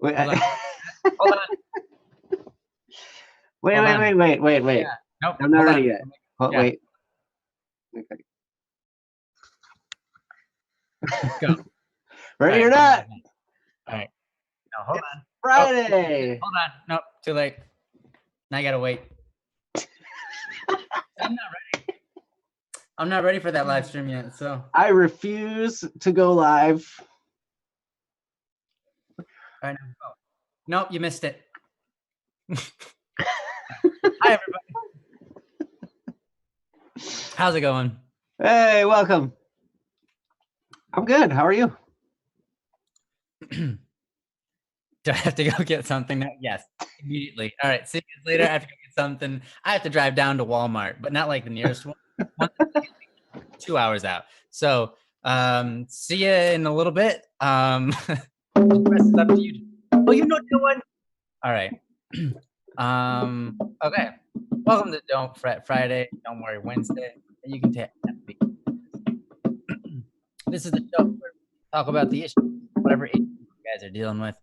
Wait, Hold on. Hold on. wait. Yeah. Nope. I'm not hold ready on. yet. Oh, Yeah. wait. Okay. Go. Ready All or right. not? All right. No, hold on. Friday. Hold on. Nope. Too late. Now I gotta wait. I'm not ready for that live stream yet. So I refuse to go live. all right. Now go. Nope. You missed it. Hi everybody. How's it going? Hey, welcome. I'm good. How are you? Do I have to go get something now? Yes, immediately. All right, see you guys later. I have to go get something. I have to drive down to Walmart, but not like the nearest one. 2 hours out. So see you in a little bit. The rest is up to you. Oh, you know one. All right. Okay. Welcome to Don't Fret Friday. Don't worry Wednesday. And you can take this is the show where we talk about the issues, whatever issues you guys are dealing with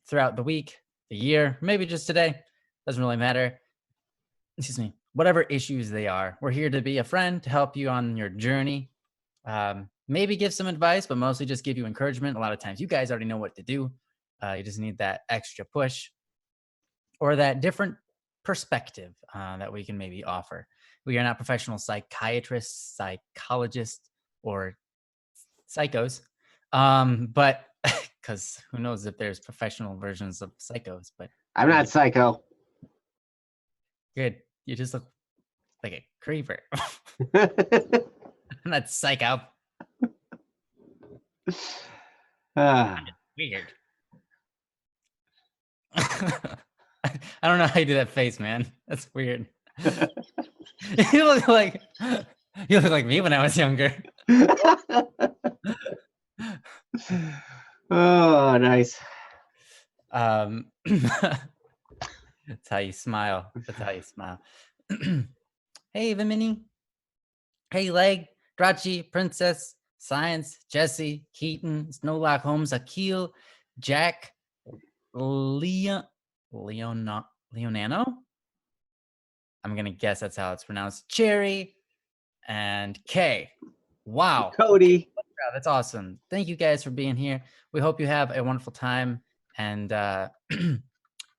throughout the week, the year, maybe just today. Doesn't really matter. Excuse me. Whatever issues they are, we're here to be a friend to help you on your journey. Maybe give some advice, but mostly just give you encouragement. A lot of times you guys already know what to do. You just need that extra push or that different perspective that we can maybe offer. We are not professional psychiatrists, psychologists, or psychos, but because who knows if there's professional versions of psychos, but I'm not psycho. good. You just look like a creeper. I'm not psycho. Weird. I don't know how you do that face, man. That's weird. you look like me when I was younger. Oh, nice. That's how you smile. That's how you smile. Hey, Vimini. Hey, Leg, Drachi, Princess, Science, Jesse, Keaton, Snowlock Holmes, Akil, Jack, Leonano? I'm going to guess that's how it's pronounced. Cherry, and Kay. Wow. Cody. Wow, that's awesome. Thank you guys for being here. We hope you have a wonderful time and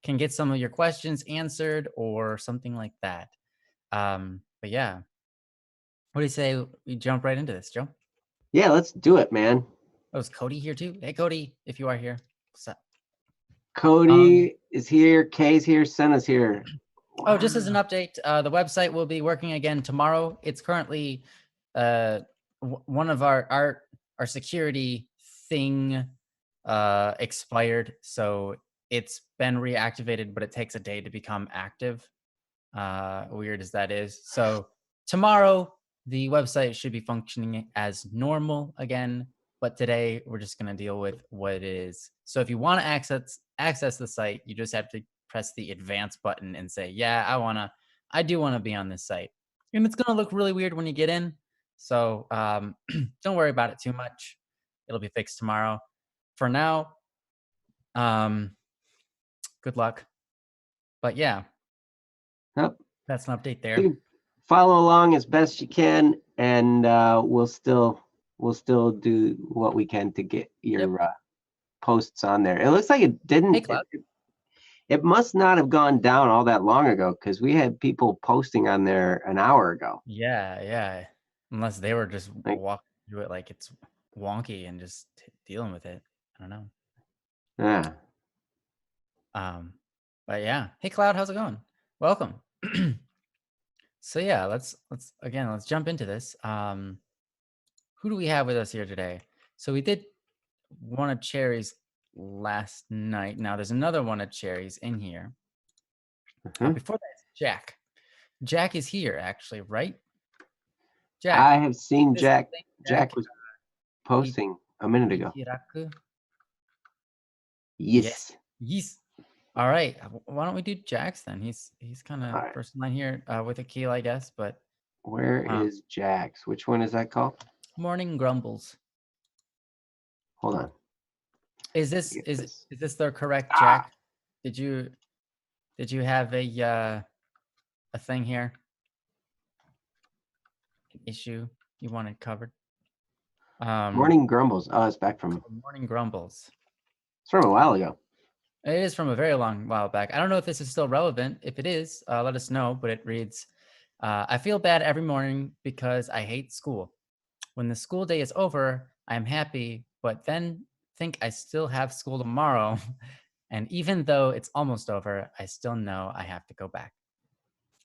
can get some of your questions answered or something like that. But yeah. What do you say we jump right into this, Joe? Yeah, let's do it, man. Oh, is Cody here too? Hey, Cody, if you are here. What's up? Cody is here. Kay's here. Senna's here. Oh, just as an update, the website will be working again tomorrow. It's currently one of our security thing expired, so it's been reactivated, but it takes a day to become active. Weird as that is. So tomorrow the website should be functioning as normal again, but today we're just going to deal with what it is. So if you want to access the site, you just have to press the advance button and say, yeah, I do want to be on this site. And it's going to look really weird when you get in. So don't worry about it too much. It'll be fixed tomorrow. For now, good luck. But yeah, Yep. That's an update there. Follow along as best you can, and we'll still do what we can to get your posts on there. It looks like it didn't. Hey, Cloud. It must not have gone down all that long ago because we had people posting on there an hour ago. Yeah. Unless they were just walking through it like it's wonky and just dealing with it. I don't know. Yeah. But yeah. Hey, Cloud, how's it going? Welcome. So yeah, let's jump into this. Who do we have with us here today? So we did one of Cherry's last night. Now there's another one of Cherry's in here. Before that, it's Jack. Jack is here, actually, right? Jack. I have seen Jack. Jack was posting a minute ago. Yes. All right. Why don't we do Jack's then? He's kind of first in line here with Akil, I guess. But where is Jack's? Which one is that called? Morning Grumbles. Hold on. Is this Get is this. is this the correct Ah! Jack? Did you have a thing here? An issue you wanted covered? Morning grumbles. Oh, it's back from Morning grumbles. it's from a while ago. It is from a very long while back. I don't know if this is still relevant. If it is, let us know. But it reads, I feel bad every morning because I hate school. When the school day is over, I am happy, but then think I still have school tomorrow. And even though it's almost over, I still know I have to go back.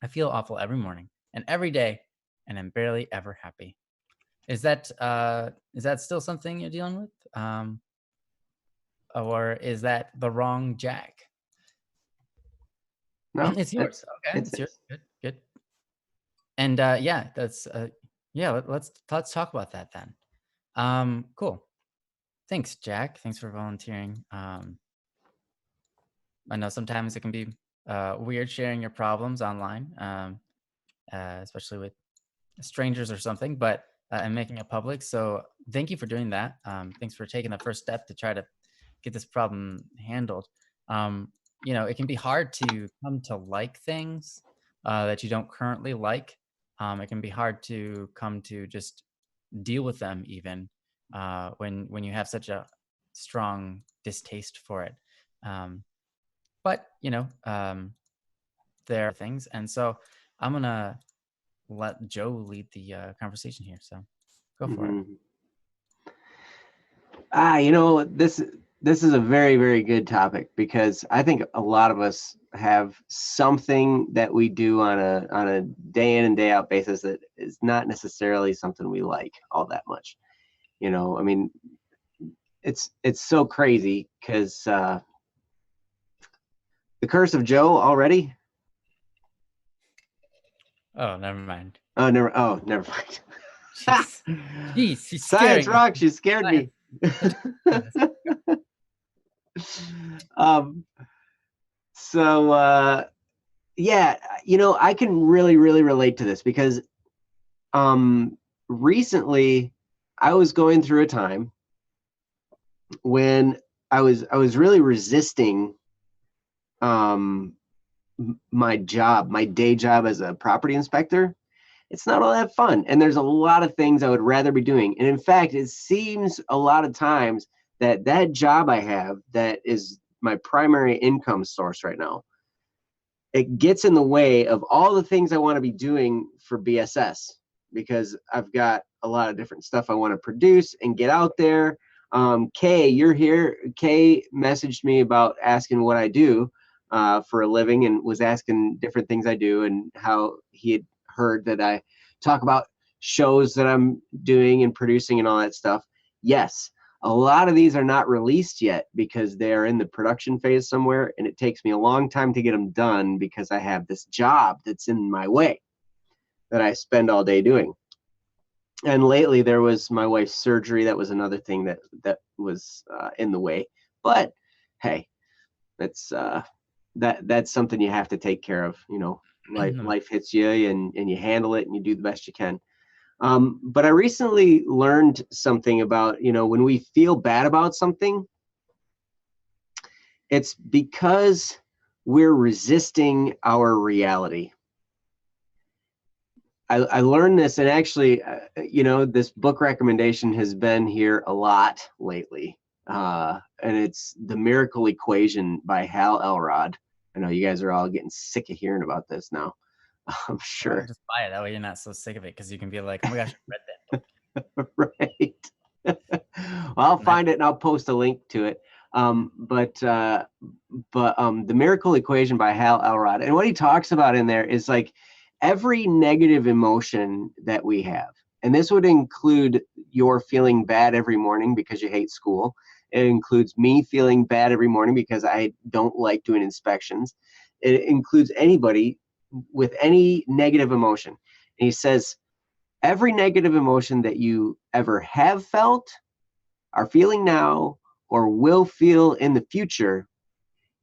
I feel awful every morning and every day, and I'm barely ever happy. Is that still something you're dealing with? Or is that the wrong Jack? No, It's yours. Okay, it's yours. Good, good. And yeah, that's yeah. Let's talk about that then. Cool. Thanks, Jack. Thanks for volunteering. I know sometimes it can be weird sharing your problems online, especially with strangers or something, but and making it public. So thank you for doing that. Thanks for taking the first step to try to get this problem handled. It can be hard to come to like things that you don't currently like. It can be hard to come to just deal with them even when you have such a strong distaste for it. But there are things, and so I'm gonna let Joe lead the conversation here. So go for it. This is a very, very good topic because I think a lot of us have something that we do on a day in and day out basis that is not necessarily something we like all that much. I mean, it's so crazy because the curse of Joe already. Oh, never mind. Oh, never mind. Jeez, she's Science scaring rock. She scared me. Yeah, I can really, really relate to this because recently I was going through a time when I was really resisting my day job as a property inspector. It's not all that fun, and there's a lot of things I would rather be doing. And in fact, it seems a lot of times that job I have that is my primary income source right now, it gets in the way of all the things I want to be doing for BSS because I've got a lot of different stuff I want to produce and get out there. Kay, you're here. Kay messaged me about asking what I do for a living and was asking different things I do and how he had heard that I talk about shows that I'm doing and producing and all that stuff. Yes, a lot of these are not released yet because they are in the production phase somewhere, and it takes me a long time to get them done because I have this job that's in my way that I spend all day doing. And lately there was my wife's surgery. That was another thing that was in the way. But hey, that's something you have to take care of. Life hits you and you handle it and you do the best you can. But I recently learned something about, when we feel bad about something, it's because we're resisting our reality. I learned this, and actually, this book recommendation has been here a lot lately. And it's The Miracle Equation by Hal Elrod. I know you guys are all getting sick of hearing about this now. I'm sure. Just buy it. That way you're not so sick of it because you can be like, oh my gosh, I read that book. Right. Well, I'll find it and I'll post a link to it. But The Miracle Equation by Hal Elrod. And what he talks about in there is like every negative emotion that we have. And this would include your feeling bad every morning because you hate school. It includes me feeling bad every morning because I don't like doing inspections. It includes anybody with any negative emotion. And he says, every negative emotion that you ever have felt, are feeling now, or will feel in the future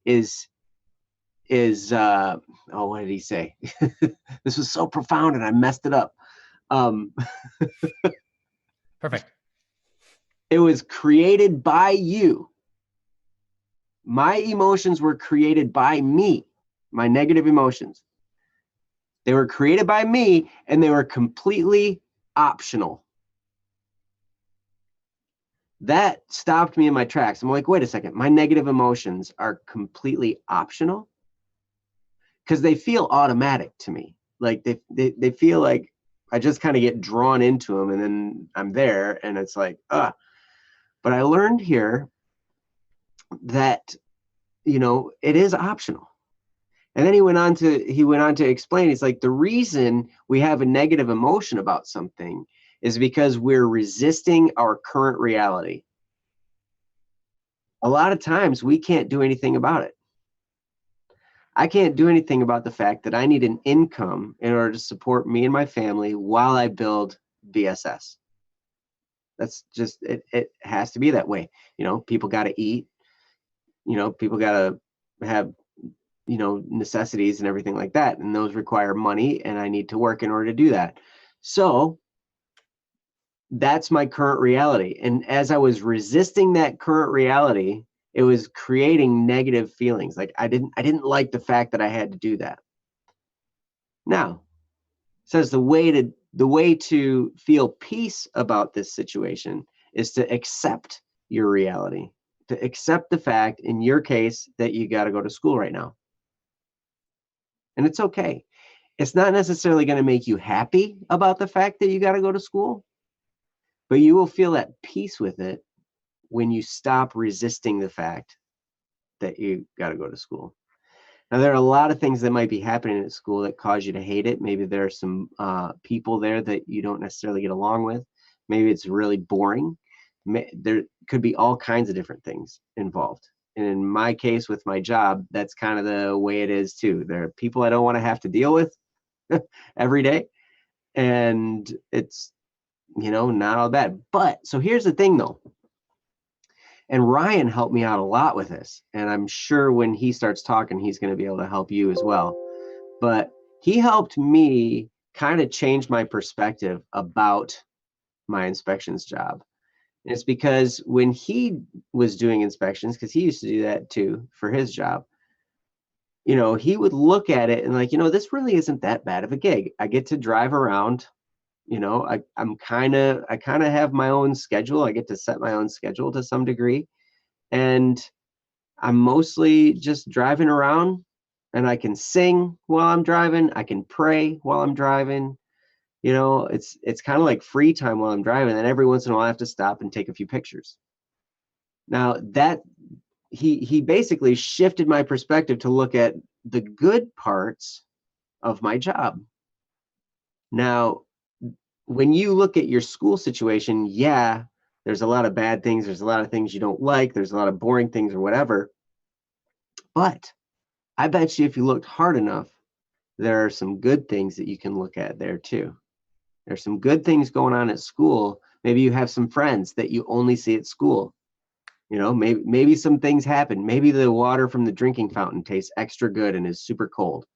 is what did he say? This was so profound and I messed it up. Perfect. It was created by you. My emotions were created by me, my negative emotions. They were created by me, and they were completely optional. That stopped me in my tracks. I'm like, wait a second, my negative emotions are completely optional? Because they feel automatic to me. Like they feel like I just kind of get drawn into them, and then I'm there, and it's like, But I learned here that, it is optional. And then he went on to explain, he's like, the reason we have a negative emotion about something is because we're resisting our current reality. A lot of times we can't do anything about it. I can't do anything about the fact that I need an income in order to support me and my family while I build BSS. That's just, it has to be that way. People got to eat, people got to have, necessities and everything like that. And those require money, and I need to work in order to do that. So that's my current reality. And as I was resisting that current reality, it was creating negative feelings. Like I didn't like the fact that I had to do that. Now, it says the way to feel peace about this situation is to accept your reality, to accept the fact, in your case, that you got to go to school right now. And it's okay. It's not necessarily going to make you happy about the fact that you got to go to school, but you will feel at peace with it when you stop resisting the fact that you got to go to school. Now, there are a lot of things that might be happening at school that cause you to hate it. Maybe there are some people there that you don't necessarily get along with. Maybe it's really boring. There could be all kinds of different things involved. And in my case, with my job, that's kind of the way it is too. There are people I don't want to have to deal with every day. And it's, not all bad. But so here's the thing though. And Ryan helped me out a lot with this. And I'm sure when he starts talking, he's going to be able to help you as well. But he helped me kind of change my perspective about my inspections job. And it's because when he was doing inspections, because he used to do that too for his job, he would look at it and like, this really isn't that bad of a gig. I get to drive around. I kind of have my own schedule. I get to set my own schedule to some degree, and I'm mostly just driving around, and I can sing while I'm driving. I can pray while I'm driving. It's kind of like free time while I'm driving. And every once in a while I have to stop and take a few pictures. Now that he basically shifted my perspective to look at the good parts of my job. Now, when you look at your school situation, yeah, there's a lot of bad things. There's a lot of things you don't like. There's a lot of boring things or whatever. But I bet you if you looked hard enough, there are some good things that you can look at there too. There's some good things going on at school. Maybe you have some friends that you only see at school. Maybe some things happen. Maybe the water from the drinking fountain tastes extra good and is super cold.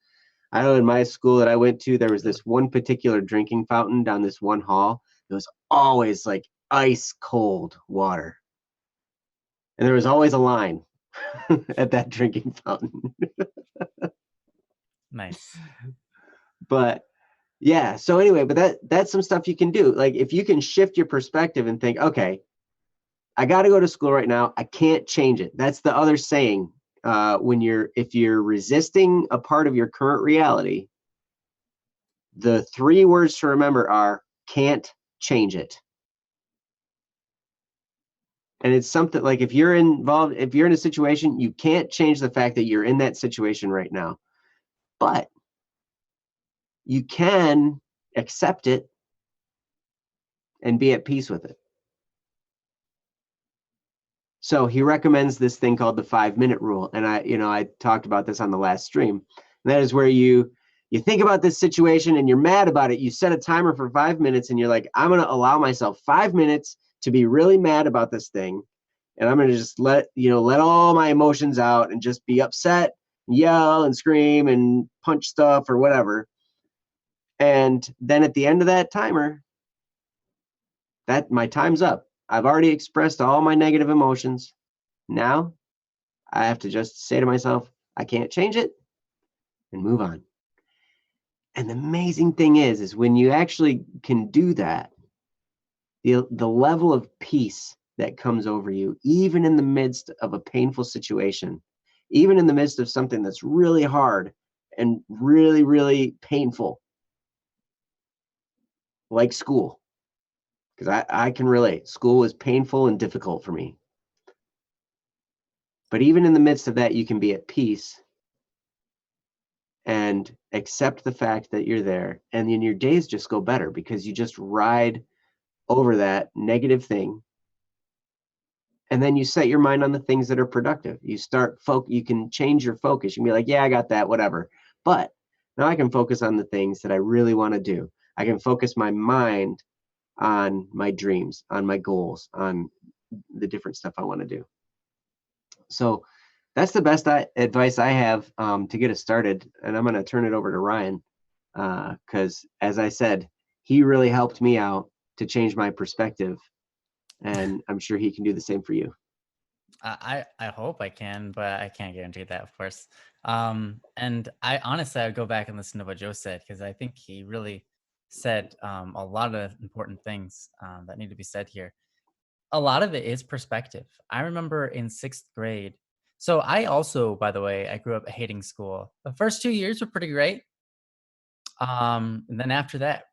I know in my school that I went to, there was this one particular drinking fountain down this one hall. It was always like ice cold water. And there was always a line at that drinking fountain. Nice. But yeah, so anyway, but that's some stuff you can do. Like if you can shift your perspective and think, okay, I got to go to school right now. I can't change it. That's the other saying. If you're resisting a part of your current reality, the 3 words to remember are can't change it. And it's something like if you're in a situation, you can't change the fact that you're in that situation right now, but you can accept it and be at peace with it. So he recommends this thing called the 5-minute rule. And I talked about this on the last stream. And that is where you think about this situation and you're mad about it. You set a timer for 5 minutes and you're like, I'm going to allow myself 5 minutes to be really mad about this thing. And I'm going to just let all my emotions out and just be upset, yell and scream and punch stuff or whatever. And then at the end of that timer, my time's up. I've already expressed all my negative emotions. Now I have to just say to myself, I can't change it and move on. And the amazing thing is when you actually can do that, the level of peace that comes over you, even in the midst of a painful situation, even in the midst of something that's really hard and really, really painful, like school, because I can relate. School is painful and difficult for me. But even in the midst of that, you can be at peace and accept the fact that you're there. And then your days just go better because you just ride over that negative thing. And then you set your mind on the things that are productive. You start you can change your focus. You can be like, yeah, I got that, whatever. But now I can focus on the things that I really want to do. I can focus my mind on my dreams, on my goals, on the different stuff I want to do. So that's the best advice I have to get us started. And I'm going to turn it over to Ryan because, as I said, he really helped me out to change my perspective. And I'm sure he can do the same for you. I hope I can, but I can't guarantee that, of course. And I honestly, I would go back and listen to what Joe said because I think he really said a lot of important things that need to be said here. A lot of it is perspective. I remember in sixth grade. So I also, by the way, I grew up hating school. The first 2 years were pretty great. And then after that,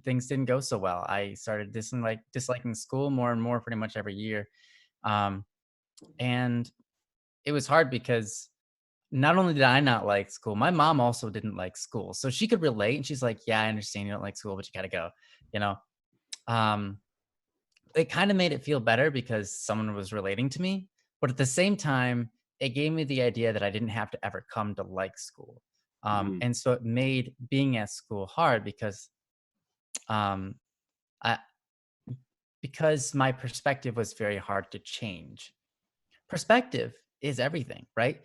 things didn't go so well. I started disliking school more and more pretty much every year. Um, and it was hard because not only did I not like school, my mom also didn't like school. So she could relate and she's like, yeah, I understand you don't like school, but you gotta go, you know? Um, it kind of made it feel better because someone was relating to me. But at the same time, it gave me the idea that I didn't have to ever come to like school. Mhm. And so it made being at school hard um, I, because my perspective was very hard to change. Perspective is everything, right?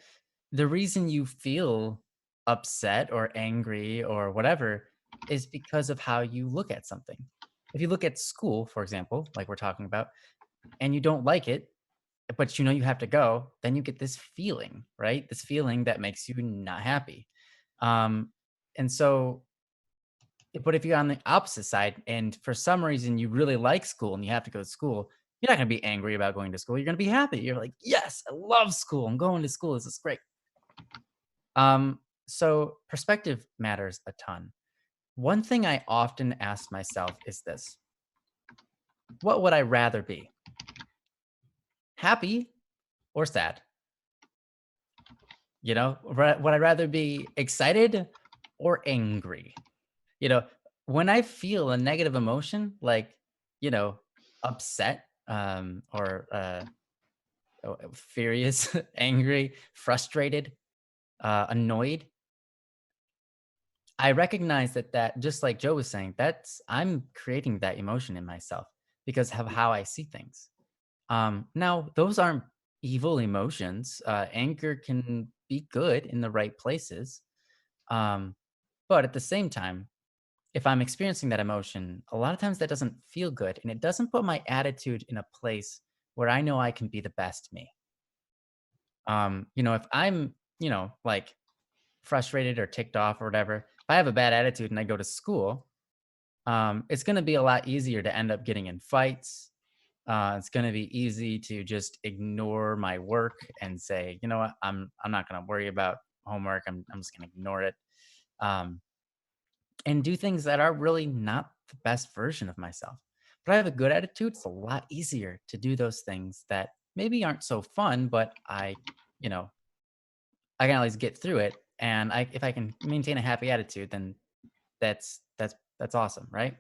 The reason you feel upset or angry or whatever is because of how you look at something. If you look at school, for example, like we're talking about, and you don't like it, but you know you have to go, then you get this feeling, right? This feeling that makes you not happy. Um, and so, but if you're on the opposite side and for some reason you really like school and you have to go to school, you're not going to be angry about going to school. You're going to be happy. You're like, yes, I love school. I'm going to school. This is great. So perspective matters a ton. One thing I often ask myself is this: what would I rather be? Happy or sad? Would I rather be excited or angry? You know, when I feel a negative emotion, like, you know, upset, or furious, angry, frustrated, annoyed, I recognize that just like Joe was saying, that's I'm creating that emotion in myself because of how I see things. Now, those aren't evil emotions. Anger can be good in the right places. Um, but at the same time, if I'm experiencing that emotion, a lot of times that doesn't feel good and it doesn't put my attitude in a place where I know I can be the best me. If I'm, like frustrated or ticked off or whatever, if I have a bad attitude and I go to school, it's going to be a lot easier to end up getting in fights. It's going to be easy to just ignore my work and say, you know what, I'm not going to worry about homework. I'm just going to ignore it. Um, and do things that are really not the best version of myself. But I have a good attitude. It's a lot easier to do those things that maybe aren't so fun, but you know, I can at least get through it. And if I can maintain a happy attitude, then that's awesome, right?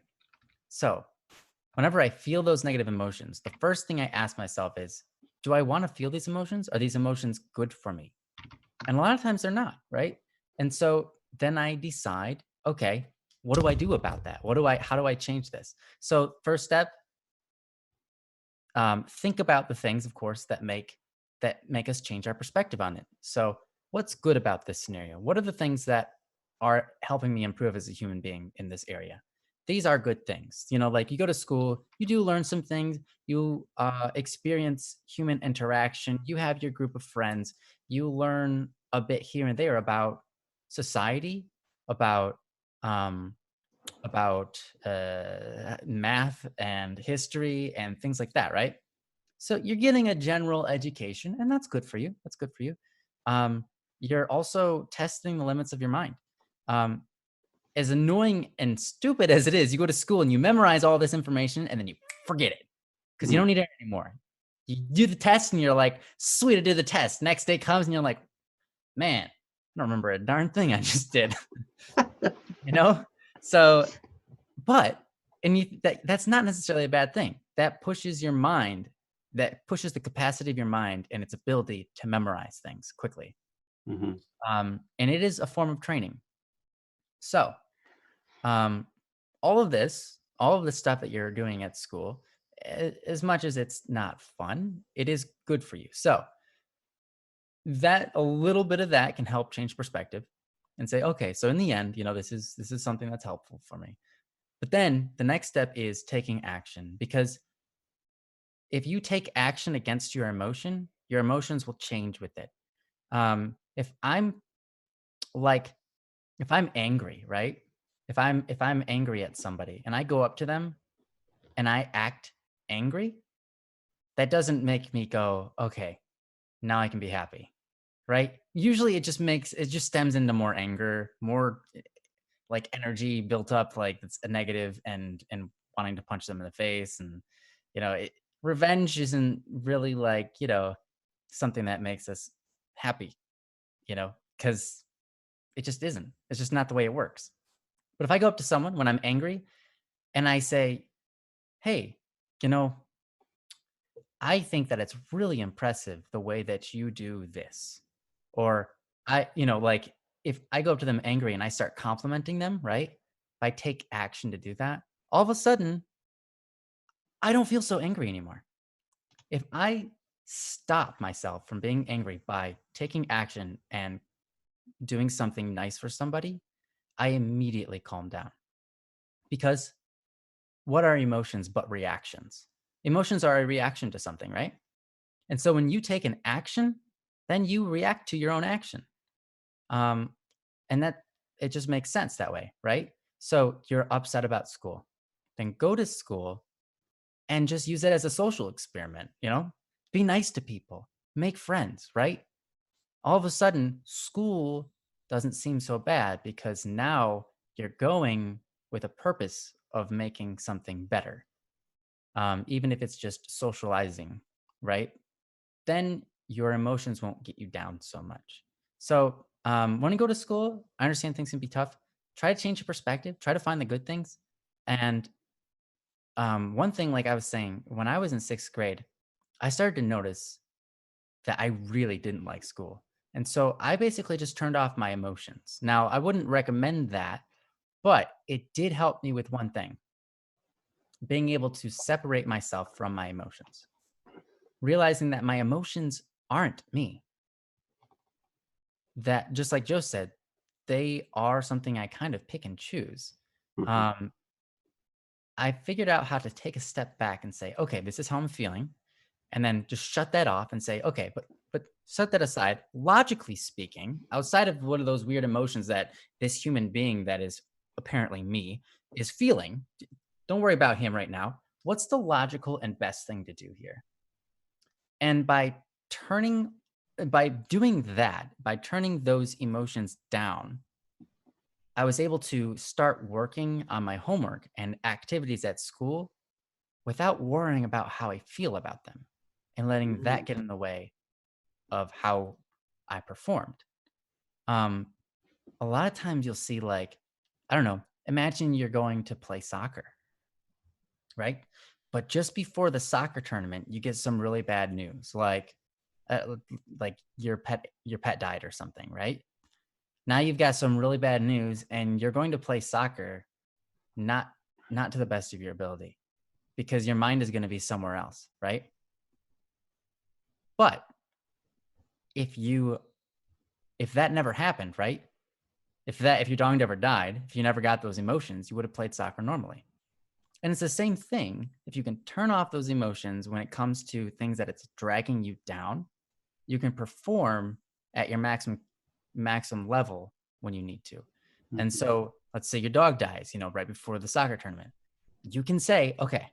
So whenever I feel those negative emotions, the first thing I ask myself is, do I want to feel these emotions? Are these emotions good for me? And a lot of times they're not, right? And so then I decide, okay, what do I do about that? How do I change this? So first step, think about the things, of course, that make us change our perspective on it. So what's good about this scenario? What are the things that are helping me improve as a human being in this area? these are good things. You know, like you go to school, you do learn some things, you experience human interaction, you have your group of friends, you learn a bit here and there about society, about um, math and history and things like that, right? So you're getting a general education, and that's good for you. That's good for you. Um, you're also testing the limits of your mind. Um, as annoying and stupid as it is, you go to school and you memorize all this information and then you forget it because you Mhm. don't need it anymore. You do the test and you're like, sweet, I did the test. Next day comes and you're like, man, I don't remember a darn thing I just did. You know? So, but that's not necessarily a bad thing. That pushes your mind, that pushes the capacity of your mind and its ability to memorize things quickly. Mhm. And it is a form of training. So, um, all of this stuff that you're doing at school, as much as it's not fun, it is good for you. So, that a little bit of that can help change perspective and say, okay, so in the end, this is something that's helpful for me. But then the next step is taking action because if you take action against your emotions will change with it. If I'm like, if I'm angry, right? If I'm angry at somebody and I go up to them and I act angry, that doesn't make me go, okay, now I can be happy, right? Usually it just stems into more anger, more like energy built up, like it's a negative and wanting to punch them in the face. And, revenge isn't really like, something that makes us happy, because it just isn't. It's just not the way it works. But if I go up to someone when I'm angry and I say, hey, you know, I think that it's really impressive the way that you do this. Or like if I go up to them angry and I start complimenting them, right? If I take action to do that, all of a sudden, I don't feel so angry anymore. If I stop myself from being angry by taking action and doing something nice for somebody, I immediately calm down. Because what are emotions but reactions? Emotions are a reaction to something, right? And so when you take an action, then you react to your own action. Um, and that it just makes sense that way, right? So you're upset about school. Then go to school and just use it as a social experiment, Be nice to people, make friends, right? All of a sudden, school doesn't seem so bad because now you're going with a purpose of making something better. Even if it's just socializing, right? Then your emotions won't get you down so much. So, when you go to school, I understand things can be tough. Try to change your perspective, try to find the good things. And one thing, like I was saying, when I was in sixth grade, I started to notice that I really didn't like school. And so I basically just turned off my emotions. Now, I wouldn't recommend that, but it did help me with one thing, being able to separate myself from my emotions, realizing that my emotions aren't me. That, just like Joe said, they are something I kind of pick and choose. Mhm. Um, I figured out how to take a step back and say, okay, this is how I'm feeling. And then just shut that off and say, okay, but set that aside. Logically speaking, outside of one of those weird emotions that this human being that is apparently me is feeling, don't worry about him right now. What's the logical and best thing to do here? And turning by doing that, by turning those emotions down, I was able to start working on my homework and activities at school without worrying about how I feel about them and letting that Mhm. get in the way of how I performed. Um, a lot of times you'll see, like, I don't know, imagine you're going to play soccer, right? But just before the soccer tournament, you get some really bad news, like your pet died or something, right? Now you've got some really bad news, and you're going to play soccer, not not to the best of your ability, because your mind is going to be somewhere else, right? But if you if that never happened, right? If your dog never died, if you never got those emotions, you would have played soccer normally. And it's the same thing. If you can turn off those emotions when it comes to things that it's dragging you down, you can perform at your maximum level when you need to. And so let's say your dog dies, right before the soccer tournament. You can say, okay,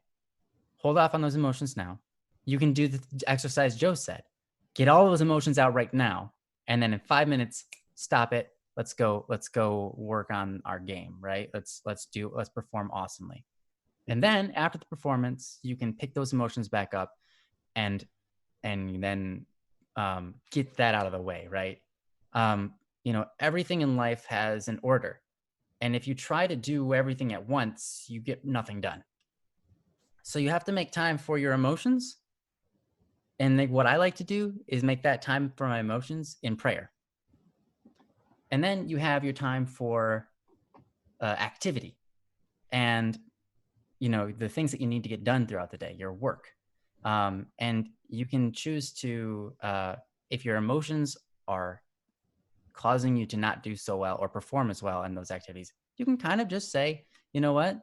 hold off on those emotions now. You can do the exercise Joe said. Get all those emotions out right now. And then in 5 minutes, stop it. Let's go work on our game, right? Let's perform awesomely. And then after the performance, you can pick those emotions back up and then get that out of the way, right? Everything in life has an order. And if you try to do everything at once, you get nothing done. So you have to make time for your emotions. And what I like to do is make that time for my emotions in prayer. And then you have your time for activity and, the things that you need to get done throughout the day, your work. And you can choose to, if your emotions are causing you to not do so well or perform as well in those activities, you can kind of just say, you know what,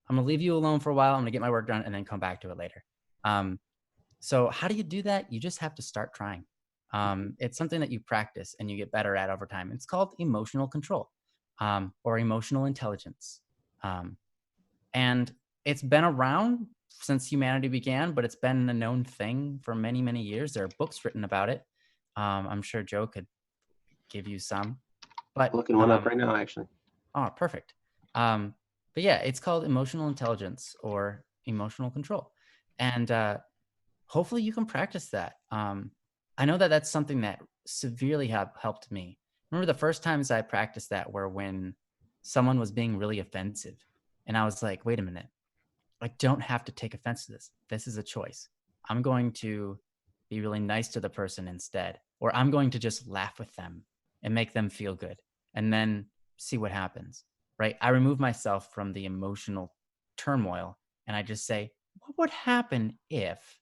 I'm going to leave you alone for a while. I'm going to get my work done and then come back to it later. So how do you do that? You just have to start trying. It's something that you practice and you get better at over time. It's called emotional control or emotional intelligence. And it's been around since humanity began, but it's been a known thing for many, many years. There are books written about it. I'm sure Joe could give you some. But looking one up right now, actually. Oh, perfect. But yeah, it's called emotional intelligence or emotional control. And hopefully you can practice that. I know that that's something that severely helped me. Remember the first times I practiced that were when someone was being really offensive. And I was like, wait a minute, I don't have to take offense to this. This is a choice. I'm going to be really nice to the person instead, or I'm going to just laugh with them and make them feel good and then see what happens, right? I remove myself from the emotional turmoil and I just say, what would happen if,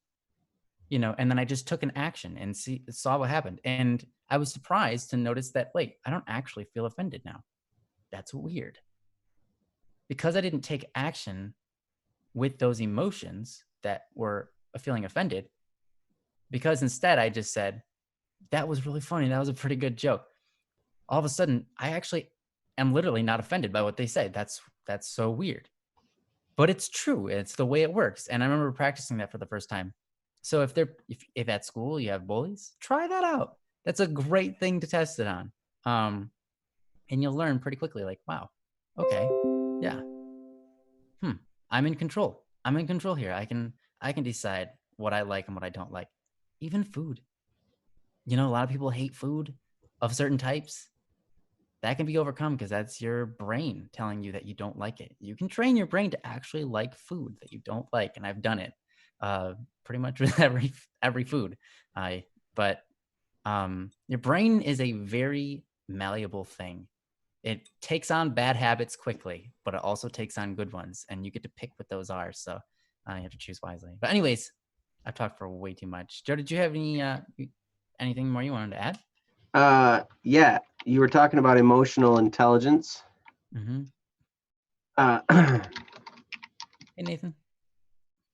and then I just took an action and saw what happened. And I was surprised to notice that, wait, I don't actually feel offended now. That's weird. Because I didn't take action with those emotions that were feeling offended, because instead I just said, that was really funny. That was a pretty good joke. All of a sudden, I actually am literally not offended by what they say. That's so weird. But it's true. It's the way it works. And I remember practicing that for the first time. So if at school you have bullies, try that out. That's a great thing to test it on. And you'll learn pretty quickly, like, wow, okay, yeah. I'm in control. I'm in control here. I can decide what I like and what I don't like. Even food. A lot of people hate food of certain types. That can be overcome because that's your brain telling you that you don't like it. You can train your brain to actually like food that you don't like, and I've done it pretty much with every food. But your brain is a very malleable thing. It takes on bad habits quickly, but it also takes on good ones, and you get to pick what those are. So you have to choose wisely. But anyways, I've talked for way too much. Joe, did you have anything more you wanted to add? Yeah, you were talking about emotional intelligence. Mm-hmm. Hey, Nathan.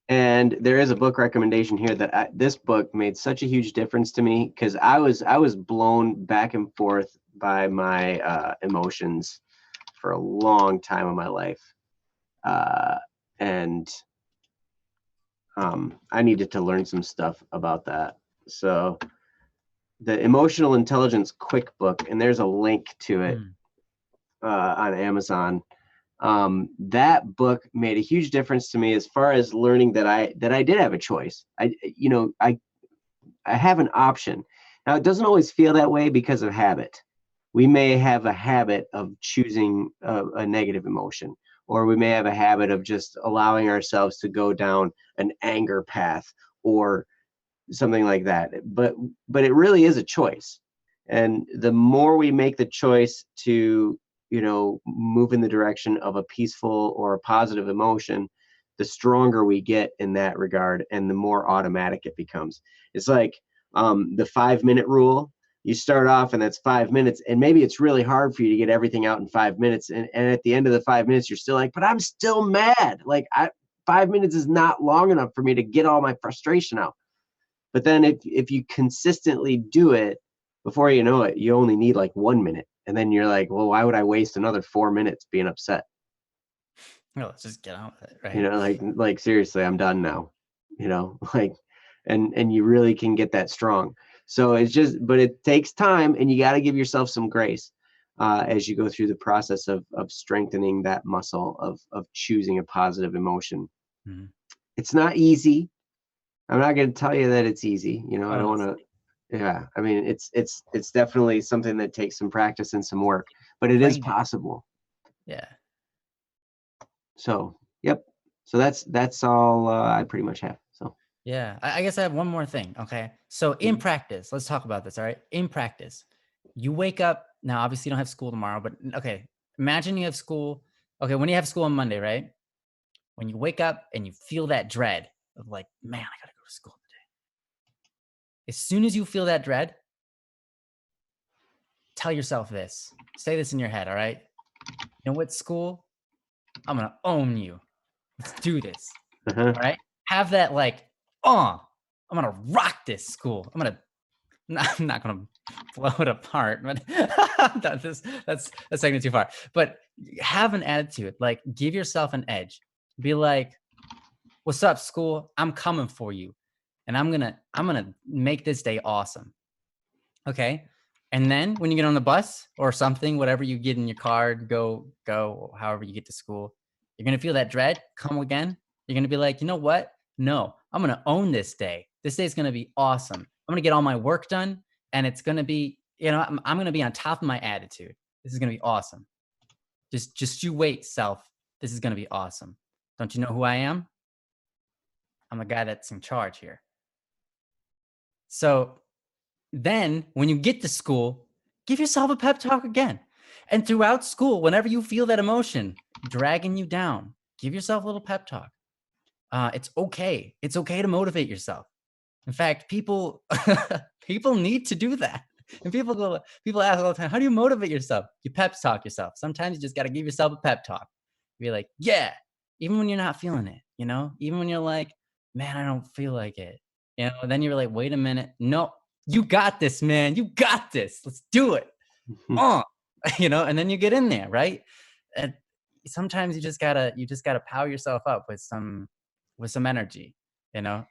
And there is a book recommendation here that this book made such a huge difference to me because I was blown back and forth by my emotions for a long time in my life, and I needed to learn some stuff about that. So the Emotional Intelligence Quick Book, and there's a link to it on Amazon. That book made a huge difference to me as far as learning that I did have a choice. I have an option. Now, it doesn't always feel that way because of habit. We may have a habit of choosing a negative emotion, or we may have a habit of just allowing ourselves to go down an anger path or something like that. But it really is a choice. And the more we make the choice to move in the direction of a peaceful or a positive emotion, the stronger we get in that regard and the more automatic it becomes. It's like the 5-minute rule. you start off and that's 5 minutes, and maybe it's really hard for you to get everything out in 5 minutes. And at the end of the 5 minutes, you're still like, but I'm still mad. Like 5 minutes is not long enough for me to get all my frustration out. But then if you consistently do it, before you know it, you only need like 1 minute. And then you're like, well, why would I waste another 4 minutes being upset? No, let's just get on with it, right? You know, like seriously, I'm done now. You know, like, and you really can get that strong. So it's just, but it takes time, and you got to give yourself some grace as you go through the process of strengthening that muscle of choosing a positive emotion. Mhm. It's not easy. I'm not going to tell you that it's easy. You know, I Oh, don't no, want to. Yeah, I mean, it's definitely something that takes some practice and some work, but it is train it. possible. Yeah. So, yep. So that's all I pretty much have. So, Yeah. I guess I have one more thing. Okay. So in practice, let's talk about this. All right. In practice, you wake up now. Obviously, you don't have school tomorrow, but okay. Imagine you have school. Okay. When you have school on Monday, right? When you wake up and you feel that dread of like, man, I got to go to school today. As soon as you feel that dread, tell yourself this. Say this in your head. All right. You know what, school? I'm going to own you. Let's do this. uh-huh. All right. Have that like, I'm going to rock this school. I'm not going to blow it apart, but that's taking it too far. But have an attitude, like give yourself an edge. Be like, what's up, school? I'm coming for you. And I'm going to make this day awesome. Okay. And then when you get on the bus or something, whatever you get in your car, go, however you get to school, you're going to feel that dread come again. You're going to be like, you know what? No, I'm going to own this day. This day is going to be awesome. I'm going to get all my work done, and it's going to be, I'm going to be on top of my attitude. This is going to be awesome. Just you wait, self. This is going to be awesome. Don't you know who I am? I'm the guy that's in charge here. So then when you get to school, give yourself a pep talk again. And throughout school, whenever you feel that emotion dragging you down, give yourself a little pep talk. It's okay. It's okay to motivate yourself. In fact, people people need to do that. And people ask all the time, how do you motivate yourself? You pep talk yourself. Sometimes you just got to give yourself a pep talk. Be like, yeah, even when you're not feeling it, even when you're like, man, I don't feel like it. And then you're like, wait a minute. No, you got this, man. You got this. Let's do it. And then you get in there, right? And sometimes you just gotta power yourself up with some energy, you know.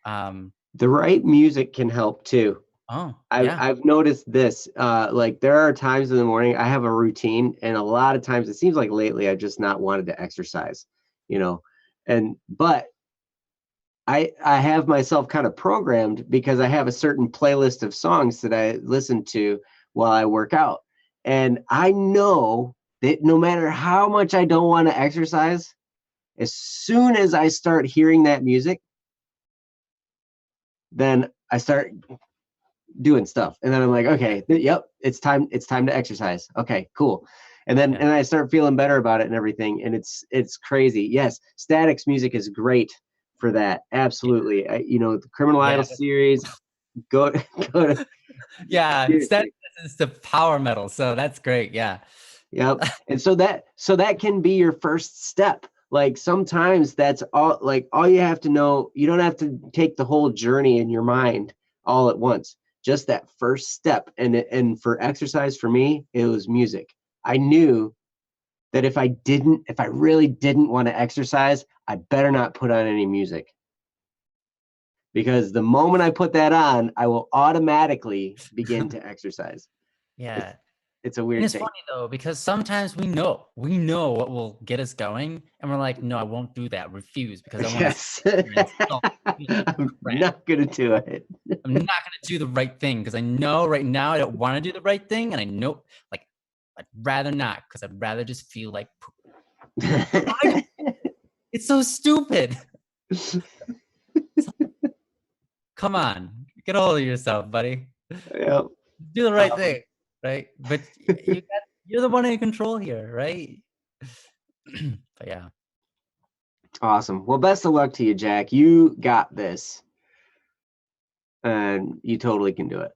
The right music can help too. Oh, I've yeah. I've noticed this. Like there are times in the morning I have a routine, and a lot of times it seems like lately I've just not wanted to exercise, you know. But I have myself kind of programmed because I have a certain playlist of songs that I listen to while I work out. And I know that no matter how much I don't want to exercise, as soon as I start hearing that music, then I start doing stuff. And then I'm like, okay, yep, it's time to exercise. Okay, cool. And then Yeah. I start feeling better about it and everything. And it's crazy. Yes, Static's music is great for that. Absolutely. The Criminal Idol series, go to Yeah, instead seriously. it's the power metal, so that's great. Yeah. Yep. And so that can be your first step. Like sometimes that's all you have to know. You don't have to take the whole journey in your mind all at once. Just that first step. And for exercise for me, it was music. I knew that if I really didn't want to exercise, I better not put on any music. Because the moment I put that on, I will automatically begin to exercise. Yeah. It's a And weird it's thing. funny though, because sometimes we know what will get us going, and we're like, no, I won't do that. Refuse, because I want to Yes. experience like I'm crap. not gonna do it. I'm not gonna do the right thing because I know right now I don't want to do the right thing, and I know like I'd rather not, because I'd rather just feel like poop. It's so stupid. Come on, get a hold of yourself, buddy. Yep. Do the right thing, right? But you're the one in control here, right? But yeah. Awesome. Well, best of luck to you, Jack. You got this. And you totally can do it.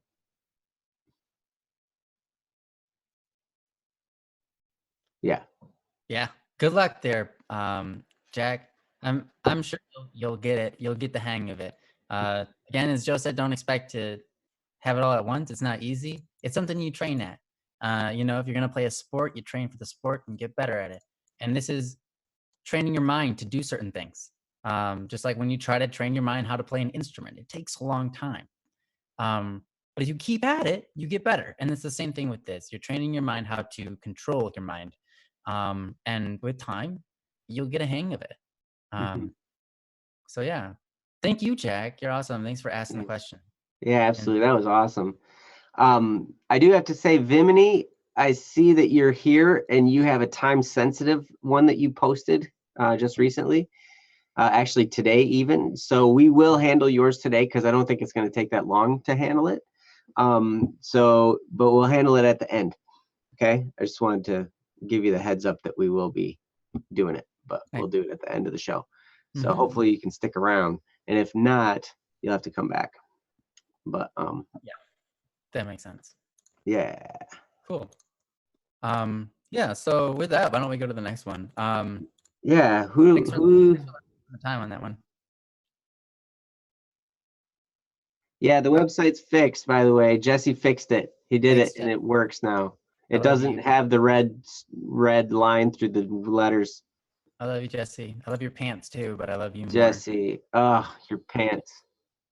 Yeah. Yeah. Good luck there, Jack. I'm sure you'll get it. You'll get the hang of it. Again, as Joe said, don't expect to have it all at once. It's not easy. It's something you train at. You know, if you're gonna play a sport, you train for the sport and get better at it. And this is training your mind to do certain things. Just like when you try to train your mind how to play an instrument, it takes a long time. But if you keep at it, you get better. And it's the same thing with this. You're training your mind how to control your mind. And with time, you'll get a hang of it. Mhm. So yeah. Thank you, Jack. You're awesome. Thanks for asking the Yeah. question. Yeah, And absolutely. That was awesome. I do have to say, Vimini, I see that you're here and you have a time sensitive one that you posted just recently, actually today even. So we will handle yours today because I don't think it's going to take that long to handle it. But we'll handle it at the end. Okay. I just wanted to give you the heads up that we will be doing it, but Hey. we'll do it at the end of the show. So Mhm. hopefully you can stick around. And if not, you'll have to come back. But That makes sense. yeah. Cool. Yeah, so with that, why don't we go to the next one? Yeah. Thanks for the time on that one. Yeah, the website's fixed, by the way. Jesse fixed it. He did it, Thanks, and Jack. it works now. I It love doesn't you. have the red line through the letters. I love you, Jesse. I love your pants too, but I love you more. Jesse, your pants.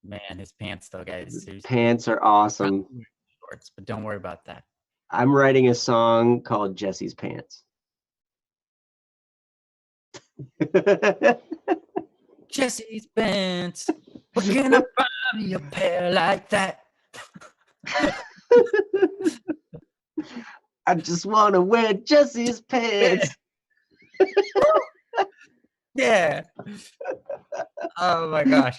Man, his pants though, guys. Seriously. Pants are awesome. Probably wear shorts, but don't worry about that. I'm writing a song called Jesse's Pants. Jesse's pants. Where can I find me a pair like that? I just want to wear Jesse's pants. Yeah. Oh my gosh.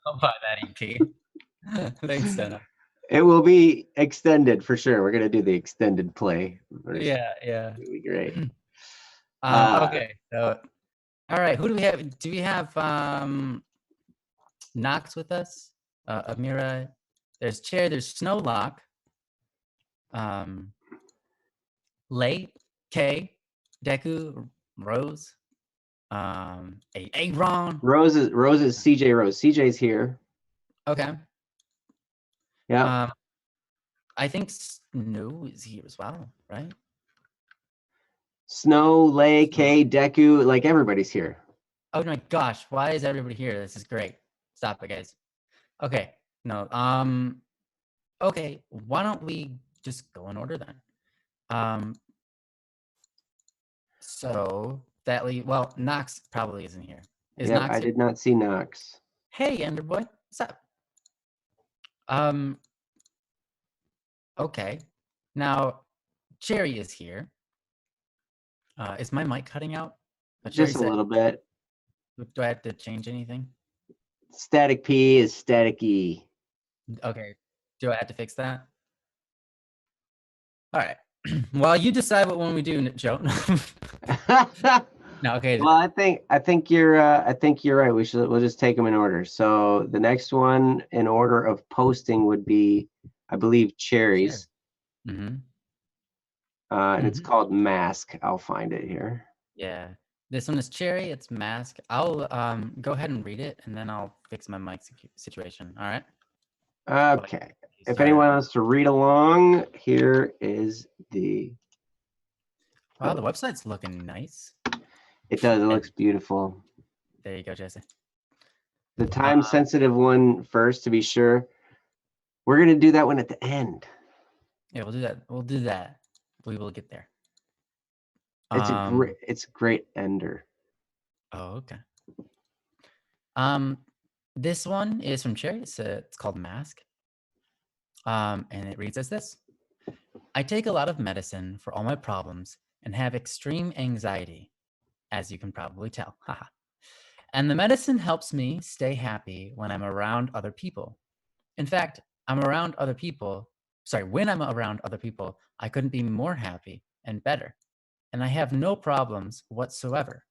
I'll buy that EP. Thanks, Dana. It will be extended for sure. We're gonna do the extended play. Yeah. It'll be great. Okay. So, all right. Who do we have? Do we have Knox with us? Amira. There's Chair. There's Snowlock. Late, K, Deku, Rose, Aaron. Rose is CJ Rose. CJ's here. Okay. Yeah. I think Snow is here as well, right? Snow, Lay, K, Deku, like everybody's here. Oh my gosh, why is everybody here? This is great. Stop it, guys. Okay. No. Okay, why don't we just go in order then? So that well, Knox probably isn't here. Is Yeah, Knox I here? did not see Knox. Hey, Enderboy, what's up? Okay. Now, Cherry is here. Is my mic cutting out? Just a little bit. Do I have to change anything? Static P is static E. Okay. Do I have to fix that? All right. Well, you decide what one we do, Joe. No, okay. Well, I think you're right. We'll just take them in order. So the next one in order of posting would be, I believe, Cherries. Mm-hmm. And it's called Mask. I'll find it here. Yeah. This one is Cherry. It's Mask. I'll go ahead and read it, and then I'll fix my mic situation. All right. Okay. If anyone wants to read along, here is the. Wow, the website's looking nice. It does. It looks beautiful. There you go, Jesse. The time-sensitive one first, to be sure. We're going to do that one at the end. Yeah, we'll do that. We'll do that. We will get there. It's a great ender. Oh, okay. This one is from Cherry. It's called Mask. And it reads as this. I take a lot of medicine for all my problems and have extreme anxiety, as you can probably tell. Haha. And the medicine helps me stay happy when I'm around other people. In fact, when I'm around other people, I couldn't be more happy and better. And I have no problems whatsoever.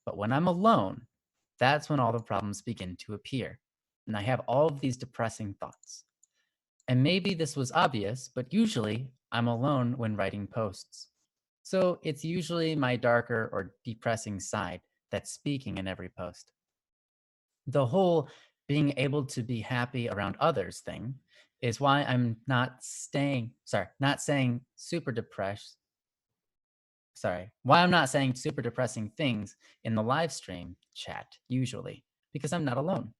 But when I'm alone, that's when all the problems begin to appear. And I have all of these depressing thoughts. And maybe this was obvious, but usually I'm alone when writing posts. So it's usually my darker or depressing side that's speaking in every post. The whole being able to be happy around others thing is why I'm not saying super depressed. Sorry, why I'm not saying super depressing things in the live stream chat usually, because I'm not alone.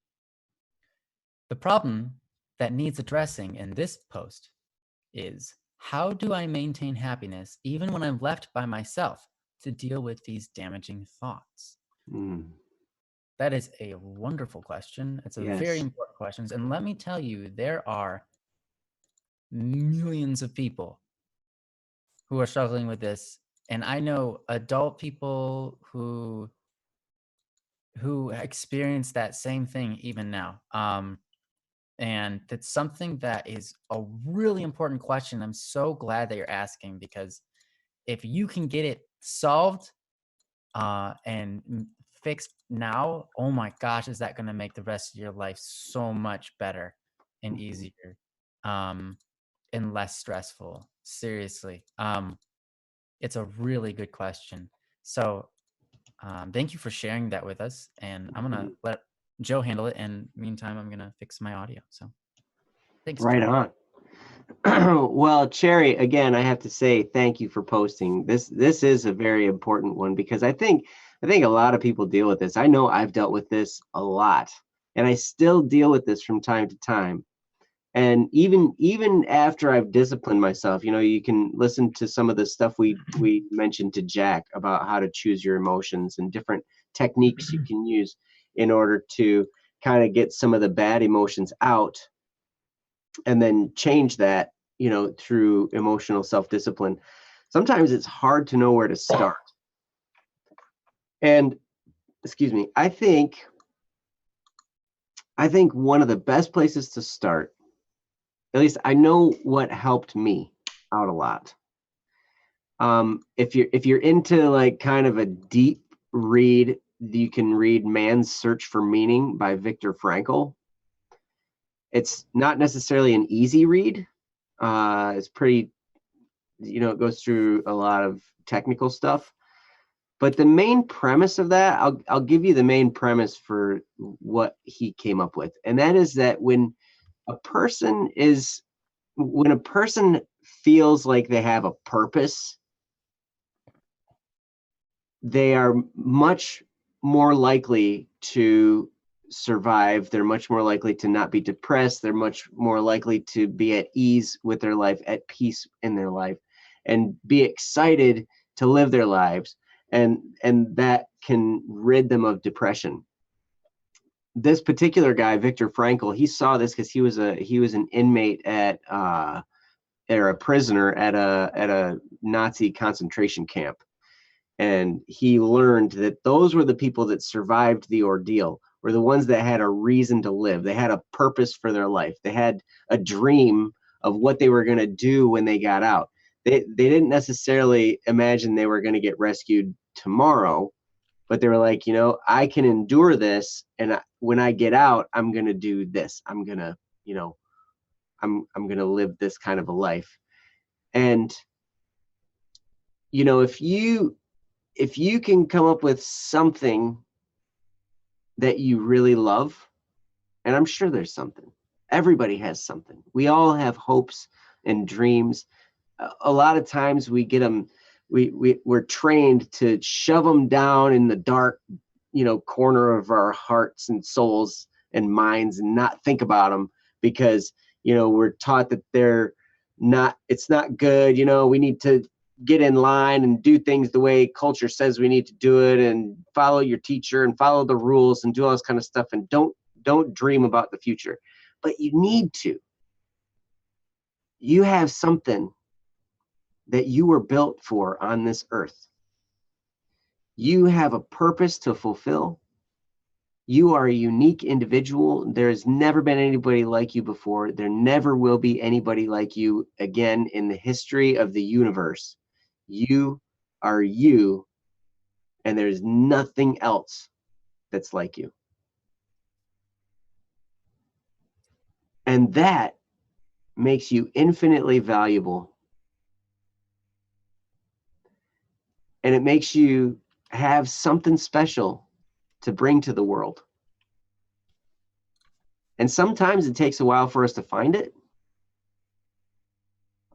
The problem that needs addressing in this post is, how do I maintain happiness even when I'm left by myself to deal with these damaging thoughts? Mm, That is a wonderful question. It's a very yes. important question. And let me tell you, there are millions of people who are struggling with this. And I know adult people who experience that same thing even now. And that's something that is a really important question. I'm so glad that you're asking, because if you can get it solved and fixed now, oh my gosh, is that going to make the rest of your life so much better and easier, um, and less stressful. Seriously, it's a really good question. So thank you for sharing that with us, and I'm gonna let Joe handle it. And meantime, I'm gonna fix my audio. So thanks, Right Joe. on. Well, Cherry, again, I have to say thank you for posting this. This is a very important one, because I think a lot of people deal with this. I know I've dealt with this a lot, and I still deal with this from time to time. And even after I've disciplined myself, you can listen to some of the stuff we mentioned to Jack about how to choose your emotions and different techniques you can use in order to kind of get some of the bad emotions out, and then change that, through emotional self-discipline. Sometimes it's hard to know where to start. And excuse me, I think one of the best places to start, at least I know what helped me out a lot. If you're into like kind of a deep read, you can read Man's Search for Meaning by Viktor Frankl. It's not necessarily an easy read. It's pretty, it goes through a lot of technical stuff. But the main premise of that, I'll give you the main premise for what he came up with. And that is that a person feels like they have a purpose, they are much more likely to survive. They're much more likely to not be depressed. They're much more likely to be at ease with their life, at peace in their life, and be excited to live their lives. And that can rid them of depression. This particular guy, Viktor Frankl, he saw this because he was an inmate or a prisoner at a Nazi concentration camp. And he learned that those were the people that survived the ordeal, were the ones that had a reason to live. They had a purpose for their life. They had a dream of what they were going to do when they got out. They didn't necessarily imagine they were going to get rescued tomorrow, but they were like, I can endure this, and when I get out, I'm going to do this. I'm going to, I'm going to live this kind of a life. And if you can come up with something that you really love, and I'm sure there's something. Everybody has something. We all have hopes and dreams. A lot of times we get them, we're trained to shove them down in the dark, corner of our hearts and souls and minds, and not think about them, because, we're taught that it's not good. We need to get in line and do things the way culture says we need to do it, and follow your teacher and follow the rules and do all this kind of stuff, and don't dream about the future. But you need to. You have something that you were built for on this earth. You have a purpose to fulfill. You are a unique individual. There's never been anybody like you before. There never will be anybody like you again in the history of the universe. You are you, and there's nothing else that's like you. And that makes you infinitely valuable. And it makes you have something special to bring to the world. And sometimes it takes a while for us to find it.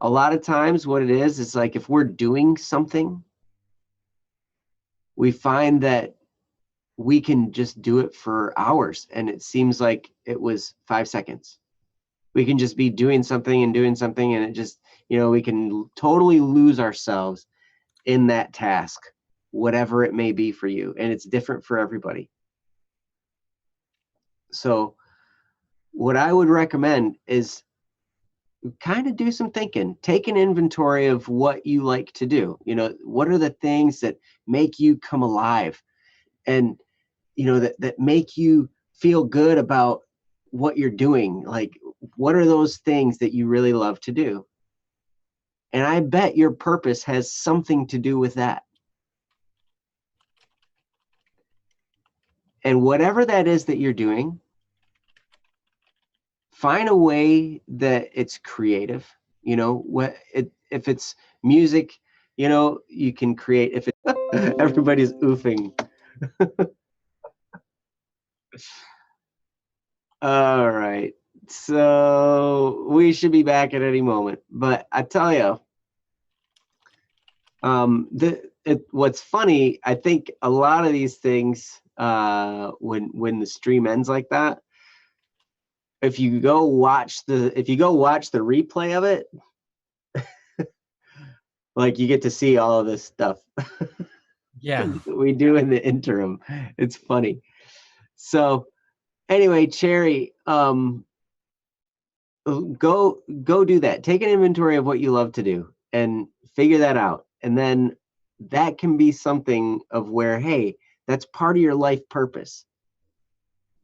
A lot of times what it is like if we're doing something, we find that we can just do it for hours and it seems like it was 5 seconds. We can just be doing something and it just, we can totally lose ourselves in that task, whatever it may be for you. And it's different for everybody. So what I would recommend is kind of do some thinking, take an inventory of what you like to do. What are the things that make you come alive and, that make you feel good about what you're doing? Like, what are those things that you really love to do? And I bet your purpose has something to do with that. And whatever that is that you're doing, find a way that it's creative. If it's music, you can create. If it, everybody's oofing. All right. So we should be back at any moment. But I tell you, what's funny, I think a lot of these things, when the stream ends like that, if you go watch the replay of it, like you get to see all of this stuff. Yeah. We do in the interim. It's funny. So anyway, Cherry, go do that. Take an inventory of what you love to do and figure that out. And then that can be something of where, hey, that's part of your life purpose.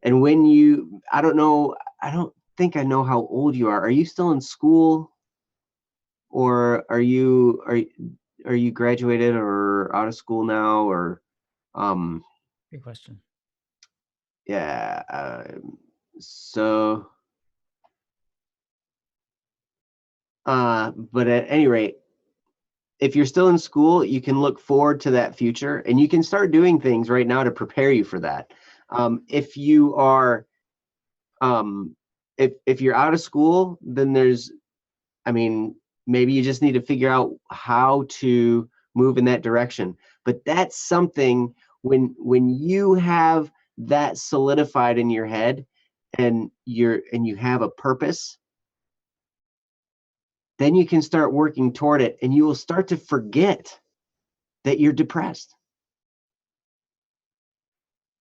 And when I don't think I know how old you are. Are you still in school? Or are you graduated or out of school now? Or Good question. Yeah. So, but at any rate, if you're still in school, you can look forward to that future and you can start doing things right now to prepare you for that. If you are, if you're out of school, then maybe you just need to figure out how to move in that direction. But that's something when you have that solidified in your head and you have a purpose, then you can start working toward it and you will start to forget that you're depressed.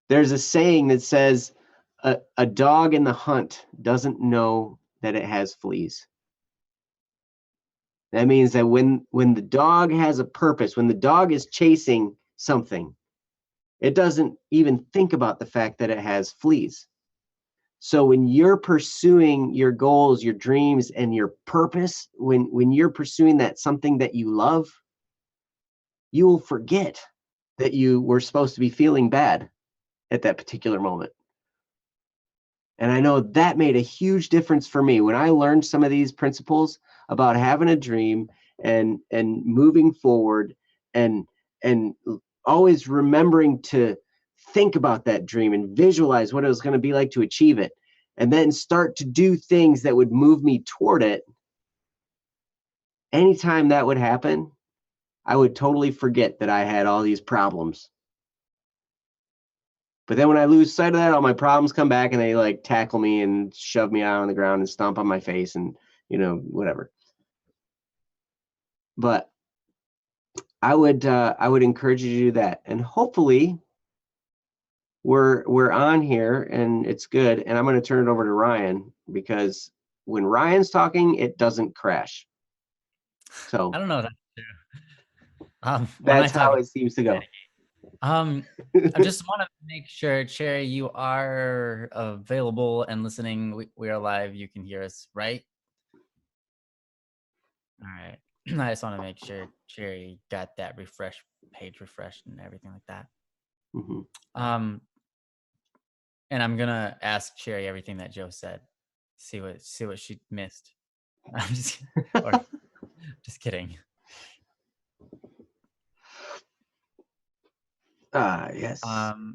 There's a saying that says a dog in the hunt doesn't know that it has fleas. That means that when the dog has a purpose, when the dog is chasing something, it doesn't even think about the fact that it has fleas. So when you're pursuing your goals, your dreams, and your purpose, when you're pursuing that something that you love, you will forget that you were supposed to be feeling bad at that particular moment. And I know that made a huge difference for me when I learned some of these principles about having a dream and moving forward and always remembering to think about that dream and visualize what it was going to be like to achieve it and then start to do things that would move me toward it. Anytime that would happen, I would totally forget that I had all these problems. But then when I lose sight of that, all my problems come back and they like tackle me and shove me out on the ground and stomp on my face and, whatever. But I would encourage you to do that. And hopefully we're on here and it's good. And I'm going to turn it over to Ryan because when Ryan's talking, it doesn't crash. So I don't know. That's true. That's how it seems to go. I just want to make sure, Cherry, you are available and listening. We are live. You can hear us, right? All right. I just want to make sure Cherry got that page refreshed and everything like that. Mm-hmm. And I'm gonna ask Cherry everything that Joe said. See what she missed. I'm just kidding. Yes.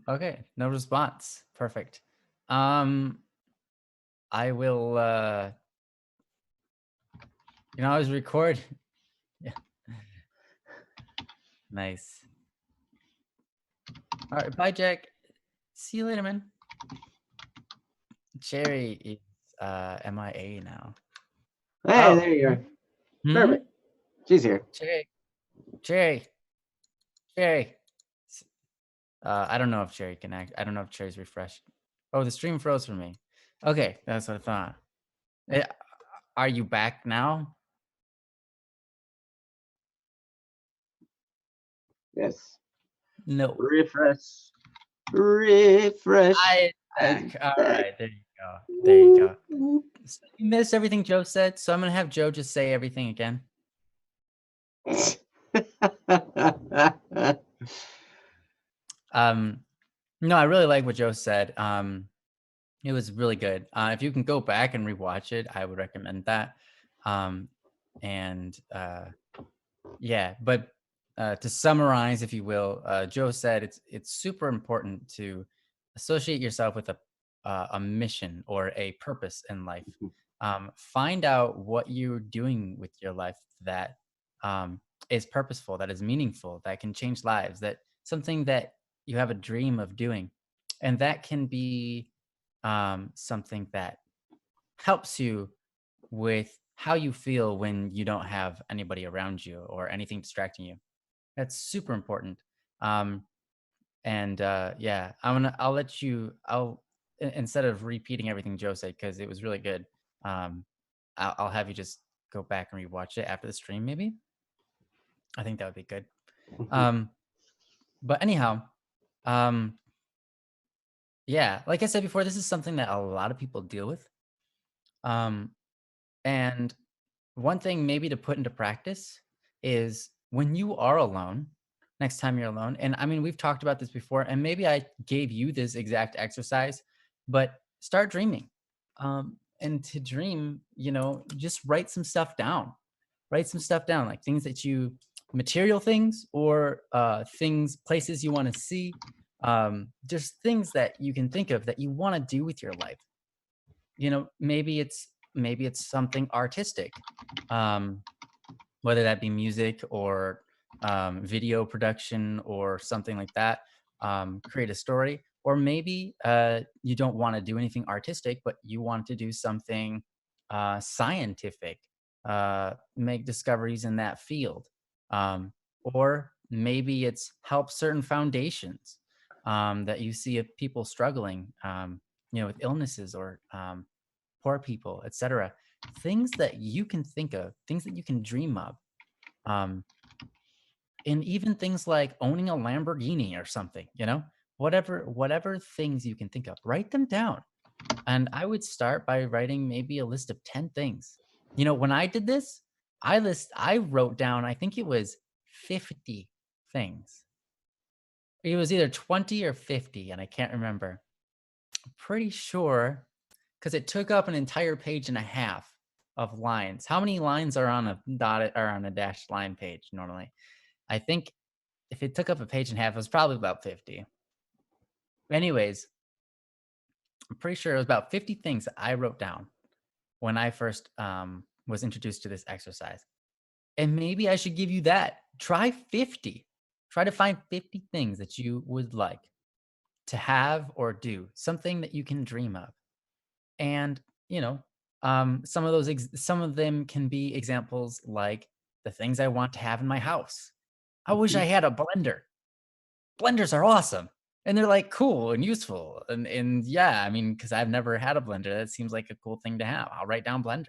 Okay, no response. Perfect. I will I was record. Yeah. Nice. All right, bye, Jack. See you later, man. Cherry is MIA now. Hey, there you are. Hmm? Perfect. She's here. Cherry. I don't know if Cherry can act. I don't know if Cherry's refreshed. Oh, the stream froze for me. Okay, that's what I thought. Eh, Are you back now? Yes. No. Refresh. Refresh. I And back. All back. right, there you go. There you go. So you missed everything Joe said, so I'm gonna have Joe just say everything again. No, I really like what Joe said. It was really good. If you can go back and rewatch it, I would recommend that. Um, and yeah, but to summarize, if you will, Joe said it's super important to associate yourself with a mission or a purpose in life. Find out what you're doing with your life that is purposeful, that is meaningful, that can change lives, that something that you have a dream of doing, and that can be something that helps you with how you feel when you don't have anybody around you or anything distracting you. That's super important. Um, and yeah, I'll let you. Instead of repeating everything Joe said because it was really good. Um, I'll have you just go back and rewatch it after the stream. Maybe I think that would be good. Um, but anyhow, um, yeah, like I said before, this is something that a lot of people deal with. Um, and one thing maybe to put into practice is when you are alone, next time you're alone, and I mean, we've talked about this before, and maybe I gave you this exact exercise, but start dreaming. And to dream, just write some stuff down. Write some stuff down, like things that material things or things, places you want to see. Just things that you can think of that you want to do with your life. Maybe it's something artistic, um, whether that be music or video production or something like that. Create a story, or maybe you don't want to do anything artistic, but you want to do something scientific, make discoveries in that field, or maybe it's help certain foundations that you see of people struggling, with illnesses or poor people, etc. Things that you can think of, things that you can dream of, um, and even things like owning a Lamborghini or something. Whatever things you can think of, write them down. And I would start by writing maybe a list of 10 things. When I did this, I wrote down, I think it was 50 things. It was either 20 or 50, and I can't remember. I'm pretty sure because it took up an entire page and a half of lines. How many lines are on a dotted or on a dashed line page normally? I think if it took up a page and a half, it was probably about 50. Anyways, I'm pretty sure it was about 50 things that I wrote down when I first was introduced to this exercise. And maybe I should give you that. Try 50. Try to find 50 things that you would like to have or do, something that you can dream of. And, some of them can be examples like the things I want to have in my house. I wish I had a blender. Blenders are awesome. And they're like cool and useful. And yeah, I mean, because I've never had a blender. That seems like a cool thing to have. I'll write down blender.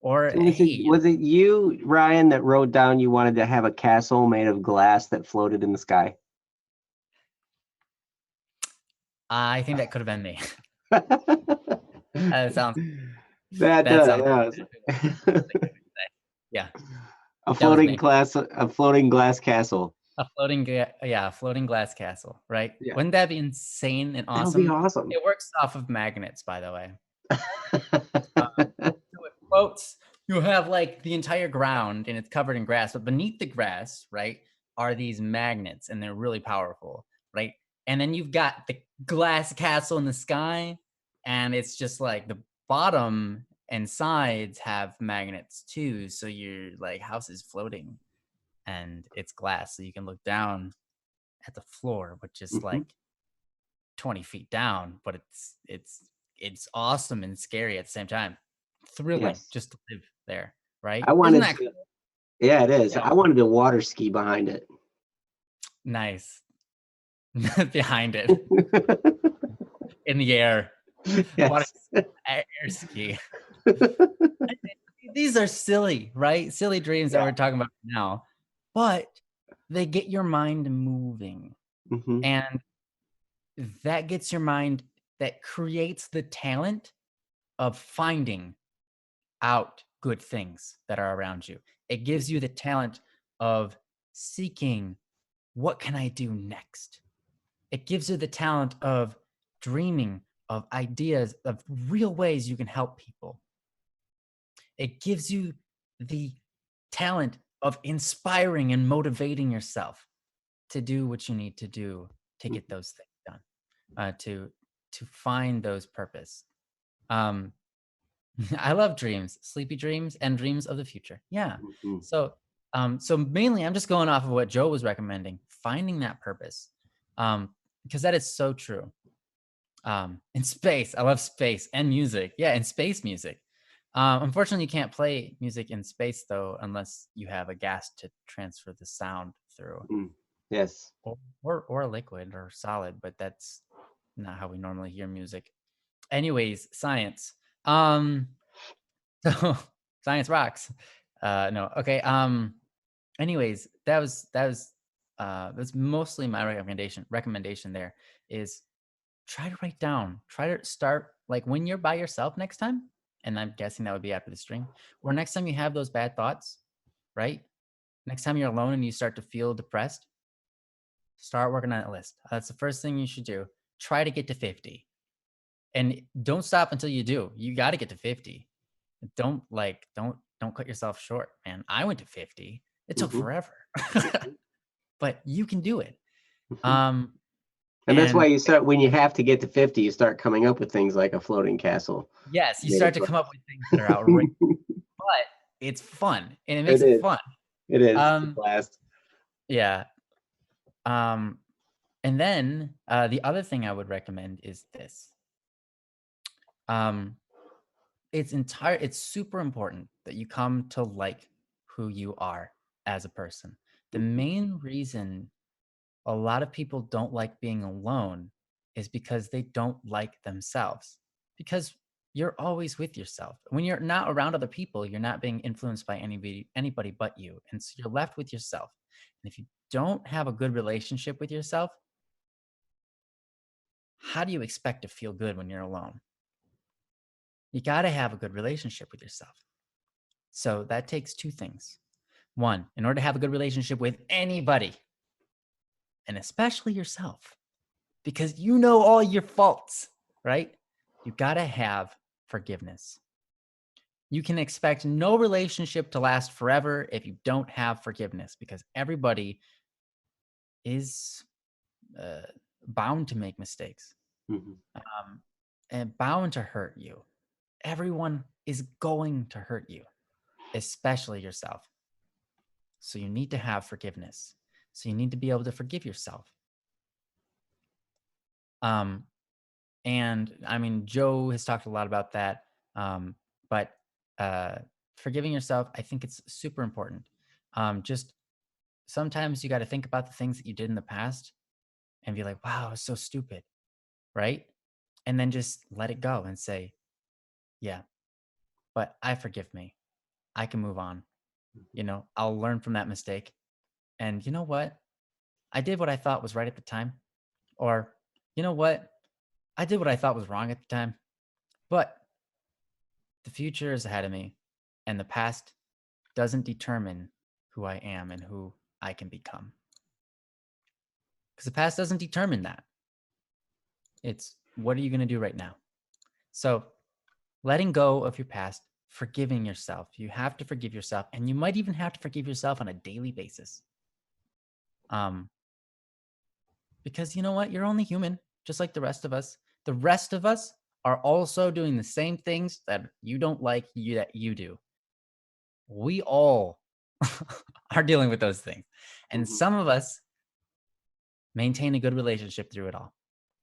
Or So was it hey, was it you, Ryan, that wrote down you wanted to have a castle made of glass that floated in the sky? I think that could have been me. That sounds That that sounds was yeah, a that was floating me. glass castle. A floating glass castle, right? Yeah, Wouldn't that be insane and that would be awesome? awesome. It works off of magnets, by the way. So it quotes, you have like the entire ground and it's covered in grass, but beneath the grass, right, are these magnets and they're really powerful, right? And then you've got the glass castle in the sky, and it's just like the bottom and sides have magnets too. So your like house is floating and it's glass. So you can look down at the floor, which is Hmm. like 20 feet down, but it's awesome and scary at the same time. Thrilling Yes. just to live there, right? I Isn't wanted that to, cool? yeah, it is. Yeah. I wanted to water ski behind it. Nice. Behind it in the air. Water Yes. air ski. These are silly, right? Silly dreams that Yeah. we're talking about now, but they get your mind moving. Hmm. And that gets your mind, that creates the talent of finding out good things that are around you. It gives you the talent of seeking, what can I do next? It gives you the talent of dreaming of ideas of real ways you can help people. It gives you the talent of inspiring and motivating yourself to do what you need to do to get those things done, to find those purpose. Um, I love dreams, sleepy dreams, and dreams of the future. Yeah. Hmm. So, so mainly, I'm just going off of what Joe was recommending, finding that purpose, because that is so true. In space, I love space and music. Yeah, and space music. Unfortunately, you can't play music in space though, unless you have a gas to transfer the sound through, Yes. or a liquid or solid. But that's not how we normally hear music. Anyways, science. So science rocks. No, okay. Anyways, that's mostly my recommendation there is try to write down, try to start like when you're by yourself next time, and I'm guessing that would be after the string, or next time you have those bad thoughts, right? Next time you're alone and you start to feel depressed, start working on a list. That's the first thing you should do. Try to get to 50. And don't stop until you do. You got to get to 50. Don't cut yourself short, man. I went to 50. It took Hmm. forever. But you can do it. Hmm. Um And that's why and you start when you have to get to 50, you start coming up with things like a floating castle yes, you made of start to come up glass. with things that are outrageous, but it's fun and it It makes it is. fun. It is. It's a Um blast. yeah. Um and then the other thing I would recommend is this. Um it's super important that you come to like who you are as a person. The Mhm. main reason a lot of people don't like being alone is because they don't like themselves. Because you're always with yourself. When you're not around other people, you're not being influenced by anybody but you. And so you're left with yourself. And if you don't have a good relationship with yourself, how do you expect to feel good when you're alone? You got to have a good relationship with yourself. So that takes two things. One, in order to have a good relationship with anybody, and especially yourself, because you know all your faults, right? You got to have forgiveness. You can expect no relationship to last forever if you don't have forgiveness, because everybody is uh, bound to make mistakes, Mhm. um, and bound to hurt you. Everyone is going to hurt you, especially yourself. So you need to have forgiveness. So you need to be able to forgive yourself. Um, and I mean, Joe has talked a lot about that. But uh, forgiving yourself, I think it's super important. Just sometimes you got to think about the things that you did in the past and be like, wow, I was so stupid. Right. And then just let it go and say, yeah, but I forgive me. I can move on. I'll learn from that mistake. And you know what? I did what I thought was right at the time. Or, you know what? I did what I thought was wrong at the time. But the future is ahead of me, and the past doesn't determine who I am and who I can become. Because the past doesn't determine that. It's what are you going to do right now? So letting go of your past, forgiving yourself. You have to forgive yourself, and you might even have to forgive yourself on a daily basis. Because you know what? You're only human, just like the rest of us. The rest of us are also doing the same things that you don't like that you do. We all are dealing with those things. And Mhm. some of us maintain a good relationship through it all.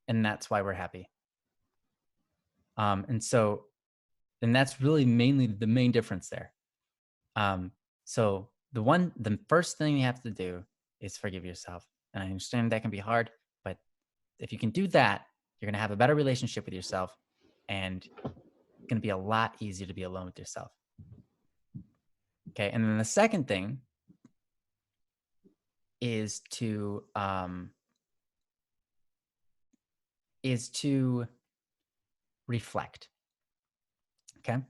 And that's why we're happy. And that's really mainly the main difference there. So the first thing you have to do is forgive yourself. And I understand that can be hard, but if you can do that, you're going to have a better relationship with yourself, and it's going to be a lot easier to be alone with yourself. Okay. And then the second thing is to reflect. Okay.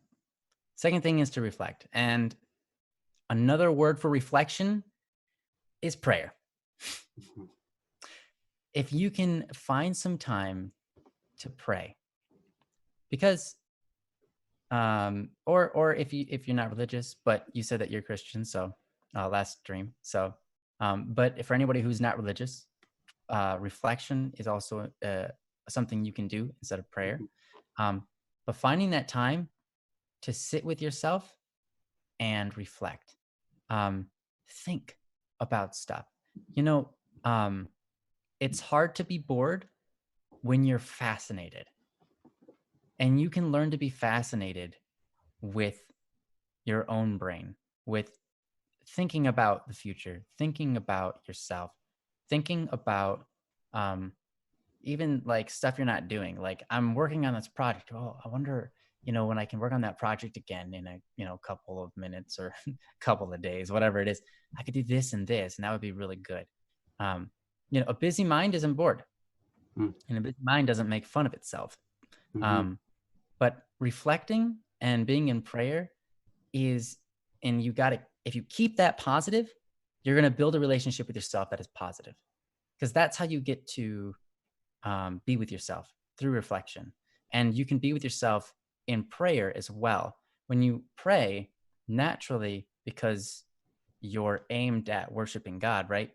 Second thing is to reflect. And another word for reflection is prayer. Mhm. If you can find some time to pray, because or if you're not religious, but you said that you're Christian, so last stream. So but for anybody who's not religious, reflection is also something you can do instead of prayer. But finding that time to sit with yourself and reflect, think about stuff. You know, it's hard to be bored when you're fascinated, and you can learn to be fascinated with your own brain, with thinking about the future, thinking about yourself, thinking about even like stuff you're not doing. Like, I'm working on this project. Oh, I wonder, when I can work on that project again in a, couple of minutes or couple of days, whatever it is, I could do this and this, and that would be really good. A busy mind isn't bored, Mm. and a busy mind doesn't make fun of itself. Mhm. But reflecting and being in prayer is, and if you keep that positive, you're going to build a relationship with yourself that is positive, because that's how you get to be with yourself, through reflection. And you can be with yourself in prayer as well. When you pray, naturally, because you're aimed at worshiping God, right?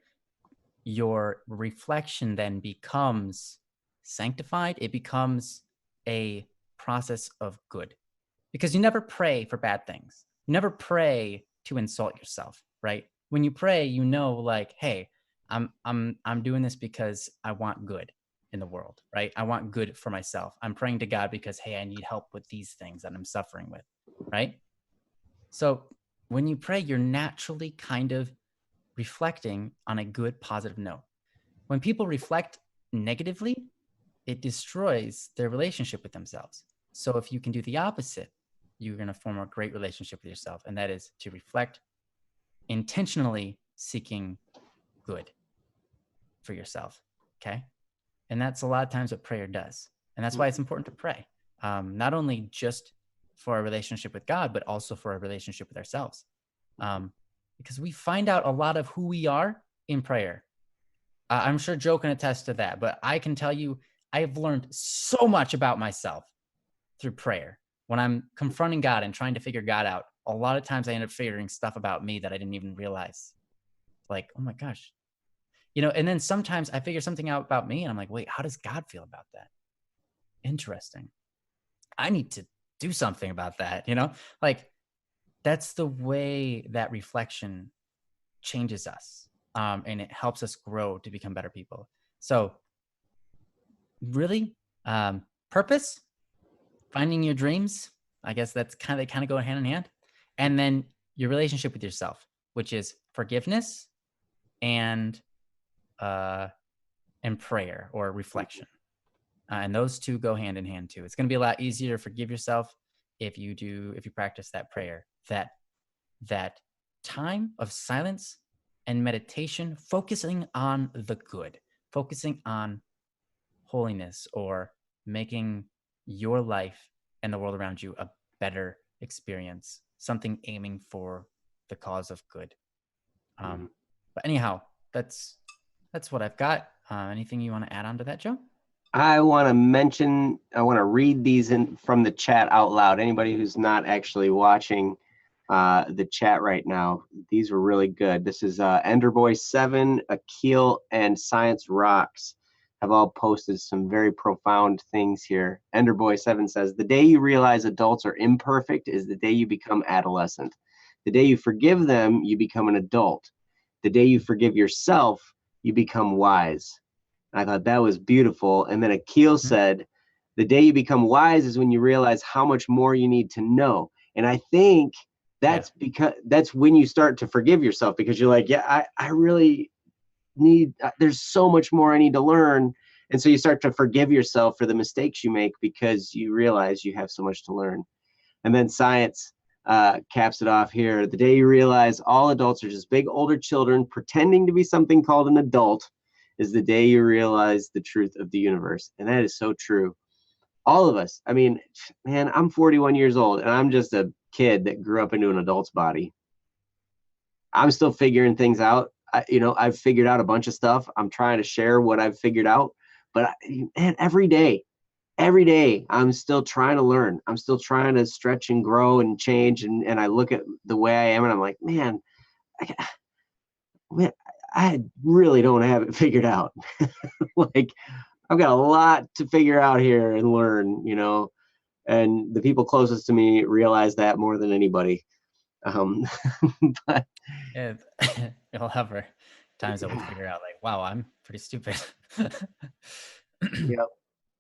Your reflection then becomes sanctified. It becomes a process of good, because you never pray for bad things. You never pray to insult yourself, right? When you pray, like, hey, I'm doing this because I want good in the world, right? I want good for myself. I'm praying to God because, hey, I need help with these things that I'm suffering with, right? So when you pray, you're naturally kind of reflecting on a good, positive note. When people reflect negatively, it destroys their relationship with themselves. So if you can do the opposite, you're going to form a great relationship with yourself, and that is to reflect, intentionally seeking good for yourself. Okay. And that's a lot of times what prayer does. And that's why it's important to pray, not only just for our relationship with God, but also for our relationship with ourselves. Because we find out a lot of who we are in prayer. I'm sure Joe can attest to that, but I can tell you, I've learned so much about myself through prayer. When I'm confronting God and trying to figure God out, a lot of times I end up figuring stuff about me that I didn't even realize. Like, oh my gosh. And then sometimes I figure something out about me and I'm like, wait, how does God feel about that? Interesting. I need to do something about that, Like, that's the way that reflection changes us. And it helps us grow to become better people. So really, purpose, finding your dreams, I guess they kind of go hand in hand. And then your relationship with yourself, which is forgiveness and prayer or reflection. And those two go hand in hand too. It's going to be a lot easier to forgive yourself if you practice that prayer, that time of silence and meditation, focusing on the good, focusing on holiness, or making your life and the world around you a better experience, something aiming for the cause of good. Mhm. But anyhow, that's what I've got. Anything you want to add on to that, Joe? I want to read these in from the chat out loud. Anybody who's not actually watching the chat right now, these were really good. This is Enderboy7, Akil, and Science Rocks have all posted some very profound things here. Enderboy7 says, the day you realize adults are imperfect is the day you become adolescent. The day you forgive them, you become an adult. The day you forgive yourself, you become wise. I thought that was beautiful. And then Akil said, the day you become wise is when you realize how much more you need to know. And I think that's because that's when you start to forgive yourself, because you're like, yeah, I really need, there's so much more I need to learn. And so you start to forgive yourself for the mistakes you make because you realize you have so much to learn. And then Science caps it off here. The day you realize all adults are just big older children pretending to be something called an adult is the day you realize the truth of the universe. And that is so true. All of us. I mean, man, I'm 41 years old and I'm just a kid that grew up into an adult's body. I'm still figuring things out. I've figured out a bunch of stuff. I'm trying to share what I've figured out. But man, every day I'm still trying to learn. I'm still trying to stretch and grow and change. And I look at the way I am and I'm like, man, I really don't have it figured out. Like, I've got a lot to figure out here and learn, and the people closest to me realize that more than anybody. But Yeah, you'll have times that we figure out like, wow, I'm pretty stupid. yeah.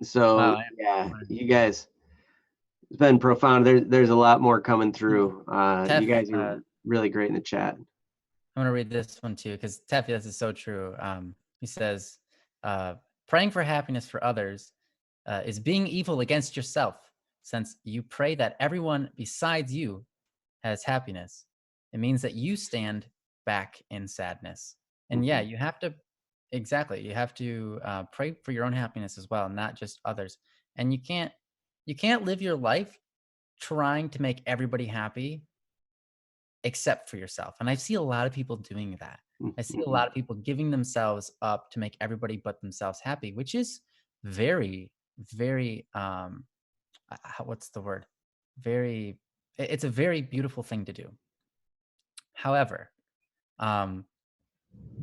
So Wow. yeah, you guys, it's been profound. There's a lot more coming through. Tef, You guys are really great in the chat. I'm gonna read this one too, because Tef, this is so true. He says, praying for happiness for others is being evil against yourself, since you pray that everyone besides you has happiness. It means that you stand back in sadness. And yeah, you have to, exactly, you have to pray for your own happiness as well, not just others. And you can't live your life trying to make everybody happy except for yourself. And I see a lot of people doing that. I see a lot of people giving themselves up to make everybody but themselves happy, which is very, very what's the word? Very, it's a very beautiful thing to do. However, um,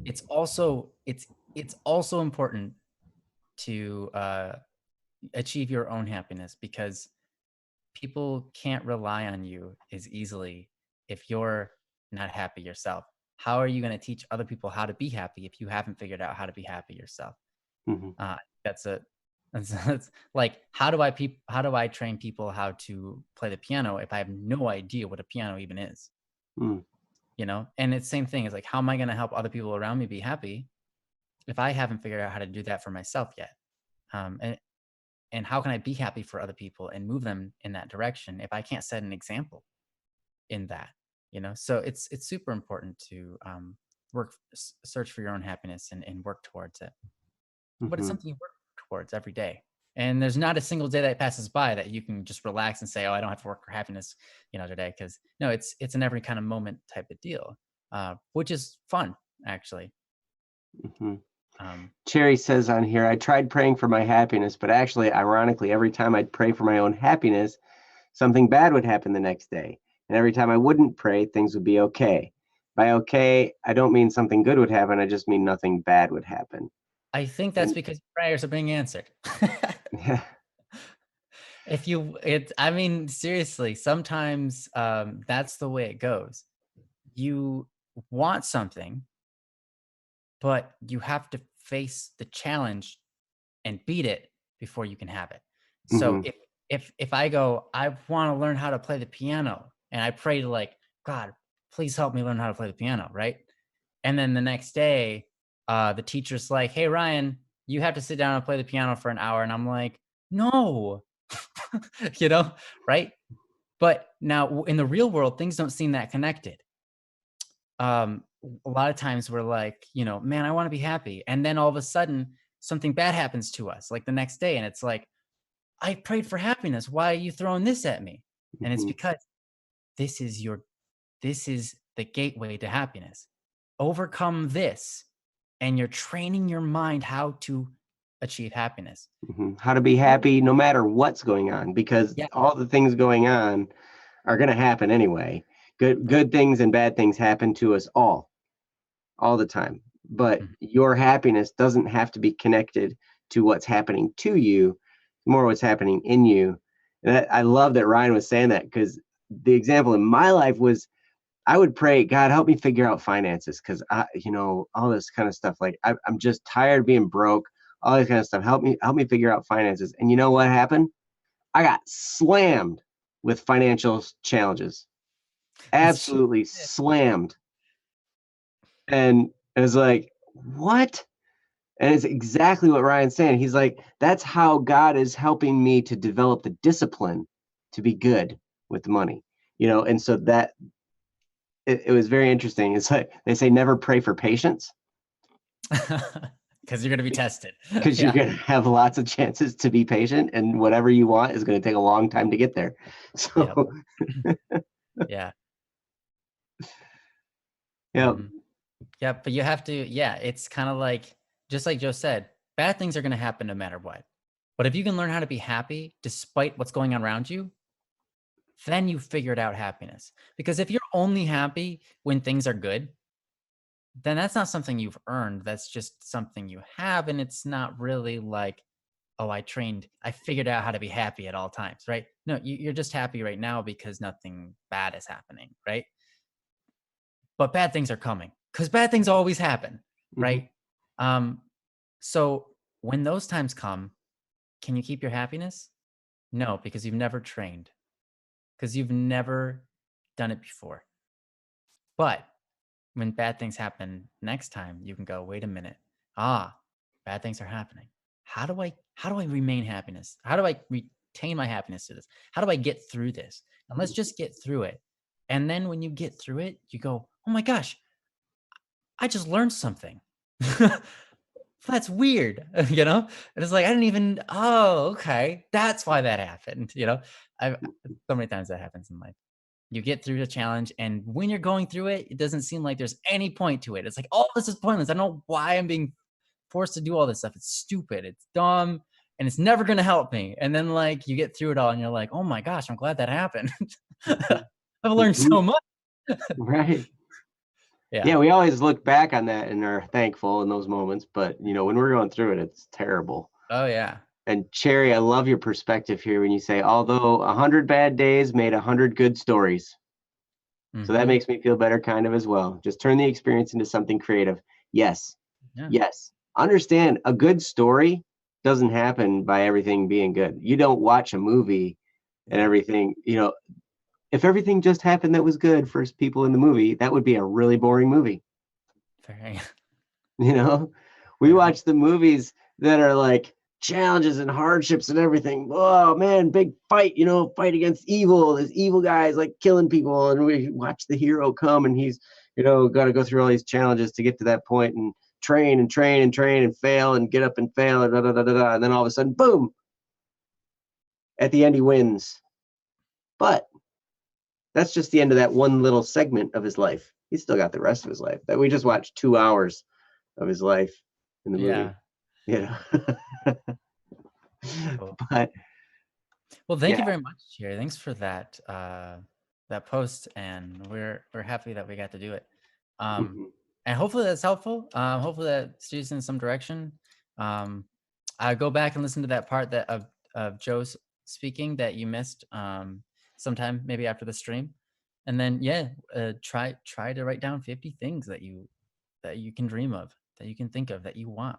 it's also important to achieve your own happiness, because people can't rely on you as easily if you're not happy yourself. How are you going to teach other people how to be happy if you haven't figured out how to be happy yourself? That's that's like, how do I train people how to play the piano if I have no idea what a piano even is? And it's the same thing. It's like, how am I going to help other people around me be happy if I haven't figured out how to do that for myself yet? And how can I be happy for other people and move them in that direction if I can't set an example in that? So it's super important to search for your own happiness and work towards it. But it's something you work towards every day. And there's not a single day that passes by that you can just relax and say, oh, I don't have to work for happiness, today. Because no, it's an every kind of moment type of deal, which is fun, actually. Cherry says on here, I tried praying for my happiness, but actually, ironically, every time I'd pray for my own happiness, something bad would happen the next day. And every time I wouldn't pray, things would be okay. By okay, I don't mean something good would happen. I just mean nothing bad would happen. I think that's because prayers are being answered. Yeah. I mean, seriously, sometimes that's the way it goes. You want something, but you have to face the challenge and beat it before you can have it. So if I go, I want to learn how to play the piano, and I pray to, like, God, please help me learn how to play the piano, right? And then the next day, the teacher's like, hey, Ryan, you have to sit down and play the piano for an hour. And I'm like, no, right? But now in the real world, things don't seem that connected. A lot of times we're like, man, I want to be happy. And then all of a sudden something bad happens to us, like the next day. And it's like, I prayed for happiness. Why are you throwing this at me? And it's because this is the gateway to happiness. Overcome this, and you're training your mind how to achieve happiness. How to be happy no matter what's going on, because Yeah. all the things going on are going to happen anyway. Good things and bad things happen to us all the time. But Mhm. your happiness doesn't have to be connected to what's happening to you, more what's happening in you. And I love that Ryan was saying that, because the example in my life was, I would pray, God, help me figure out finances, because all this kind of stuff. Like I'm just tired of being broke, all this kind of stuff. Help me figure out finances. And you know what happened? I got slammed with financial challenges, It's true. absolutely slammed. And it was like, what? And it's exactly what Ryan's saying. He's like, that's how God is helping me to develop the discipline to be good with the money. And so that it was very interesting. It's like they say never pray for patience, Because you're going to be tested. because you're Yeah. going to have lots of chances to be patient, and whatever you want is going to take a long time to get there. Yep. So, Yeah. yeah. Yeah. But you have to, yeah, it's kind of like, just like Joe said, bad things are going to happen no matter what. But if you can learn how to be happy despite what's going on around you, then you figured out happiness. Because if you're only happy when things are good, then that's not something you've earned. That's just something you have. And it's not really like, oh, I figured out how to be happy at all times, right? No, you're just happy right now because nothing bad is happening, right? But bad things are coming because bad things always happen, Mhm. right? Um, so when those times come, can you keep your happiness? No, because you've never trained, because you've never done it before. But when bad things happen next time, you can go, wait a minute. Bad things are happening. How do I remain happiness? How do I retain my happiness through this? How do I get through this? And let's just get through it. And then when you get through it, you go, oh my gosh, I just learned something. That's weird, And it's like, I didn't even, oh, okay. That's why that happened. I've so many times that happens in life. You get through the challenge, and when you're going through it, it doesn't seem like there's any point to it. It's like, oh, this is pointless. I don't know why I'm being forced to do all this stuff. It's stupid. It's dumb, and it's never going to help me. And then, like, you get through it all, and you're like, oh my gosh, I'm glad that happened. I've learned Mhm. so much. Right. Yeah. Yeah, we always look back on that and are thankful in those moments, but when we're going through it, it's terrible. Oh yeah. And Cherry, I love your perspective here when you say, although 100 bad days made 100 good stories. So that Hmm. makes me feel better kind of as well. Just turn the experience into something creative. Yes. Yeah. Yes. Understand, a good story doesn't happen by everything being good. You don't watch a movie and Yeah. everything, if everything just happened that was good for people in the movie, that would be a really boring movie. Very. You know, we Very. watch the movies that are like challenges and hardships and everything. Oh man, big fight, fight against evil. This evil guy is like killing people, and we watch the hero come, and he's, got to go through all these challenges to get to that point, and train and train and train and fail and get up and fail, and and then all of a sudden, boom! At the end, he wins. But that's just the end of that one little segment of his life. He's still got the rest of his life that we just watched 2 hours of his life in the movie. Yeah. Yeah. Cool. But Well, thank you yeah. very much, Jerry. Thanks for that post, and we're happy that we got to do it. Mhm. And hopefully that's helpful. Hopefully that steers in some direction. I go back and listen to that part of Joe's speaking that you missed sometime maybe after the stream, and then try to write down 50 things that you can dream of, that you can think of, that you want.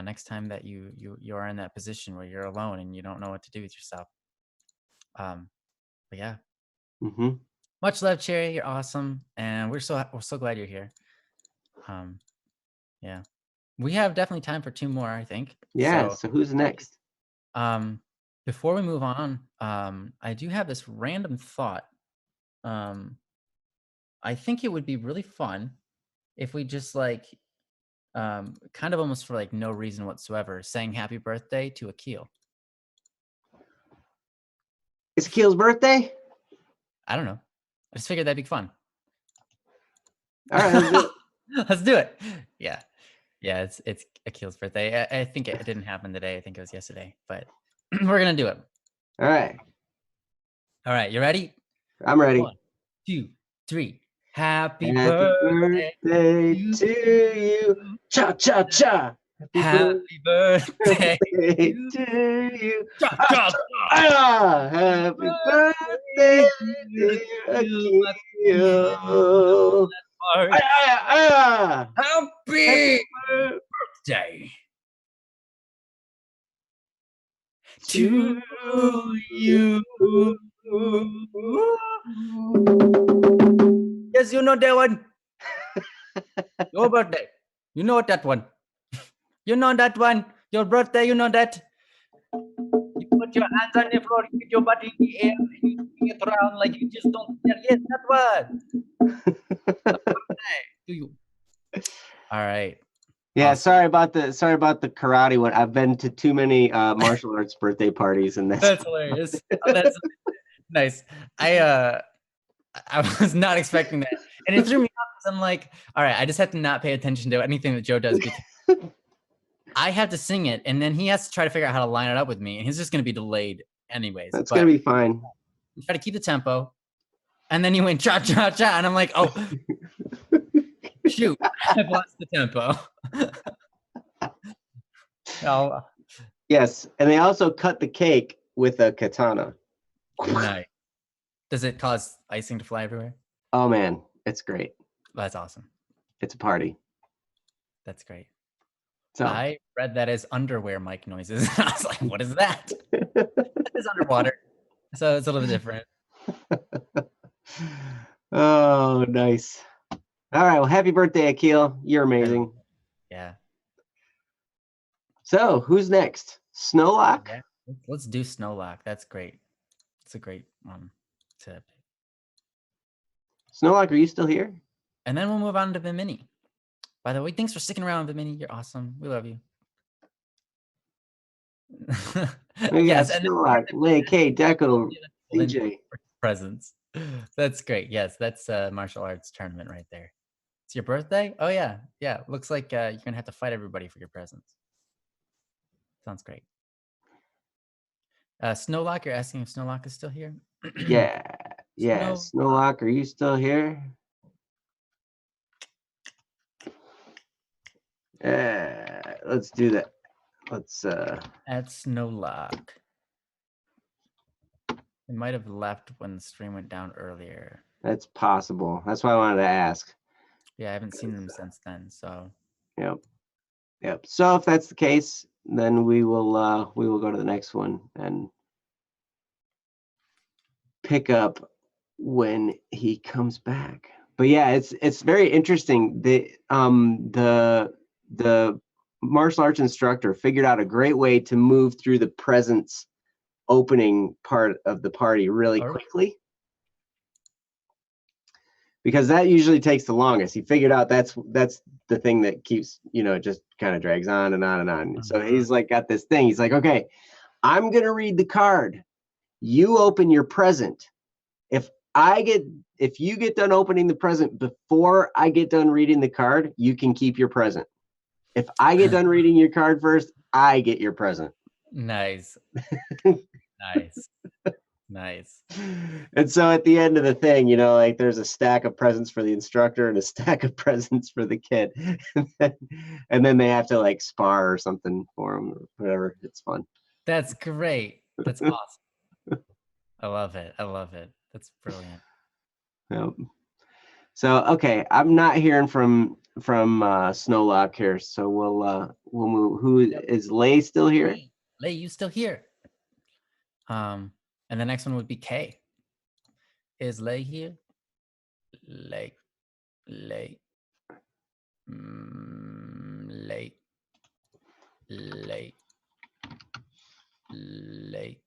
Next time that you are in that position where you're alone and you don't know what to do with yourself. But yeah, Mhm. much love, Cherry. You're awesome, and we're so glad you're here. Um, yeah, we have definitely time for two more, I think. Yeah, So, so who's next? um, before we move on, I do have this random thought. Um, I think it would be really fun if we just like, kind of almost for like no reason whatsoever, sang "Happy Birthday" to Akil. It's Keel's birthday? I don't know. I just figured that'd be fun. All right, let's do it. Let's do it. Yeah. Yeah, it's Akil's birthday. I think it didn't happen today. I think it was yesterday, but we're gonna do it. All right. All right, you ready? I'm ready. 1, 2, 3. Happy Happy birthday birthday to you. Cha cha cha. Happy birthday birthday to to you. Cha, Ah, cha, ah, happy birthday, dear Akil. Mark. Happy birthday birthday to to you. Yes, you know that one. Your birthday. You know that one. You know that one. Your birthday, you know that. You put your hands on the floor, you put your body in the air, and you swing it around like you just don't care. Yes, that one. To you. All right. Yeah, Awesome. sorry about the karate one. I've been to too many martial arts birthday parties, and That's hilarious. Oh, that's nice. I was not expecting that, and it threw me off because I'm like, all right, I just have to not pay attention to anything that Joe does because I have to sing it, and then he has to try to figure out how to line it up with me, and he's just going to be delayed anyways. That's But gonna be fine. you try to keep the tempo, and then you went cha cha cha, and I'm like, oh, shoot, I've lost the tempo. Oh, Yes, and they also cut the cake with a katana. nice. Does it cause icing to fly everywhere? Oh man, it's great. That's awesome. It's a party. That's great. So I read that as underwear mic noises. I was like, what is that? It's underwater. So it's a little bit different. Oh, nice. All right. Well, happy birthday, Akil. You're amazing. Yeah. So who's next? Snowlock? Yeah. Let's do Snowlock. That's great. It's a great one to pick. Snowlock, are you still here? And then we'll move on to Vimini. By the way, thanks for sticking around, Vimini. You're awesome. We love you. Yes, Snowlock, Lay, K, Deco, DJ. Presents. That's great. Yes, that's a martial arts tournament right there. It's your birthday? Oh yeah. Yeah. Looks like you're gonna have to fight everybody for your presents. Sounds great. Snowlock, you're asking if Snowlock is still here? Yeah. Yeah. Snowlock, are you still here? Let's do that. Let's At Snowlock. It might have left when the stream went down earlier. That's possible. That's why I wanted to ask. Yeah, I haven't seen them since then. So Yep. So if that's the case, then we will go to the next one and pick up when he comes back. But yeah, it's very interesting. The martial arts instructor figured out a great way to move through the presence opening part of the party really quickly, because that usually takes the longest. He figured out that's the thing that keeps, it just kind of drags on and on and on. So he's like got this thing. He's like, okay, I'm gonna read the card. You open your present. If you get done opening the present before I get done reading the card, you can keep your present. If I get done reading your card first, I get your present. Nice. Nice. And so at the end of the thing, like there's a stack of presents for the instructor and a stack of presents for the kid. And then they have to like spar or something for them or whatever. It's fun. That's great. That's awesome. I love it. That's brilliant. Yep. So okay, I'm not hearing from Snowlock here, so we'll move. Who is Lay still here? Lay, you still here? And the next one would be K. Is Lay here? Lay. Lay. Lay. Lay. Lay.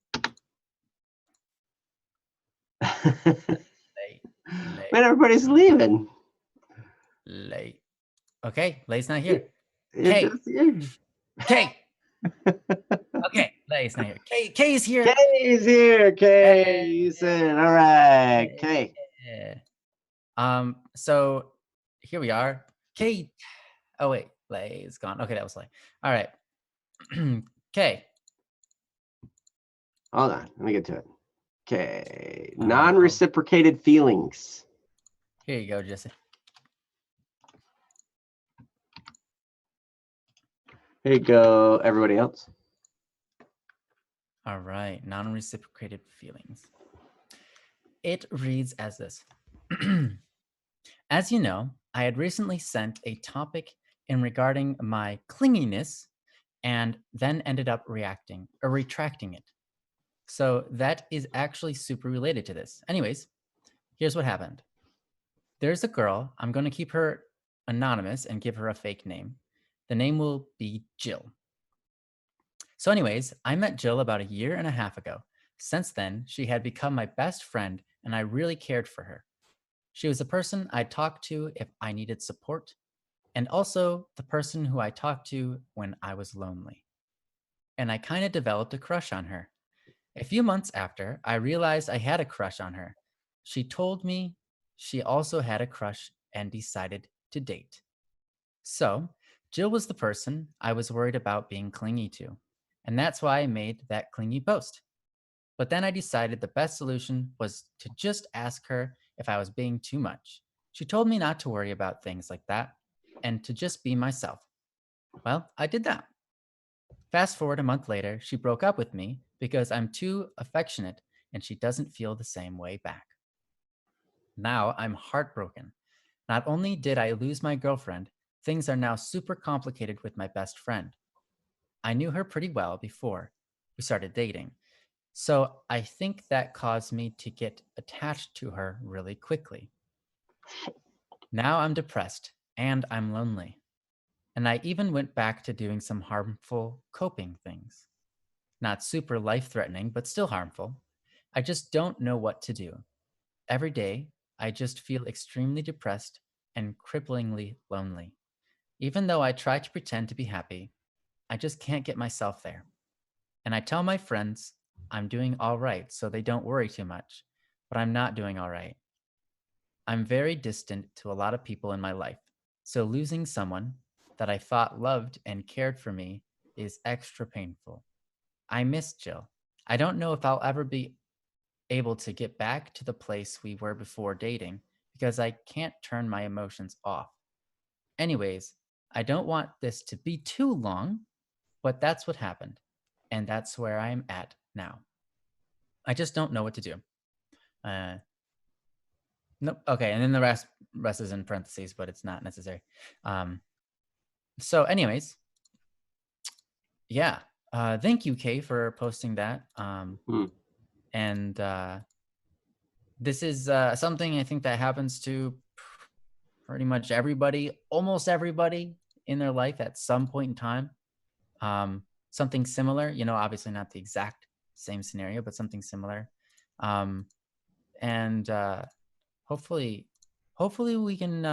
Man, everybody's leaving. Lay. Okay, Lay's not here. K. K. Okay, Lay's not here. K's here. K's here. K. You said all right. K. So here we are. K. Oh wait, Lay is gone. Okay, that was Lay. All right. Okay. Hold on, let me get to it. Okay, Oh. non-reciprocated feelings. Here you go, Jesse. Here you go, everybody else. All right, non-reciprocated feelings. It reads as this. As you know, I had recently sent a topic in regarding my clinginess and then ended up retracting it. So that is actually super related to this. Anyways, here's what happened. There's a girl. I'm going to keep her anonymous and give her a fake name. The name will be Jill. So anyways, I met Jill about 1.5 years ago. Since then, she had become my best friend and I really cared for her. She was the person I talked to if I needed support, and also the person who I talked to when I was lonely. And I kind of developed a crush on her. A few months after, I realized I had a crush on her. She told me she also had a crush and decided to date. So, Jill was the person I was worried about being clingy to. And that's why I made that clingy post. But then I decided the best solution was to just ask her if I was being too much. She told me not to worry about things like that and to just be myself. Well, I did that. Fast forward a month later, she broke up with me because I'm too affectionate and she doesn't feel the same way back. Now I'm heartbroken. Not only did I lose my girlfriend, things are now super complicated with my best friend. I knew her pretty well before we started dating. So I think that caused me to get attached to her really quickly. Now I'm depressed and I'm lonely. And I even went back to doing some harmful coping things. Not super life threatening, but still harmful. I just don't know what to do. Every day, I just feel extremely depressed and cripplingly lonely. Even though I try to pretend to be happy, I just can't get myself there. And I tell my friends I'm doing all right so they don't worry too much, but I'm not doing all right. I'm very distant to a lot of people in my life, so losing someone that I thought loved and cared for me is extra painful. I miss Jill. I don't know if I'll ever be able to get back to the place we were before dating because I can't turn my emotions off. Anyways, I don't want this to be too long, but that's what happened. And that's where I'm at now. I just don't know what to do. Nope. Okay, and then the rest is in parentheses, but it's not necessary. So, anyways, yeah. Thank you, Kay, for posting that. And this is something I think that happens to pretty much everybody, almost everybody in their life at some point in time. Something similar, obviously not the exact same scenario, but something similar. And hopefully we can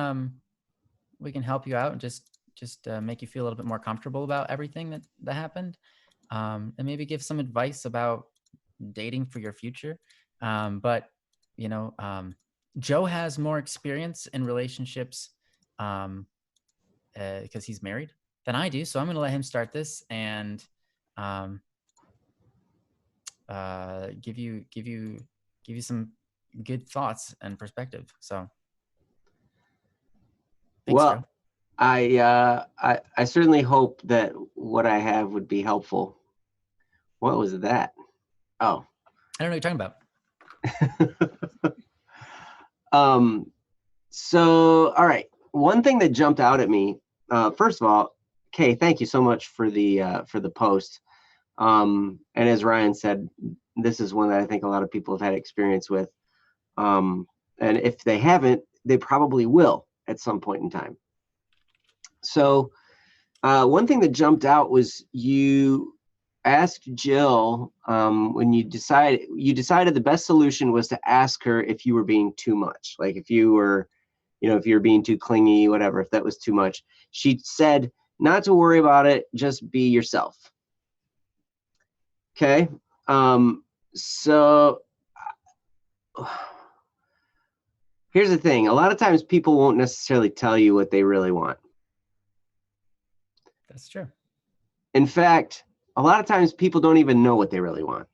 help you out and just make you feel a little bit more comfortable about everything that happened, and maybe give some advice about dating for your future. But Joe has more experience in relationships because he's married than I do, so I'm going to let him start this and give you some good thoughts and perspective. So thanks, Well, Joe. I certainly hope that what I have would be helpful. What was that? Oh, I don't know what you're talking about. So, all right. One thing that jumped out at me, first of all, Kay, thank you so much for the post. And as Ryan said, this is one that I think a lot of people have had experience with. And if they haven't, they probably will at some point in time. So one thing that jumped out was you asked Jill when you decided the best solution was to ask her if you were being too much, like if you were, if you're being too clingy, whatever, if that was too much. She said not to worry about it, just be yourself. Okay. So here's the thing. A lot of times people won't necessarily tell you what they really want. That's true. In fact, a lot of times people don't even know what they really want.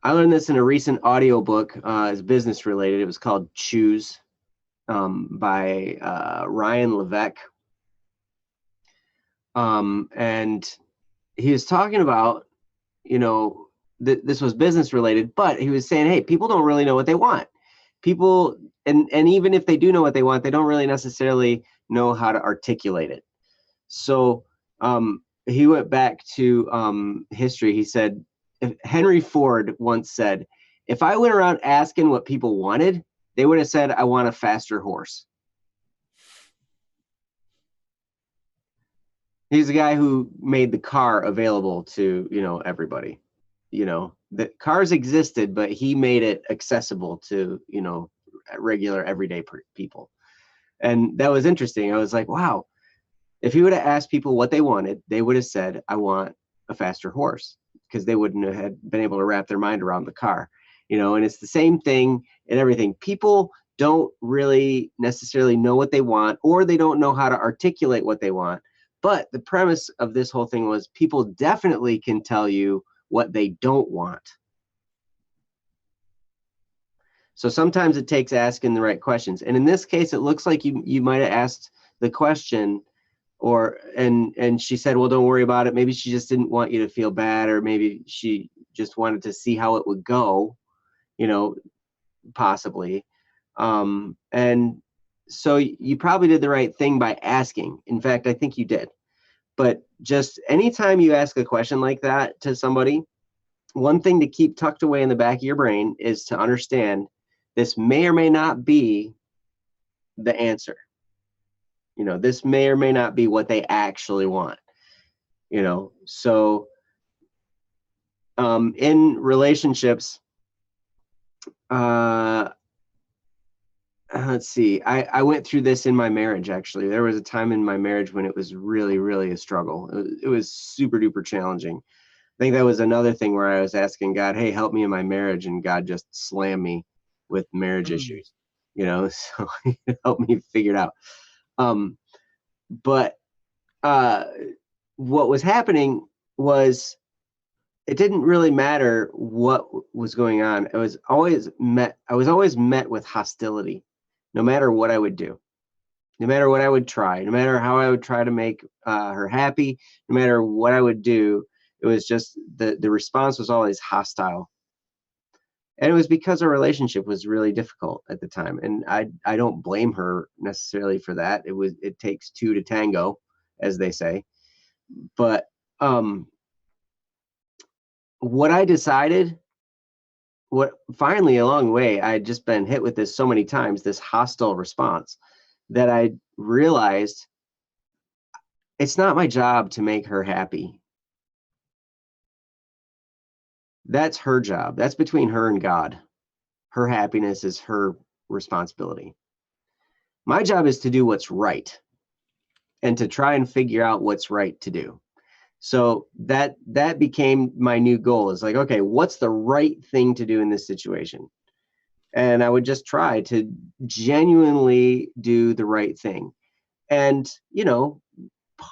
I learned this in a recent audiobook. It's business related. It was called Choose by Ryan Levesque. And he was talking about, this was business related, but he was saying, hey, people don't really know what they want. People, and even if they do know what they want, they don't really necessarily know how to articulate it. So he went back to history. He said, Henry Ford once said, if I went around asking what people wanted, they would have said, I want a faster horse. He's the guy who made the car available to, everybody. The cars existed, but he made it accessible to, regular everyday people. And that was interesting. I was like, wow, if he would have asked people what they wanted, they would have said, I want a faster horse, because they wouldn't have been able to wrap their mind around the car, and it's the same thing in everything. People don't really necessarily know what they want, or they don't know how to articulate what they want. But the premise of this whole thing was people definitely can tell you what they don't want. So sometimes it takes asking the right questions. And in this case, it looks like you might have asked the question, and she said, well, don't worry about it. Maybe she just didn't want you to feel bad, or maybe she just wanted to see how it would go, possibly. And so you probably did the right thing by asking. In fact, I think you did. But just anytime you ask a question like that to somebody, one thing to keep tucked away in the back of your brain is to understand this may or may not be the answer. This may or may not be what they actually want. So in relationships, let's see, I went through this in my marriage. Actually, there was a time in my marriage when it was really, really a struggle. It was super duper challenging. I think that was another thing where I was asking God, hey, help me in my marriage, and God just slammed me with marriage issues, so help me figure it out. But what was happening was, it didn't really matter what was going on. I was always met with hostility, no matter what I would do, no matter what I would try, no matter how I would try to make her happy, no matter what I would do. It was just the response was always hostile. And it was because our relationship was really difficult at the time. And I don't blame her necessarily for that. It takes two to tango, as they say. But what I decided, what finally along the way, I had just been hit with this so many times, this hostile response, that I realized it's not my job to make her happy. That's her job. That's between her and God. Her happiness is her responsibility. My job is to do what's right and to try and figure out what's right to do. So that became my new goal. Is like, okay, what's the right thing to do in this situation? And I would just try to genuinely do the right thing. And,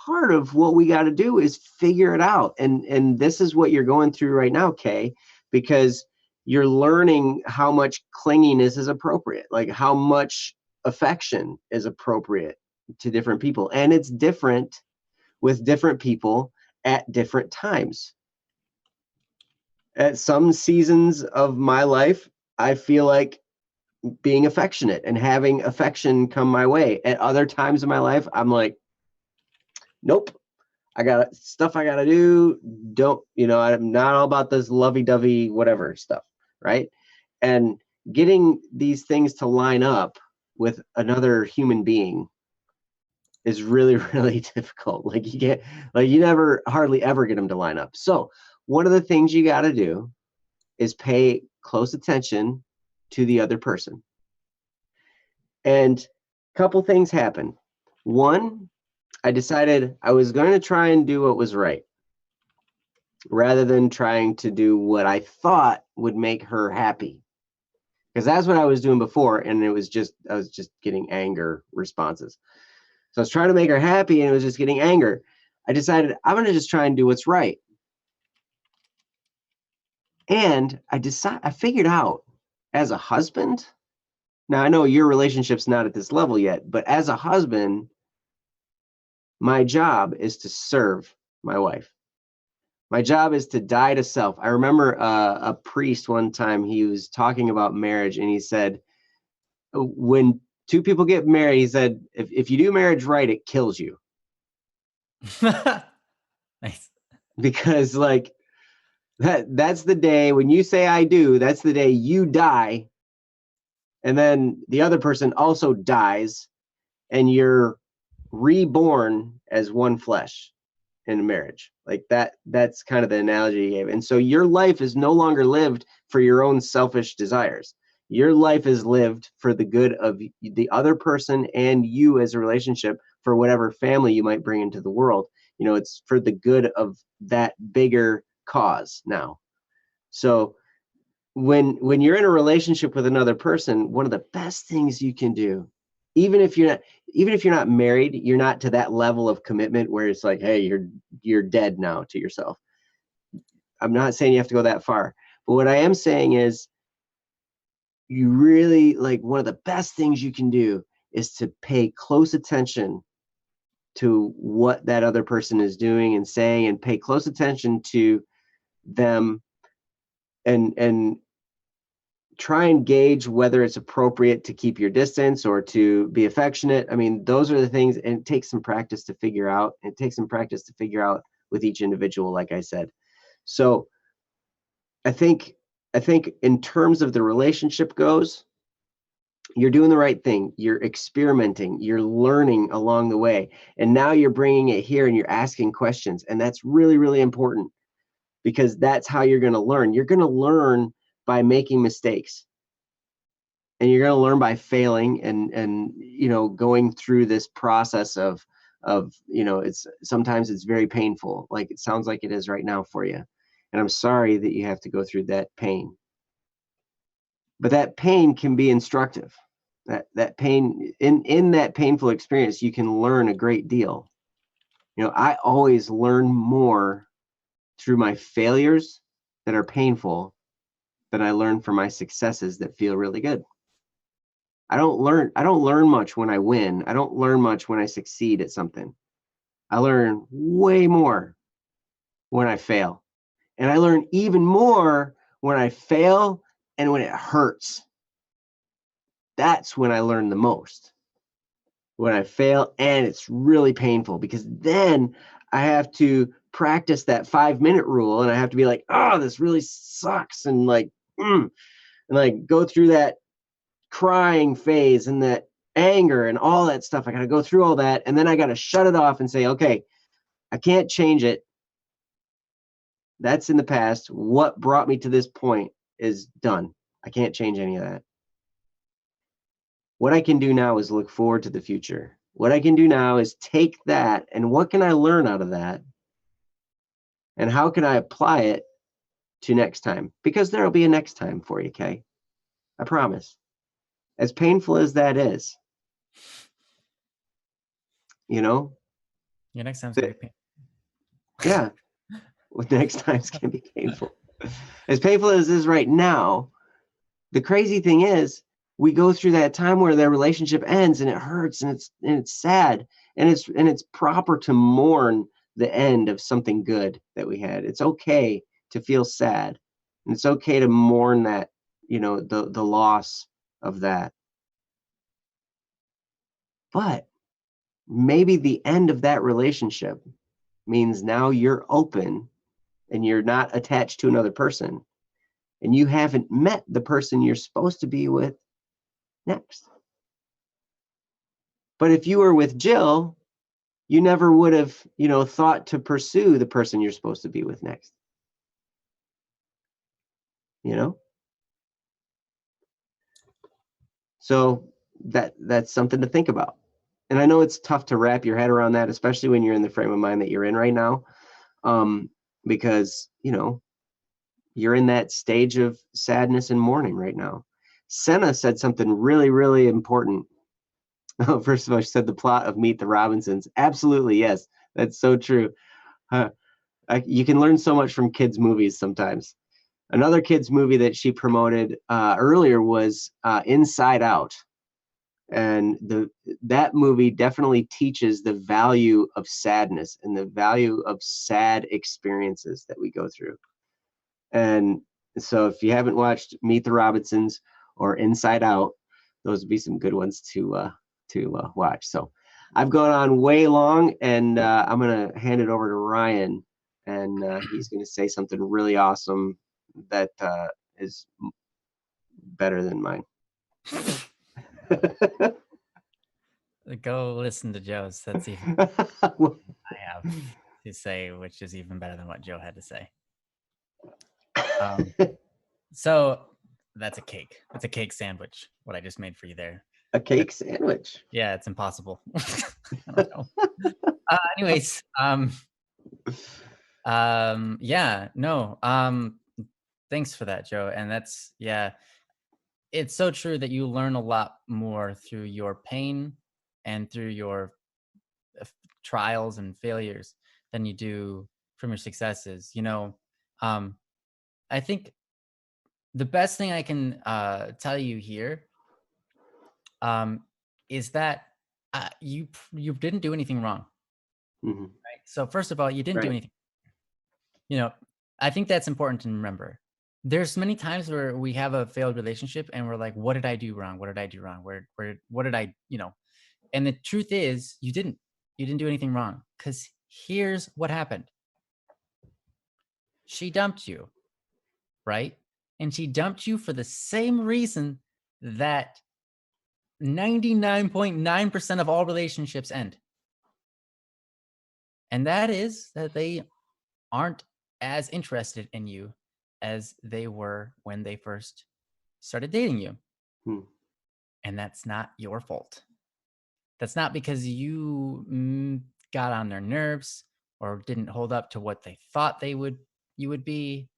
part of what we got to do is figure it out. And this is what you're going through right now, Kay, because you're learning how much clinginess is appropriate, like how much affection is appropriate to different people. And it's different with different people at different times. At some seasons of my life, I feel like being affectionate and having affection come my way. At other times in my life, I'm like, nope, I got stuff I got to do. I'm not all about this lovey-dovey whatever stuff, right? And getting these things to line up with another human being is really, really difficult. Like you never hardly ever get them to line up. So one of the things you got to do is pay close attention to the other person. And a couple things happened. One, I decided I was going to try and do what was right, rather than trying to do what I thought would make her happy. Because that's what I was doing before, and I was just getting anger responses. So I was trying to make her happy, and it was just getting anger. I decided I'm going to just try and do what's right. And I figured out, as a husband, now I know your relationship's not at this level yet, but as a husband, my job is to serve my wife. My job is to die to self. I remember a priest one time, he was talking about marriage, and he said, when two people get married, he said, if you do marriage right, it kills you. Nice. Because like that's the day when you say I do, that's the day you die. And then the other person also dies, and you're reborn as one flesh in a marriage. Like that's kind of the analogy he gave. And so your life is no longer lived for your own selfish desires. Your life is lived for the good of the other person and you as a relationship, for whatever family you might bring into the world. You know, it's for the good of that bigger cause now. So when you're in a relationship with another person, one of the best things you can do, even if you're not married, you're not to that level of commitment where it's like, hey, you're dead now to yourself. I'm not saying you have to go that far, but what I am saying is, you really, like, one of the best things you can do is to pay close attention to what that other person is doing and saying, and pay close attention to them, and try and gauge whether it's appropriate to keep your distance or to be affectionate. I mean, those are the things, and it takes some practice to figure out. It takes some practice to figure out with each individual, like I said. So I think in terms of the relationship goes, you're doing the right thing. You're experimenting, you're learning along the way. And now you're bringing it here and you're asking questions. And that's really, really important, because that's how you're going to learn. You're going to learn by making mistakes, and you're going to learn by failing, and going through this process of it's sometimes it's very painful, like it sounds like it is right now for you. And I'm sorry that you have to go through that pain, but that pain can be instructive. That pain, in that painful experience, you can learn a great deal. I always learn more through my failures that are painful than I learn from my successes that feel really good. I don't learn much when I win. I don't learn much when I succeed at something. I learn way more when I fail. And I learn even more when I fail and when it hurts. That's when I learn the most. When I fail and it's really painful, because then I have to practice that 5-minute rule, and I have to be like, oh, this really sucks, and like, and like go through that crying phase and that anger and all that stuff. I got to go through all that, and then I got to shut it off and say, okay, I can't change it. That's in the past. What brought me to this point is done. I can't change any of that. What I can do now is look forward to the future. What I can do now is take that, and what can I learn out of that? And how can I apply it to next time? Because there'll be a next time for you, Kay. I promise. As painful as that is, Your next time's gonna be painful. Yeah. With next time's gonna be painful. As painful as it is right now, the crazy thing is, we go through that time where their relationship ends, and it hurts, and it's sad, and it's proper to mourn the end of something good that we had. It's okay to feel sad, and it's okay to mourn that, the loss of that. But maybe the end of that relationship means now you're open, and you're not attached to another person, and you haven't met the person you're supposed to be with next. But if you were with Jill, you never would have, thought to pursue the person you're supposed to be with next. So that's something to think about. And I know it's tough to wrap your head around that, especially when you're in the frame of mind that you're in right now, because, you're in that stage of sadness and mourning right now. Senna said something really, really important. Oh, first of all, she said the plot of Meet the Robinsons. Absolutely, yes. That's so true. Huh. You can learn so much from kids' movies sometimes. Another kids' movie that she promoted earlier was Inside Out. And that movie definitely teaches the value of sadness and the value of sad experiences that we go through. And so if you haven't watched Meet the Robinsons or Inside Out, those would be some good ones to watch. So I've gone on way long, and I'm gonna hand it over to Ryan, and he's gonna say something really awesome that is better than mine. Go listen to Joe's. That's even I have to say, which is even better than what Joe had to say. So that's a cake. It's a cake sandwich. What I just made for you there. A cake sandwich. Yeah, it's impossible. I don't know. Anyways, yeah, no. Thanks for that, Joe. And that's, yeah, it's so true that you learn a lot more through your pain and through your trials and failures than you do from your successes. I think the best thing I can tell you here is that you didn't do anything wrong. Mhm. Right? So first of all, you didn't do Right. anything. I think that's important to remember. There's many times where we have a failed relationship and we're like, what did I do wrong? What did I do wrong? What did I, and the truth is you didn't do anything wrong, because here's what happened. She dumped you, right? And she dumped you for the same reason that 99.9% of all relationships end. And that is that they aren't as interested in you as they were when they first started dating you. Hmm. And that's not your fault. That's not because you got on their nerves or didn't hold up to what they thought you would be,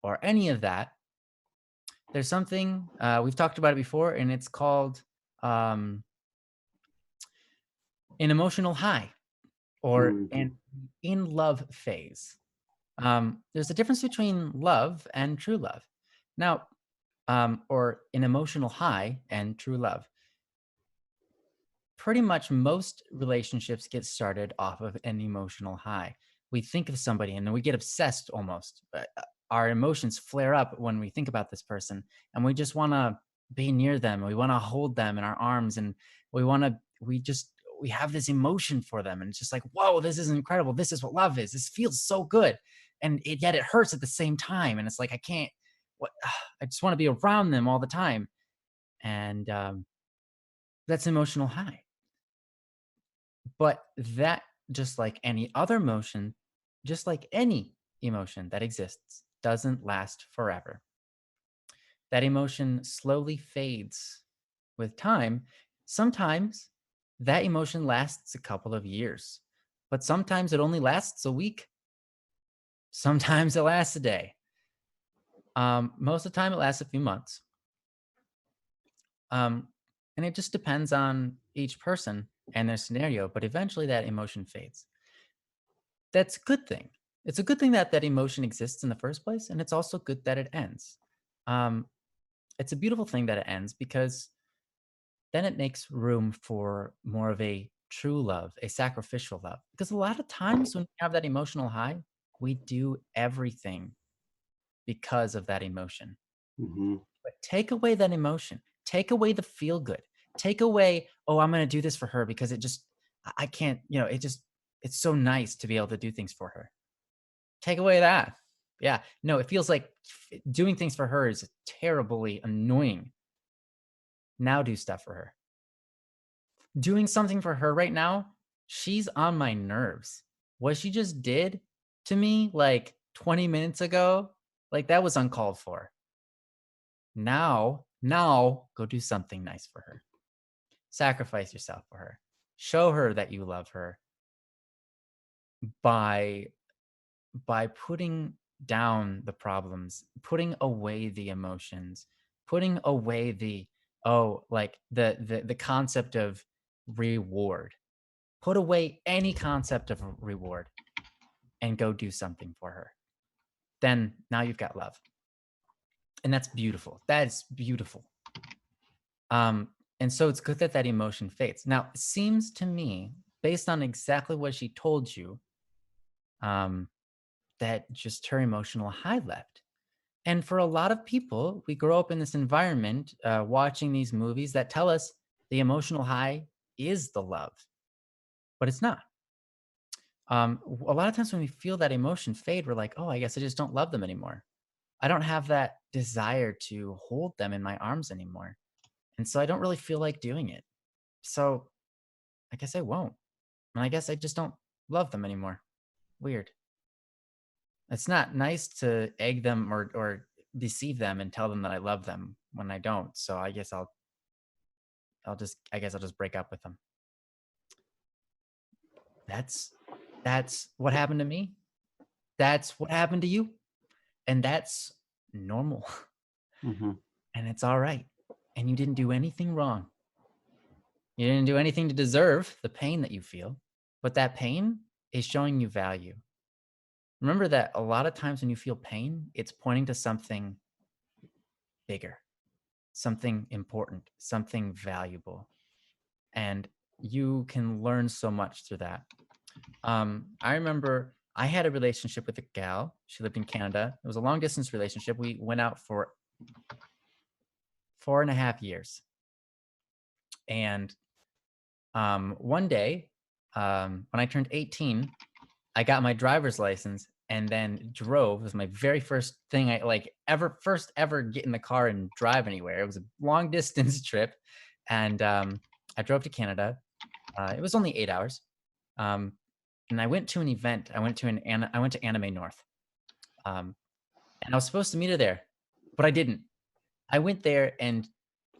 or any of that. There's something we've talked about it before, and it's called an emotional high, or Mhm. an in love phase. There's a difference between love and true love. Now, or an emotional high and true love. Pretty much most relationships get started off of an emotional high. We think of somebody and then we get obsessed almost. Our emotions flare up when we think about this person, and we just want to be near them. We want to hold them in our arms, and we have this emotion for them. And it's just like, whoa, this is incredible. This is what love is. This feels so good. And yet it hurts at the same time. And it's like, I can't, I just want to be around them all the time. And that's emotional high. But that, just like any other emotion, just like any emotion that exists, doesn't last forever. That emotion slowly fades with time. Sometimes that emotion lasts a couple of years, but sometimes it only lasts a week. Sometimes it lasts a day. Most of the time, it lasts a few months. And it just depends on each person and their scenario, but eventually that emotion fades. That's a good thing. It's a good thing that that emotion exists in the first place, and it's also good that it ends. Um, it's a beautiful thing that it ends, because then it makes room for more of a true love, a sacrificial love. Because a lot of times when we have that emotional high, we do everything because of that emotion. Mhm. But take away that emotion, take away the feel good, take away, oh, I'm going to do this for her because I can't, it's so nice to be able to do things for her. Take away that. Yeah. No, it feels like doing things for her is terribly annoying. Now do stuff for her. Doing something for her right now, she's on my nerves. What she just did to me like 20 minutes ago, like that was uncalled for. Now, go do something nice for her. Sacrifice yourself for her. Show her that you love her by putting down the problems, putting away the emotions, putting away the, oh, like the concept of reward. Put away any concept of a reward and go do something for her. Then now you've got love. And that's beautiful. That is beautiful. And so it's good that that emotion fades. Now, it seems to me, based on exactly what she told you, um, that just her emotional high left. And for a lot of people, we grow up in this environment watching these movies that tell us the emotional high is the love, but it's not. A lot of times when we feel that emotion fade, we're like, oh, I guess I just don't love them anymore. I don't have that desire to hold them in my arms anymore. And so I don't really feel like doing it. So I guess I won't. And I guess I just don't love them anymore. Weird. It's not nice to egg them or deceive them and tell them that I love them when I don't. So I guess I'll just break up with them. That's what happened to me. That's what happened to you. And that's normal. Mm-hmm. And it's all right. And you didn't do anything wrong. You didn't do anything to deserve the pain that you feel, but that pain is showing you value. Remember that a lot of times when you feel pain, it's pointing to something bigger, something important, something valuable. And you can learn so much through that. I remember I had a relationship with a gal. She lived in Canada. It was a long distance relationship. We went out for 4.5 years. And one day, when I turned 18, I got my driver's license and then drove. It was my very first thing I like ever get in the car and drive anywhere. It was a long distance trip, and I drove to Canada. It was only 8 hours, and I went to an event. I went to Anime North, and I was supposed to meet her there, but I didn't. I went there and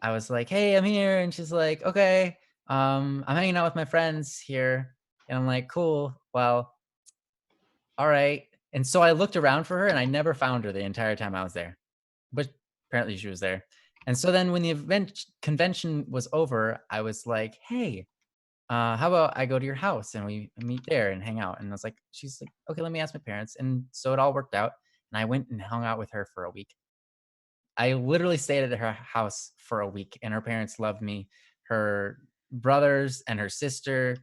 I was like, "Hey, I'm here," and she's like, "Okay, I'm hanging out with my friends here," and I'm like, "Cool, well, all right." And so I looked around for her and I never found her the entire time I was there, but apparently she was there. And so then when the event convention was over, I was like, "Hey, how about I go to your house and we meet there and hang out?" And I was like, she's like, "Okay, let me ask my parents." And so it all worked out. And I went and hung out with her for a week. I literally stayed at her house for a week, and her parents loved me. Her brothers and her sister,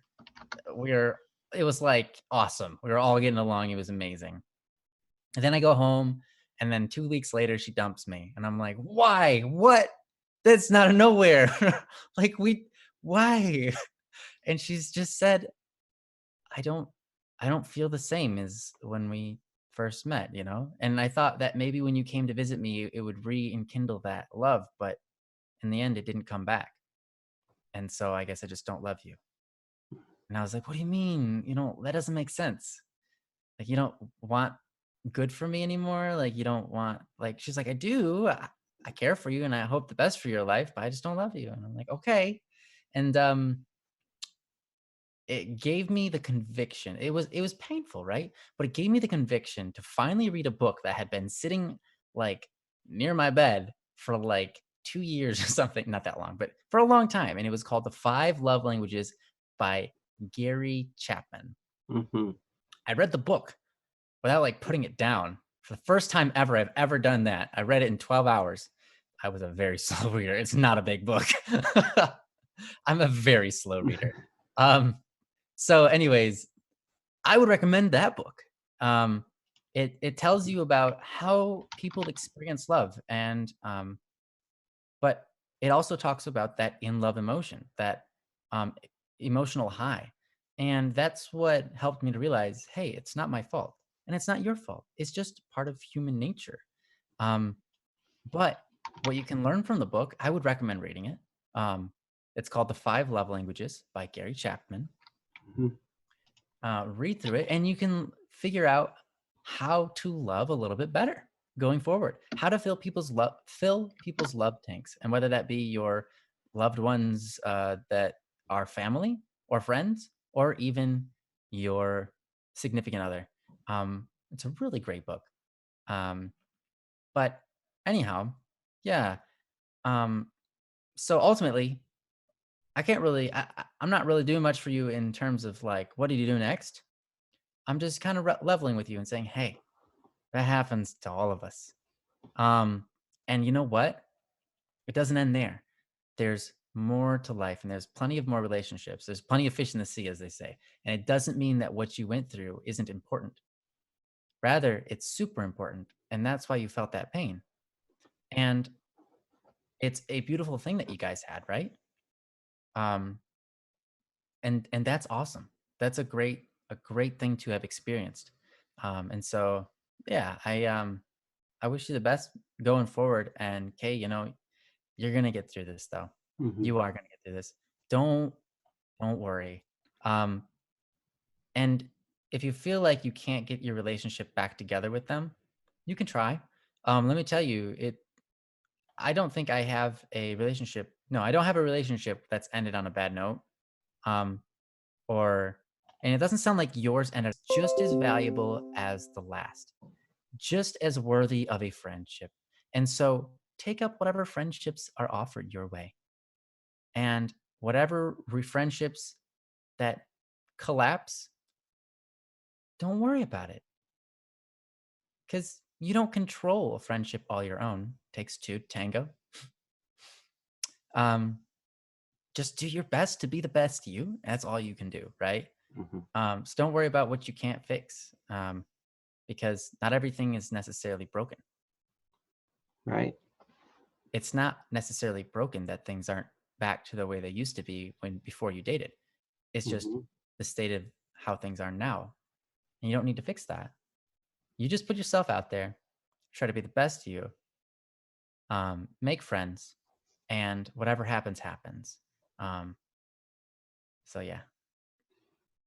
we were, it was like awesome. We were all getting along. It was amazing. And then I go home, and then 2 weeks later, she dumps me. And I'm like, why? What? That's not of nowhere. Like, why? And she's just said, I don't, I don't feel the same as when we first met, you know? And I thought that maybe when you came to visit me, it would rekindle that love. But in the end, it didn't come back. And so I guess I just don't love you. And I was like, what do you mean? You know, that doesn't make sense. Like, you don't want good for me anymore? Like, you don't want, like, she's like, I do. I care for you and I hope the best for your life, but I just don't love you. And I'm like, okay. And it gave me the conviction. It was painful, right? But it gave me the conviction to finally read a book that had been sitting like near my bed for like 2 years or something, not that long, but for a long time. And it was called The Five Love Languages by Gary Chapman. Mm-hmm. I read the book without like putting it down. For the first time ever I've ever done that. I read it in 12 hours. I was a very slow reader. It's not a big book. I'm a very slow reader. So anyways, I would recommend that book. It tells you about how people experience love, and but it also talks about that in love emotion, that um, emotional high, and that's what helped me to realize, hey, it's not my fault, and it's not your fault. It's just part of human nature. Um, but what you can learn from the book, I would recommend reading it. It's called The Five Love Languages by Gary Chapman. Mm-hmm. Read through it and you can figure out how to love a little bit better going forward, how to fill people's love tanks, and whether that be your loved ones that are family or friends, or even your significant other. It's a really great book. um, but anyhow, yeah. um, so ultimately, I can't really. I'm not really doing much for you in terms of like, what do you do next? I'm just kind of leveling with you and saying, hey, that happens to all of us. And you know what? It doesn't end there. There's more to life, and there's plenty of more relationships. There's plenty of fish in the sea, as they say. And it doesn't mean that what you went through isn't important. Rather, it's super important. And that's why you felt that pain. And it's a beautiful thing that you guys had, right? Um, and that's awesome. That's a great thing to have experienced. And so yeah, I wish you the best going forward. And Kay, you know, you're gonna get through this though. Hmm. You are gonna get through this. Don't don't worry. Um, and if you feel like you can't get your relationship back together with them, you can try. Let me tell you, I don't think I have a relationship. No, I don't have a relationship that's ended on a bad note. Um, or and it doesn't sound like yours ended just as valuable as the last, just as worthy of a friendship. And so take up whatever friendships are offered your way. And whatever friendships that collapse, don't worry about it because you don't control a friendship all your own. Takes two to tango. Um, just do your best to be the best you. That's all you can do, right? Hmm. So don't worry about what you can't fix, because not everything is necessarily broken. Right. It's not necessarily broken that things aren't back to the way they used to be when before you dated. It's just Hmm. the state of how things are now. And you don't need to fix that. You just put yourself out there, try to be the best you, make friends, and whatever happens, happens. Um, so yeah,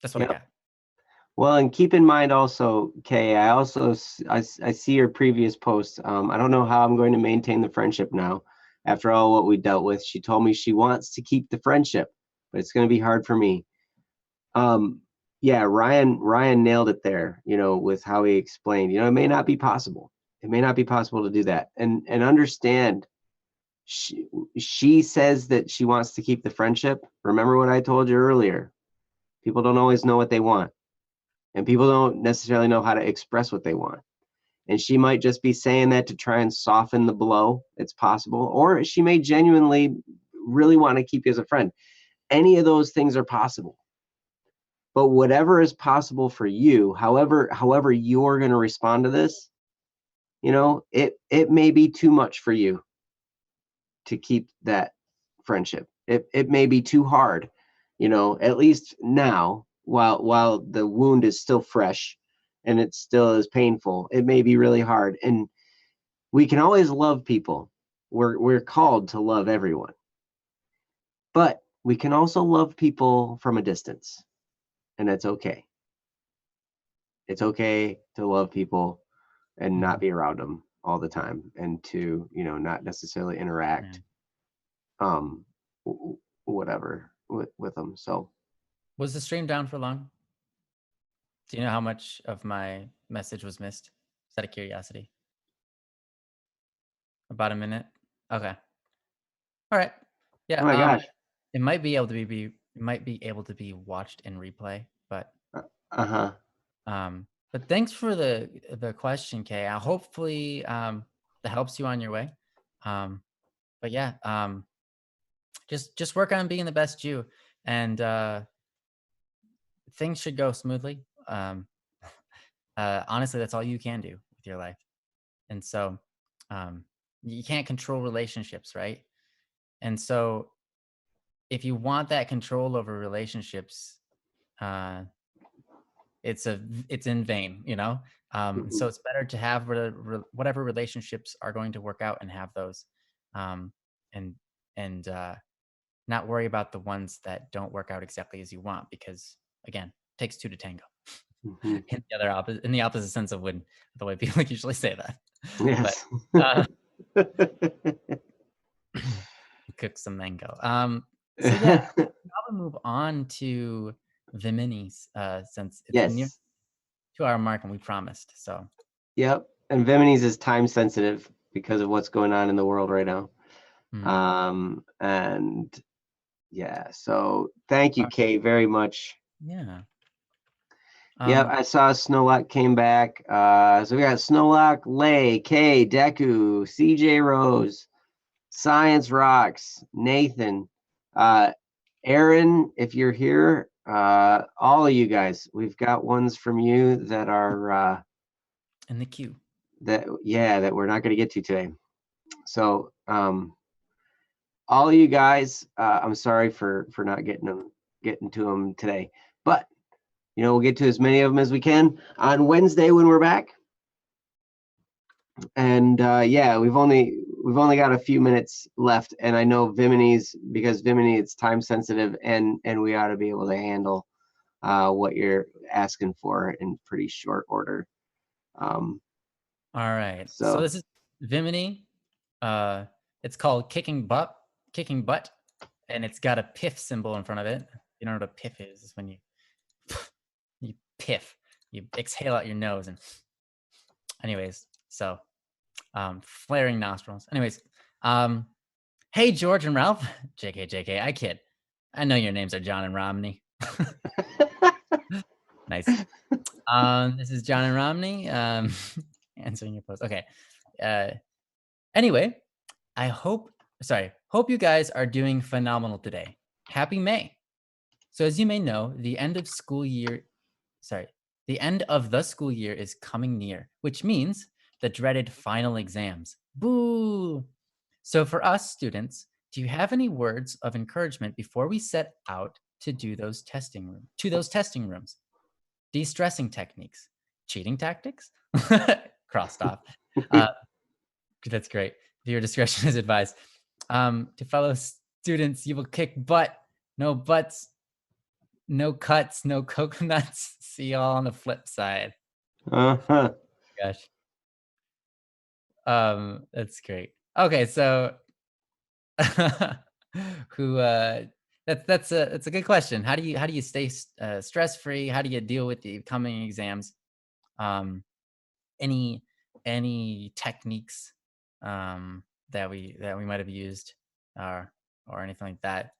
that's what I Yep. got. Well, and keep in mind also, Kay, I also I see your previous post. I don't know how I'm going to maintain the friendship now after all what we dealt with. She told me she wants to keep the friendship, but it's going to be hard for me. Um, yeah, Ryan nailed it there, with how he explained. It may not be possible. It may not be possible to do that. And understand she she says that she wants to keep the friendship. Remember what I told you earlier. People don't always know what they want, and people don't necessarily know how to express what they want. And she might just be saying that to try and soften the blow. It's possible. Or she may genuinely really want to keep you as a friend. Any of those things are possible. But whatever is possible for you, however you're going to respond to this, it may be too much for you to keep that friendship. It may be too hard, at least now, while the wound is still fresh and it still is painful. It may be really hard. And we can always love people. We're called to love everyone. But we can also love people from a distance, and that's okay. It's okay to love people and not Mhm. be around them all the time, and to not necessarily Yeah. interact um whatever with them. So Was the stream down for long? Do you know how much of my message was missed? Just out of curiosity. About a minute. Okay. All right. oh Yeah. my gosh. It might be able to it might be able to be watched in replay, Uh-huh. but thanks for the question, Kay. Hopefully that helps you on your way. Um, but yeah, just work on being the best you, and things should go smoothly. Honestly, that's all you can do with your life, and so um, you can't control relationships, right? And so if you want that control over relationships, uh, it's in vain, you know. So Mhm. it's better to have whatever relationships are going to work out and have those, um, and and not worry about the ones that don't work out exactly as you want, because again, it takes two to tango. Mhm. In the opposite sense of when the way people usually say that, but Yes. uh, cook some mango. So yeah, probably move on to the minis, since it's near Yes. to our mark and we promised. So Yep. And Viminis is time sensitive because of what's going on in the world right now. mm, And Yeah. So thank you, Kay, very much. Yeah. Yeah, I saw Snowlock came back. So we got Snowlock, Lay, Kay, Deku, CJ Rose, Science Rocks, Nathan, Aaron, if you're here, all of you guys, we've got ones from you that are in the queue. That we're not going to get to today. So all of you guys, I'm sorry for not getting to them today, but we'll get to as many of them as we can on Wednesday when we're back. And yeah, we've only got a few minutes left, and I know because Vimini, it's time sensitive, and we ought to be able to handle what you're asking for in pretty short order. All right. So this is Vimini. It's called Kicking Butt, and it's got a piff symbol in front of it. You know what a piff is? It's when you piff, you exhale out your nose, and anyways, so flaring nostrils. Anyways, hey George and Ralph, JK, I kid. I know your names are John and Romney. Nice. This is John and Romney answering your post. Okay. Anyway, hope you guys are doing phenomenal today. Happy May. So as you may know, the end of the school year is coming near, which means the dreaded final exams. Boo! So for us students, do you have any words of encouragement before we set out to those testing rooms? De-stressing techniques, cheating tactics, crossed off. That's great. Your discretion is advised. To fellow students, you will kick butt. No butts, no cuts, no coconuts. See y'all on the flip side. Uh-huh. Gosh. That's great. Okay, so that's a good question. How do you stay stress-free? How do you deal with the coming exams? Any techniques that we might have used or anything like that?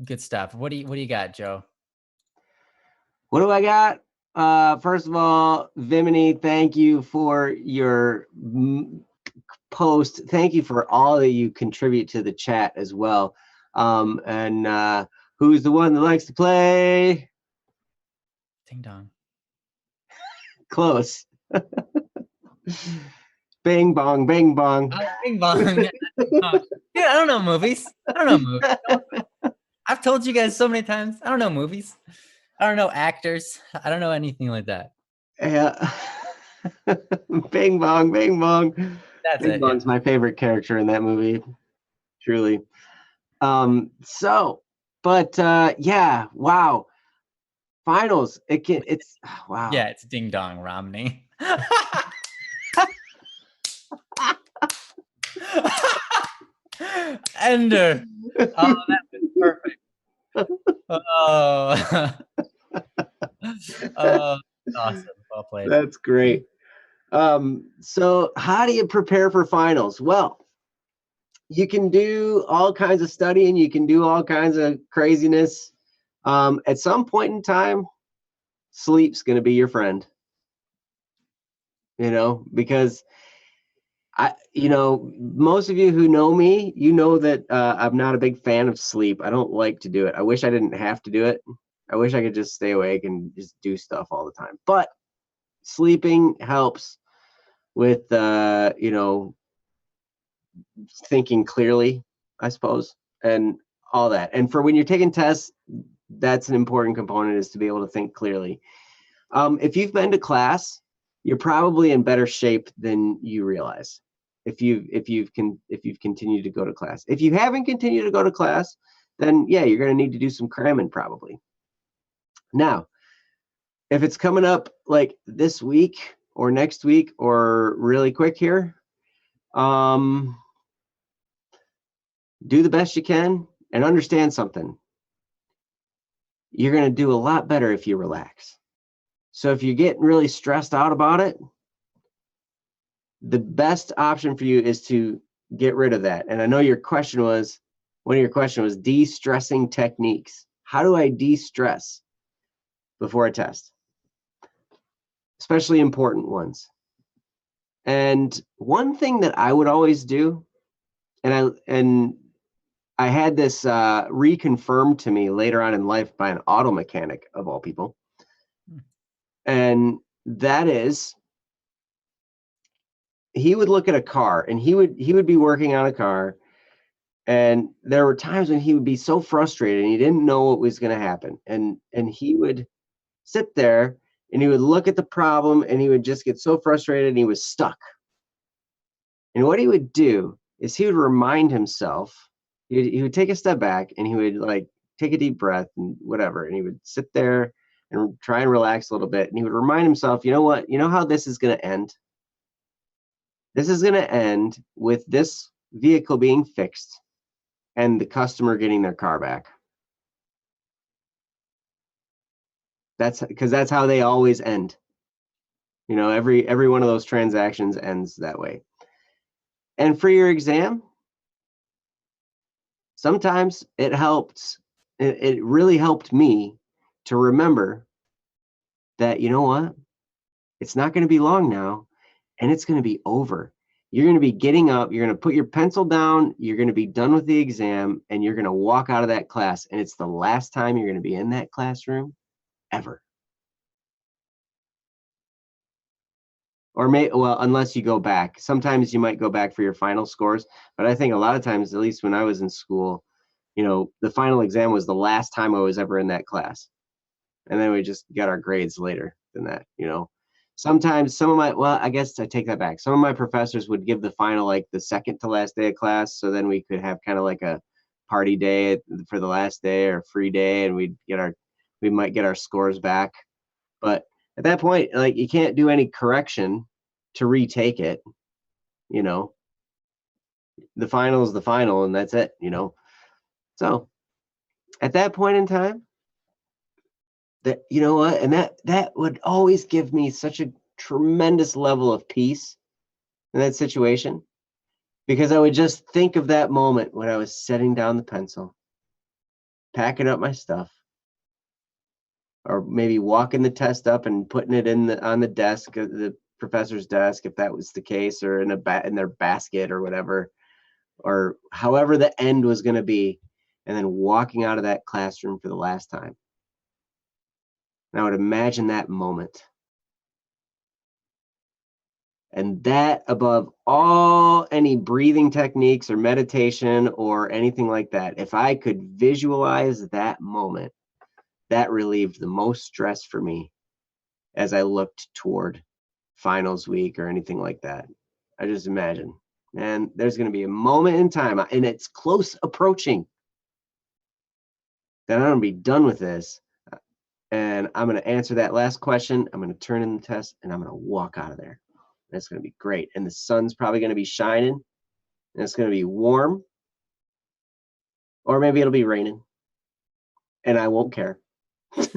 Good stuff. What do you got, Joe? What do I got? First of all, Vimini, thank you for your post. Thank you for all that you contribute to the chat as well. And who's the one that likes to play? Ding dong. Close. Bing bong, bing bong. Oh, bing bong. Dude, I don't know movies. I've told you guys so many times. I don't know movies. I don't know actors. I don't know anything like that. Yeah. Bing bong, bing bong. That's Bing Bong's my favorite character in that movie. Truly. Yeah, wow. Finals. It's wow. Yeah, it's ding dong Romney. Ender. Oh, that was perfect. Oh. Awesome. Well played. That's great. So how do you prepare for finals? Well, you can do all kinds of studying. You can do all kinds of craziness. At some point in time, sleep's going to be your friend. Because most of you who know me, that I'm not a big fan of sleep. I don't like to do it. I wish I didn't have to do it. I wish I could just stay awake and just do stuff all the time. But sleeping helps with thinking clearly, I suppose, and all that. And for when you're taking tests, that's an important component, is to be able to think clearly. If you've been to class, you're probably in better shape than you realize. If you've continued to go to class. If you haven't continued to go to class, then yeah, you're going to need to do some cramming probably. Now, if it's coming up like this week or next week or really quick here, do the best you can and understand something. You're going to do a lot better if you relax. So if you're getting really stressed out about it, the best option for you is to get rid of that. And I know your question was, one of your questions was de-stressing techniques. How do I de-stress before a test? Especially important ones. And one thing that I would always do, and I had this reconfirmed to me later on in life by an auto mechanic of all people. And that is, he would look at a car and he would be working on a car, and there were times when he would be so frustrated and he didn't know what was going to happen. And he would sit there and he would look at the problem and he would just get so frustrated and he was stuck. And what he would do is he would remind himself, he would take a step back and he would like take a deep breath and whatever, and he would sit there and try and relax a little bit, and he would remind himself, you know what, you know how this is going to end? This is going to end with this vehicle being fixed and the customer getting their car back. That's because that's how they always end. You know, every one of those transactions ends that way. And for your exam, sometimes it helps. It really helped me to remember that, you know what, it's not going to be long now, and it's going to be over. You're going to be getting up, you're going to put your pencil down, you're going to be done with the exam, and you're going to walk out of that class, and it's the last time you're going to be in that classroom ever. Or well, unless you go back. Sometimes you might go back for your final scores, but I think a lot of times, at least when I was in school, you know, the final exam was the last time I was ever in that class. And then we just got our grades later than that, you know. Sometimes some of my, well, I guess I take that back. Some of my professors would give the final like the second to last day of class, so then we could have kind of like a party day for the last day or free day, and we might get our scores back. But at that point, like, you can't do any correction to retake it, you know. The final is the final, and that's it, you know. So at that point in time, that, you know what, and that would always give me such a tremendous level of peace in that situation, because I would just think of that moment when I was setting down the pencil, packing up my stuff, or maybe walking the test up and putting it on the desk, the professor's desk, if that was the case, or in their basket or whatever, or however the end was going to be, and then walking out of that classroom for the last time. And I would imagine that moment. And that, above all any breathing techniques or meditation or anything like that, if I could visualize that moment, that relieved the most stress for me as I looked toward finals week or anything like that. I just imagine, man, there's going to be a moment in time, and it's close approaching, that I'm going to be done with this, and I'm going to answer that last question. I'm going to turn in the test, and I'm going to walk out of there. That's going to be great. And the sun's probably going to be shining, and it's going to be warm, or maybe it'll be raining, and I won't care. It'll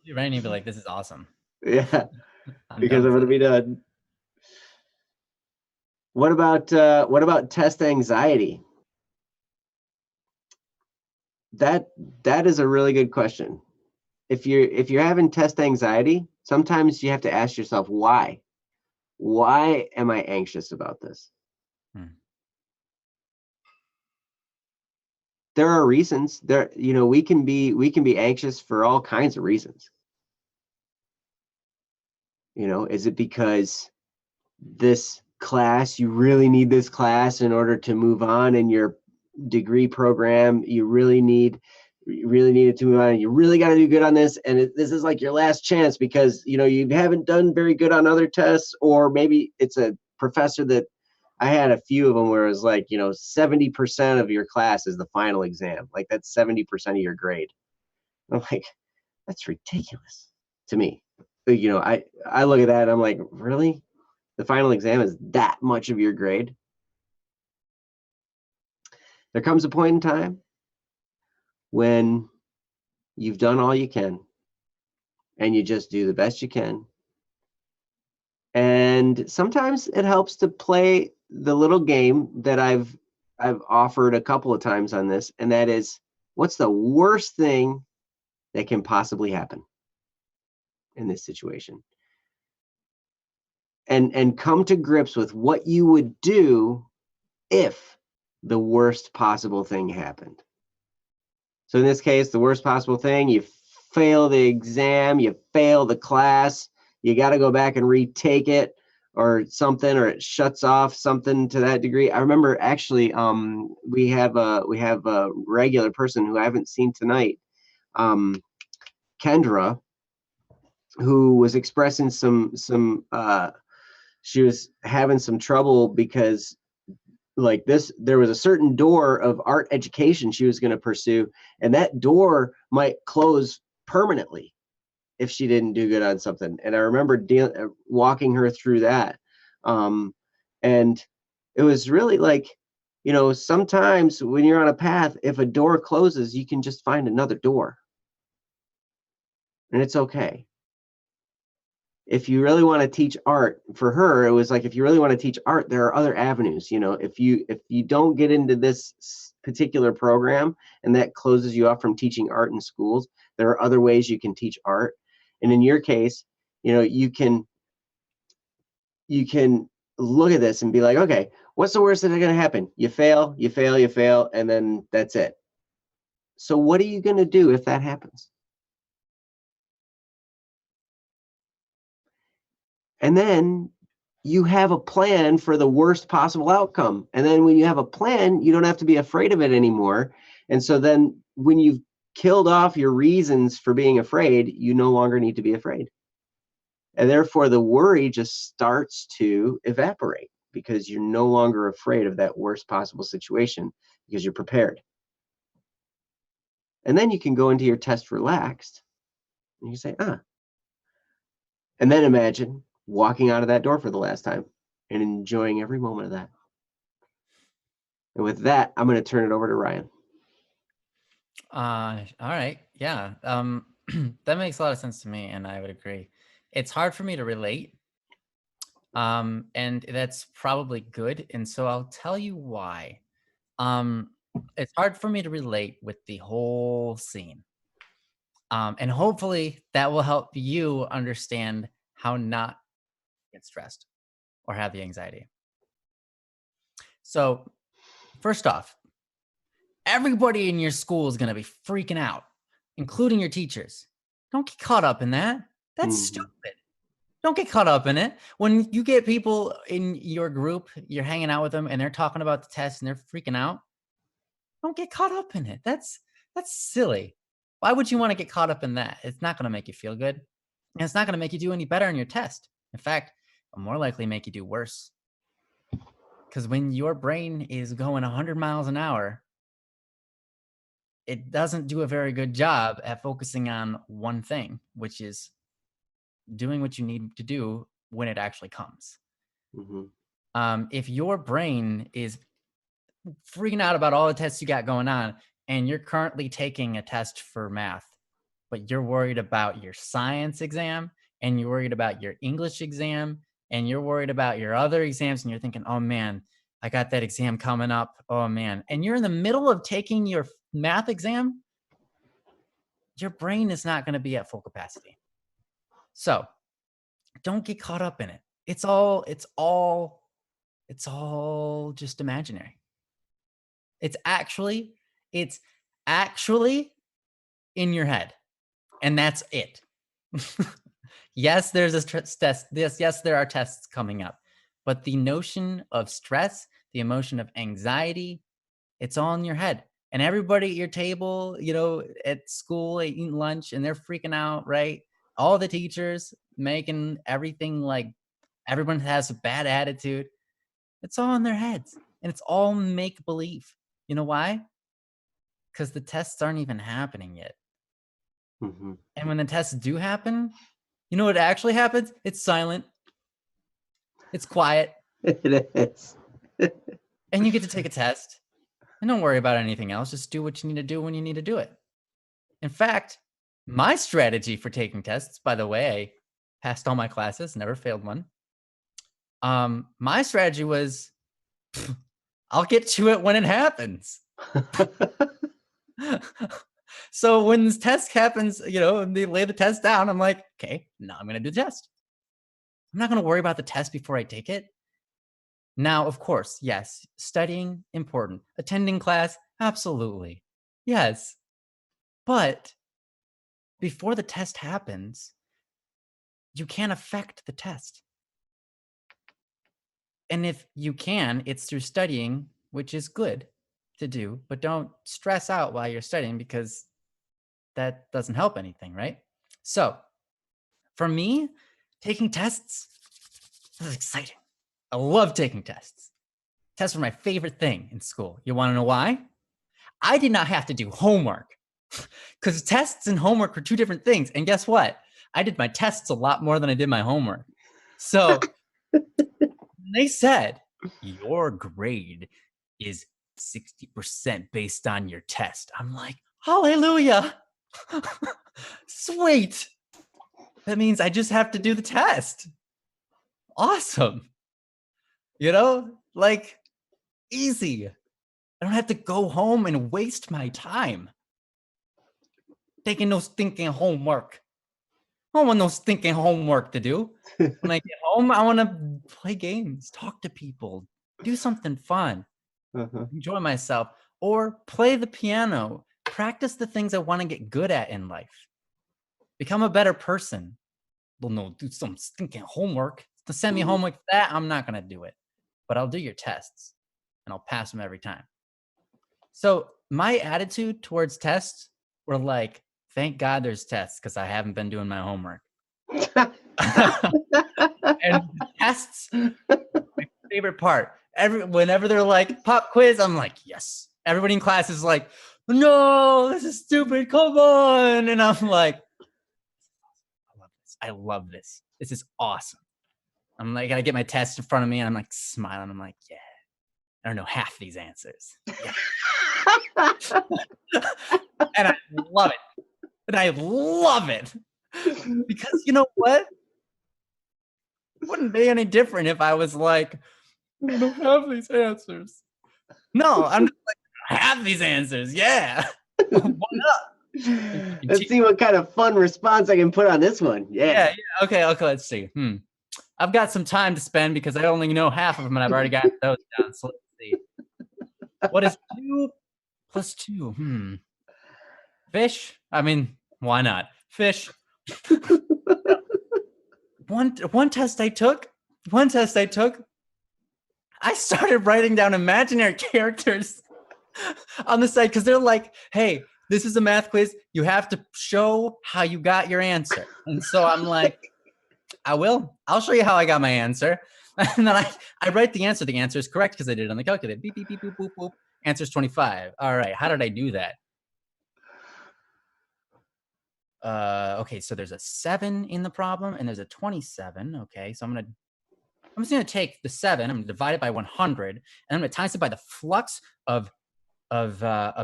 be raining, you'll be like, this is awesome. Yeah, because I'm going to be done. What about test anxiety? That is a really good question. If you're having test anxiety, sometimes you have to ask yourself, why? Why am I anxious about this? There are reasons. There, you know, we can be anxious for all kinds of reasons. You know, is it because this class, you really need this class in order to move on in your degree program? You really need it to move on. You really got to do good on this, and this is like your last chance because, you know, you haven't done very good on other tests, or maybe it's a professor that, I had a few of them where it was like, you know, 70% of your class is the final exam. Like, that's 70% of your grade. I'm like, that's ridiculous to me. You know, I look at that and I'm like, really? The final exam is that much of your grade? There comes a point in time when you've done all you can and you just do the best you can. And sometimes it helps to play the little game that I've I've offered a couple of times on this, and that is, what's the worst thing that can possibly happen in this situation? And come to grips with what you would do if the worst possible thing happened. So in this case, the worst possible thing, you fail the exam, you fail the class, you got to go back and retake it or something, or it shuts off something to that degree. I remember actually, we have a regular person who I haven't seen tonight, Kendra, who was expressing she was having some trouble because like this, there was a certain door of art education she was going to pursue, and that door might close permanently if she didn't do good on something. And I remember walking her through that. And it was really like, sometimes when you're on a path, if a door closes, you can just find another door. And it's okay. If you really want to teach art, for her, it was like, if you really want to teach art, there are other avenues. If you don't get into this particular program and that closes you off from teaching art in schools, there are other ways you can teach art. And in your case, you can look at this and be like, okay, what's the worst that's going to happen? You fail, and then that's it. So what are you going to do if that happens? And then you have a plan for the worst possible outcome. And then when you have a plan, you don't have to be afraid of it anymore. And so then when you've killed off your reasons for being afraid, you no longer need to be afraid. And therefore the worry just starts to evaporate because you're no longer afraid of that worst possible situation because you're prepared. And then you can go into your test relaxed and you say, and then imagine walking out of that door for the last time and enjoying every moment of that. And with that, I'm going to turn it over to Ryan. All right. Yeah. That makes a lot of sense to me, and I would agree. It's hard for me to relate. And that's probably good. And so I'll tell you why. It's hard for me to relate with the whole scene. And hopefully that will help you understand how not get stressed or have the anxiety. So, first off, everybody in your school is going to be freaking out, including your teachers. Don't get caught up in that. That's stupid. Don't get caught up in it. When you get people in your group, you're hanging out with them and they're talking about the test and they're freaking out, don't get caught up in it. That's silly. Why would you want to get caught up in that? It's not going to make you feel good. And it's not going to make you do any better on your test. In fact, it'll more likely make you do worse. Because when your brain is going 100 miles an hour, it doesn't do a very good job at focusing on one thing, which is doing what you need to do when it actually comes. If your brain is freaking out about all the tests you got going on, and you're currently taking a test for math, but you're worried about your science exam, and you're worried about your English exam, and you're worried about your other exams, and you're thinking, oh man, I got that exam coming up. Oh man. And you're in the middle of taking your math exam, your brain is not going to be at full capacity. So don't get caught up in it. It's all just imaginary. It's actually in your head, and that's it. Yes, there's a test. Yes, there are tests coming up, but the notion of stress, the emotion of anxiety, it's all in your head. And everybody at your table, at school, eating lunch, and they're freaking out, right? All the teachers making everything like everyone has a bad attitude. It's all in their heads, and it's all make believe. You know why? Because the tests aren't even happening yet. And when the tests do happen, you know what actually happens? It's silent. It's quiet. It is. And you get to take a test. And don't worry about anything else. Just do what you need to do when you need to do it. In fact, my strategy for taking tests, by the way, I passed all my classes, never failed one. My strategy was, I'll get to it when it happens. So when this test happens, and they lay the test down, I'm like, okay, now I'm going to do the test. I'm not going to worry about the test before I take it. Now, of course, yes, studying, important. Attending class, absolutely. Yes. But before the test happens, you can't affect the test. And if you can, it's through studying, which is good to do, but don't stress out while you're studying because that doesn't help anything, right? So for me, taking tests, this is exciting. I love taking tests. Tests were my favorite thing in school. You want to know why? I did not have to do homework because tests and homework were two different things. And guess what? I did my tests a lot more than I did my homework. So they said, your grade is 60% based on your test. I'm like, hallelujah. Sweet. That means I just have to do the test. Awesome. Like easy. I don't have to go home and waste my time taking no stinking homework. I don't want no stinking homework to do. When I get home, I want to play games, talk to people, do something fun, enjoy myself, or play the piano, practice the things I want to get good at in life, become a better person. Well, no, do some stinking homework. To send me home like that, I'm not going to do it. But I'll do your tests, and I'll pass them every time. So my attitude towards tests were like, thank God there's tests because I haven't been doing my homework. And tests, my favorite part. Whenever they're like pop quiz, I'm like, yes. Everybody in class is like, no, this is stupid. Come on. And I'm like, I love this. This is awesome. I'm like, I get my test in front of me and I'm like smiling. I'm like, yeah, I don't know half these answers. Yeah. And I love it. And I love it. Because you know what? It wouldn't be any different if I was like, I don't have these answers. No, I'm just like, I have these answers. Yeah. Why not? Let's see what kind of fun response I can put on this one. Yeah. Okay, let's see. I've got some time to spend because I only know half of them and I've already got those down. So let's see. What is 2 plus 2? Fish? I mean, why not? Fish. One test I took, I started writing down imaginary characters on the side because they're like, hey, this is a math quiz. You have to show how you got your answer. And so I'm like, I will. I'll show you how I got my answer. And then I write the answer. The answer is correct because I did it on the calculator. Beep, beep, beep, boop, boop, boop. Answer is 25. All right. How did I do that? Okay, so there's a 7 in the problem and there's a 27. Okay, so I'm just gonna take the 7. I'm gonna divide it by 100, and I'm gonna times it by the flux of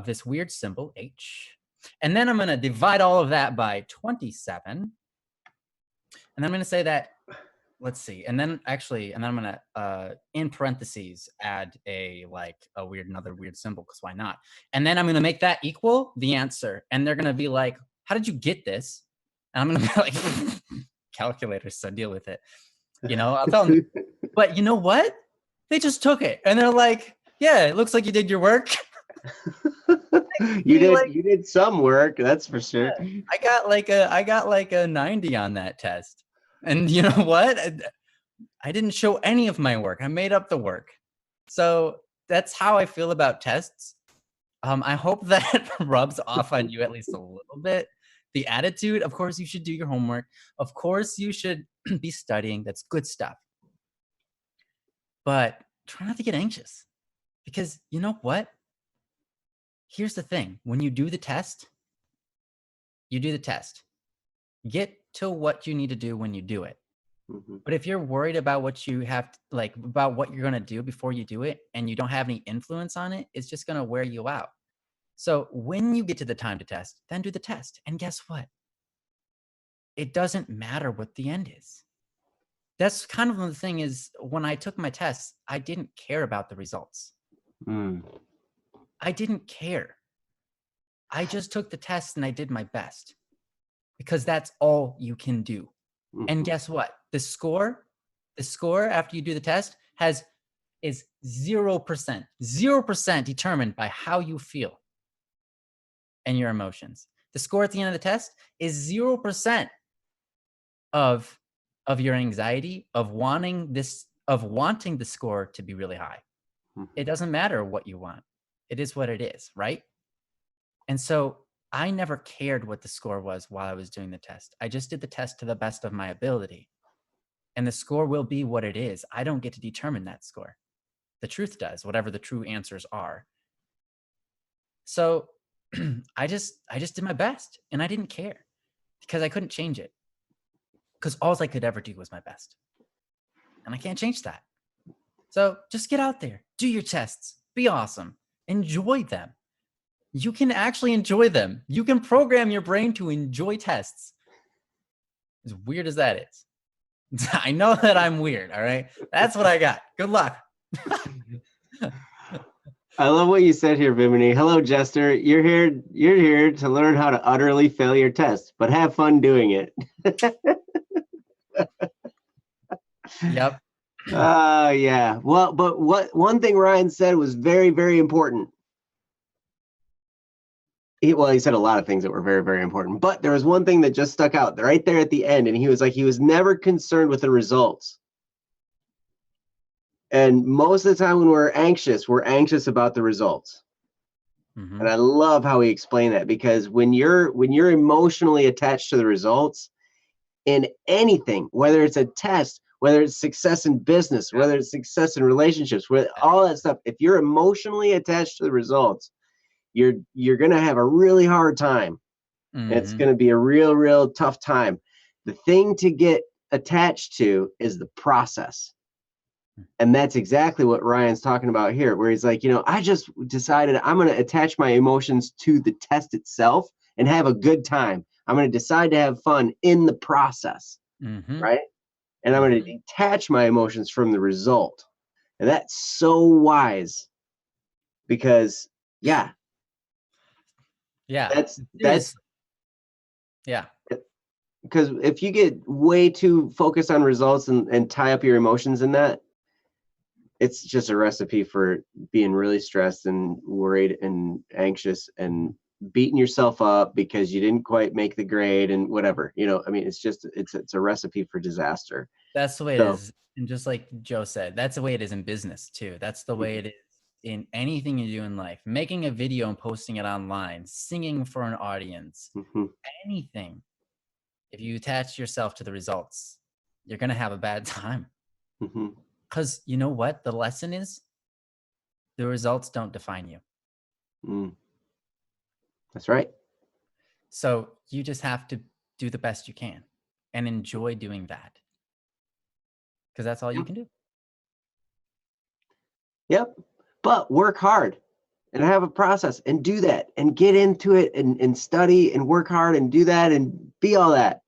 this weird symbol H, and then I'm gonna divide all of that by 27, and then I'm gonna say that. Let's see, and then I'm gonna in parentheses add another weird symbol because why not? And then I'm gonna make that equal the answer, and they're gonna be like, how did you get this? And I'm gonna be like, calculators, so deal with it. I'll tell them. But you know what? They just took it, and they're like, yeah, it looks like you did your work. You did some work, that's for sure. I got like a 90 on that test. And you know what? I didn't show any of my work. I made up the work. So that's how I feel about tests. I hope that rubs off on you at least a little bit. The attitude, of course, you should do your homework. Of course, you should be studying. That's good stuff. But try not to get anxious because you know what? Here's the thing. When you do the test, you do the test. Get to what you need to do when you do it. But if you're worried about what you have, about what you're going to do before you do it, and you don't have any influence on it, it's just going to wear you out. So when you get to the time to test, then do the test. And guess what? It doesn't matter what the end is. That's kind of the thing is when I took my tests, I didn't care about the results. Mm. I didn't care. I just took the test and I did my best because that's all you can do. And Mhm. guess what? The score after you do the test is 0%, 0% determined by how you feel and your emotions. The score at the end of the test is 0% of your anxiety of wanting the score to be really high. It Mhm. doesn't matter what you want. It is what it is, right? And so I never cared what the score was while I was doing the test. I just did the test to the best of my ability. And the score will be what it is. I don't get to determine that score. The truth does, whatever the true answers are. So I just did my best and I didn't care because I couldn't change it. Because all I could ever do was my best. And I can't change that. So just get out there, do your tests, be awesome, enjoy them. You can actually enjoy them. You can program your brain to enjoy tests. As weird as that is. I know that I'm weird, all right? That's what I got. Good luck. I love what you said here, Bimini. Hello, Jester. You're here to learn how to utterly fail your test, but have fun doing it. Yep. Yeah. Well, but what one thing Ryan said was very, very important. He said a lot of things that were very, very important, but there was one thing that just stuck out right there at the end, and he was like, he was never concerned with the results. And most of the time when we're anxious about the results. Mm-hmm. And I love how he explained that, because when you're emotionally attached to the results in anything, whether it's a test, whether it's success in business, whether it's success in relationships, with all that stuff, if you're emotionally attached to the results, you're going to have a really hard time. Mm-hmm. And it's going to be a real tough time. The thing to get attached to is the process. And that's exactly what Ryan's talking about here, where he's like, I just decided I'm going to attach my emotions to the test itself and have a good time. I'm going to decide to have fun in the process, Mm-hmm. right? And I'm going to detach my emotions from the result. And that's so wise, because Yeah. that's Yeah. because if you get way too focused on results and tie up your emotions in that, it's just a recipe for being really stressed and worried and anxious and beating yourself up because you didn't quite make the grade and whatever. I mean, it's a recipe for disaster. That's the way it So, is. And just like Joe said, that's the way it is in business too. That's the way it is in anything you do in life. Making a video and posting it online, singing for an audience, anything. If you attach yourself to the results, you're going to have a bad time. Because you know what? The lesson is the results don't define you. That's right. So you just have to do the best you can and enjoy doing that. Because that's all you can do. Yep. But work hard and have a process and do that and get into it and study and work hard and do that and be all that.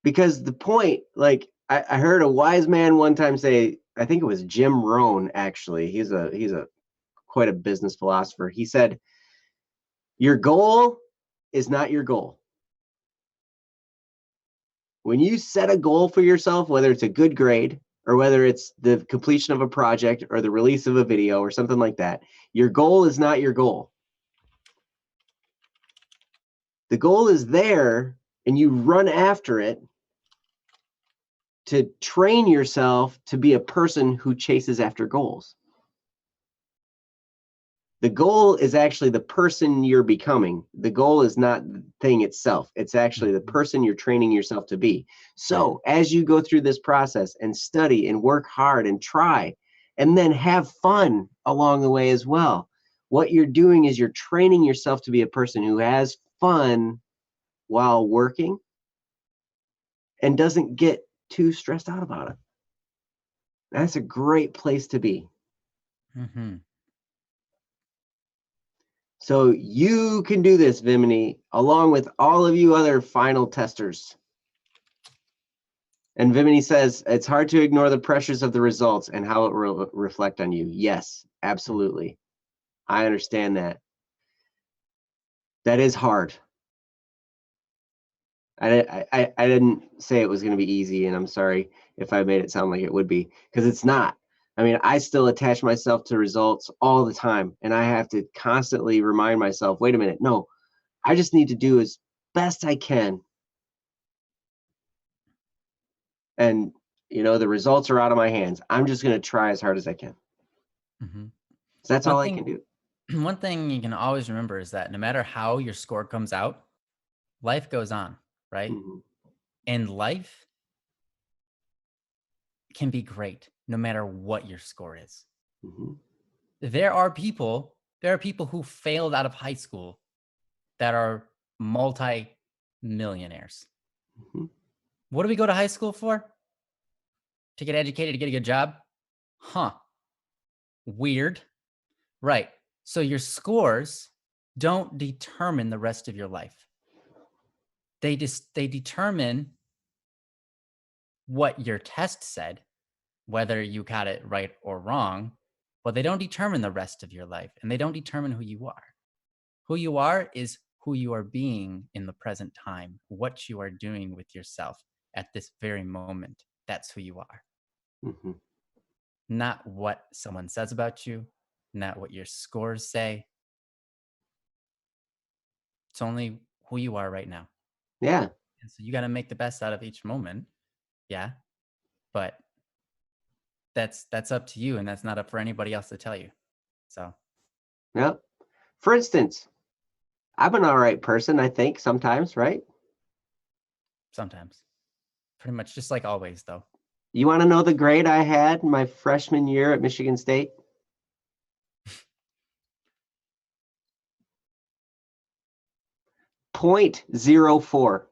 Because the point, like I heard a wise man one time say, I think it was Jim Rohn, actually. He's a quite a business philosopher. He said, your goal is not your goal. When you set a goal for yourself, whether it's a good grade or whether it's the completion of a project or the release of a video or something like that, your goal is not your goal. The goal is there, and you run after it to train yourself to be a person who chases after goals. The goal is actually the person you're becoming. The goal is not the thing itself. It's actually the person you're training yourself to be. So as you go through this process and study and work hard and try, and then have fun along the way as well, what you're doing is you're training yourself to be a person who has fun while working and doesn't get too stressed out about it. That's a great place to be. So you can do this, Vimini, along with all of you other final testers. And Vimini says, it's hard to ignore the pressures of the results and how it will reflect on you. Yes, absolutely. I understand that. That is hard. I didn't say it was going to be easy, and I'm sorry if I made it sound like it would be, because it's not. I mean, I still attach myself to results all the time, and I have to constantly remind myself, wait a minute, no, I just need to do as best I can. And, the results are out of my hands. I'm just going to try as hard as I can. Mm-hmm. So that's all I can do. One thing you can always remember is that no matter how your score comes out, life goes on, right? Mm-hmm. And life can be great no matter what your score is. Mm-hmm. There are people who failed out of high school that are multi-millionaires. Mm-hmm. What do we go to high school for? To get educated, to get a good job? Huh. Weird. Right. So your scores don't determine the rest of your life. They determine what your test said, whether you got it right or wrong, but they don't determine the rest of your life, and they don't determine who you are. Who you are is who you are being in the present time, what you are doing with yourself at this very moment. That's who you are. Mm-hmm. Not what someone says about you, not what your scores say. It's only who you are right now. Yeah. And so you got to make the best out of each moment. Yeah. But that's up to you, and that's not up for anybody else to tell you. So, Yeah. For instance, I'm an all right person, I think, sometimes, right? sometimes. Pretty much just like always, though. You want to know the grade I had my freshman year at Michigan State? 0.04.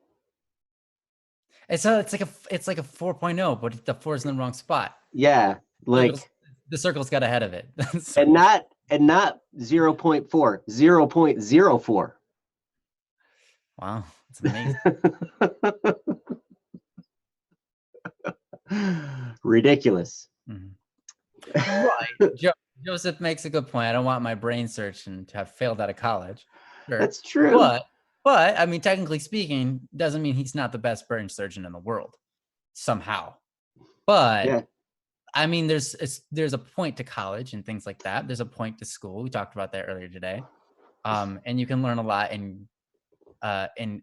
It's like a 4.0, but the 4 is in the wrong spot. Yeah, like The circle's got ahead of it. So, and not 0.4, 0.04. Wow, that's amazing. Ridiculous. Mm-hmm. Right. Joseph makes a good point. I don't want my brain surgeon to have failed out of college. Sure. That's true. But I mean, technically speaking, doesn't mean he's not the best brain surgeon in the world somehow. But yeah. I mean, there's a point to college and things like that. There's a point to school. We talked about that earlier today. And you can learn a lot and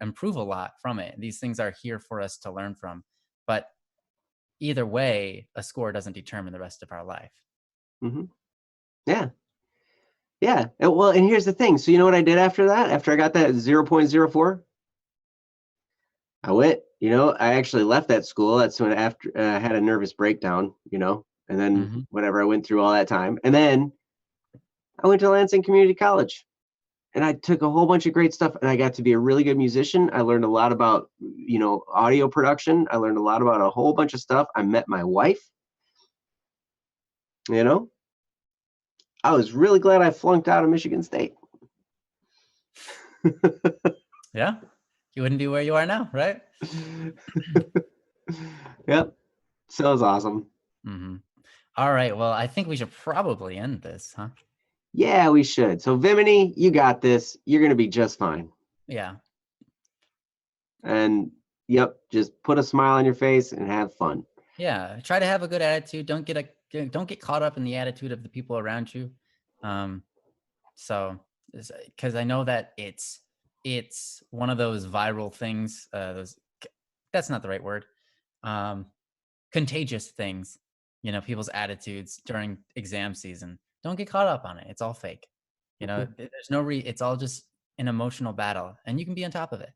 improve a lot from it. These things are here for us to learn from. But either way, a score doesn't determine the rest of our life. Mm-hmm. Yeah. Yeah. Well, and here's the thing. So you know what I did after that? After I got that 0.04? I went, I actually left that school. That's when after I had a nervous breakdown, and then whatever, I went through all that time. And then I went to Lansing Community College. And I took a whole bunch of great stuff, and I got to be a really good musician. I learned a lot about, audio production. I learned a lot about a whole bunch of stuff. I met my wife. I was really glad I flunked out of Michigan State. Yeah, you wouldn't be where you are now, right? Yep. So it was awesome. Mm-hmm. All right. Well, I think we should probably end this, huh? Yeah, we should. So Vimini, you got this. You're going to be just fine. Yeah. And yep, just put a smile on your face and have fun. Yeah. Try to have a good attitude. Don't get caught up in the attitude of the people around you. So, because I know that it's one of those viral things. That's not the right word. Contagious things. People's attitudes during exam season. Don't get caught up on it. It's all fake. There's no it's all just an emotional battle, and you can be on top of it.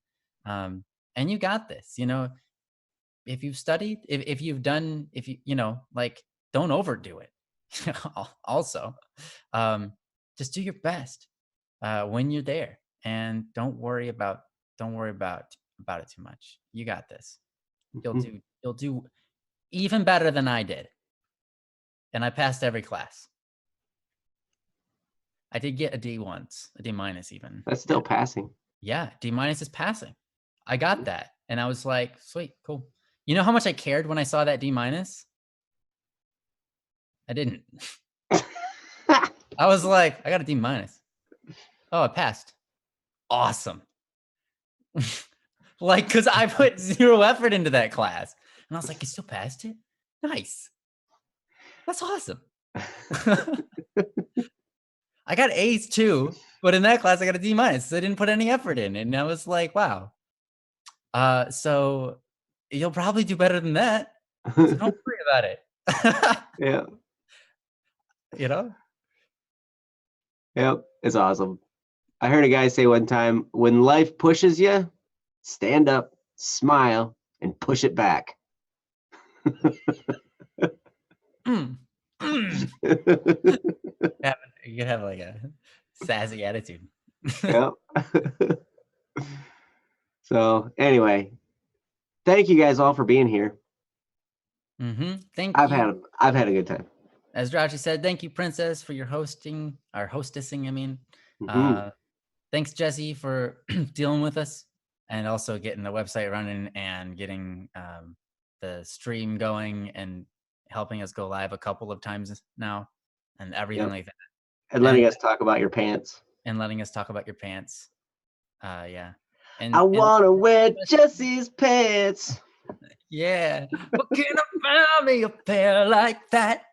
And you got this. If you've studied, if you've done, don't overdo it. Also, just do your best when you're there, and don't worry about it too much. You got this. You'll do even better than I did, and I passed every class. I did get a D once, a D minus even. That's still passing. Yeah, D minus is passing. I got that, and I was like, sweet, cool. You know how much I cared when I saw that D-? I didn't. I was like, I got a D-. Oh, I passed. Awesome. Like, because I put 0 effort into that class. And I was like, you still passed it? Nice. That's awesome. I got A's too, but in that class I got a D-. I didn't put any effort in. And I was like, wow. So you'll probably do better than that. So don't worry about it. Yeah. You know? Yep. It's awesome. I heard a guy say one time, when life pushes you, stand up, smile, and push it back. Mm. You could have like a sassy attitude. Yep. So anyway, thank you guys all for being here. Thank I've you. had a good time. As Raji said, thank you, Princess, for your hostessing. I mean. Thanks, Jesse, for dealing with us and also getting the website running and getting the stream going and helping us go live a couple of times now and everything like that. And letting us talk about your pants. And letting us talk about your pants. Yeah. And I want to wear Jesse's pants. Yeah. But can I find me a pair like that?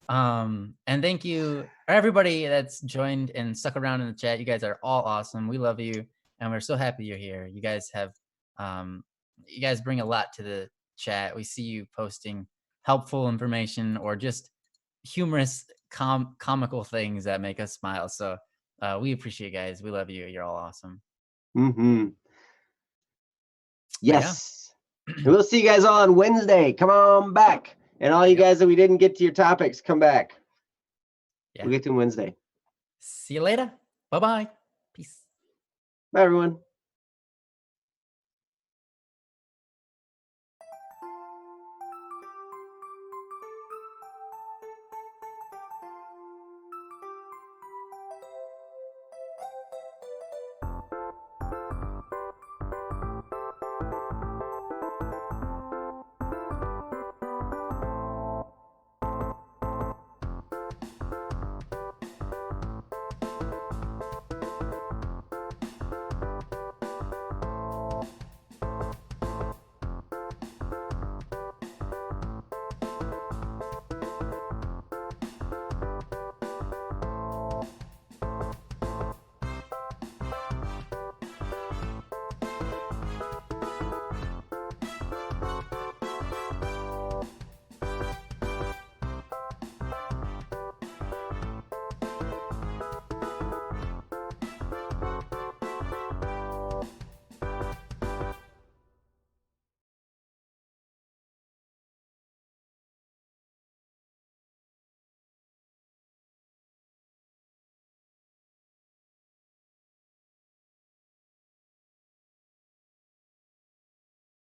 And thank you everybody that's joined and stuck around in the chat. You guys are all awesome. We love you and we're so happy you're here. You guys have you guys bring a lot to the chat. We see you posting helpful information or just humorous comical things that make us smile. So we appreciate you guys. We love you. You're all awesome. Yes. And we'll see you guys all on Wednesday. Come on back. And all you guys that we didn't get to your topics, come back. We'll get to Wednesday. See you later. Bye-bye. Peace. Bye, everyone.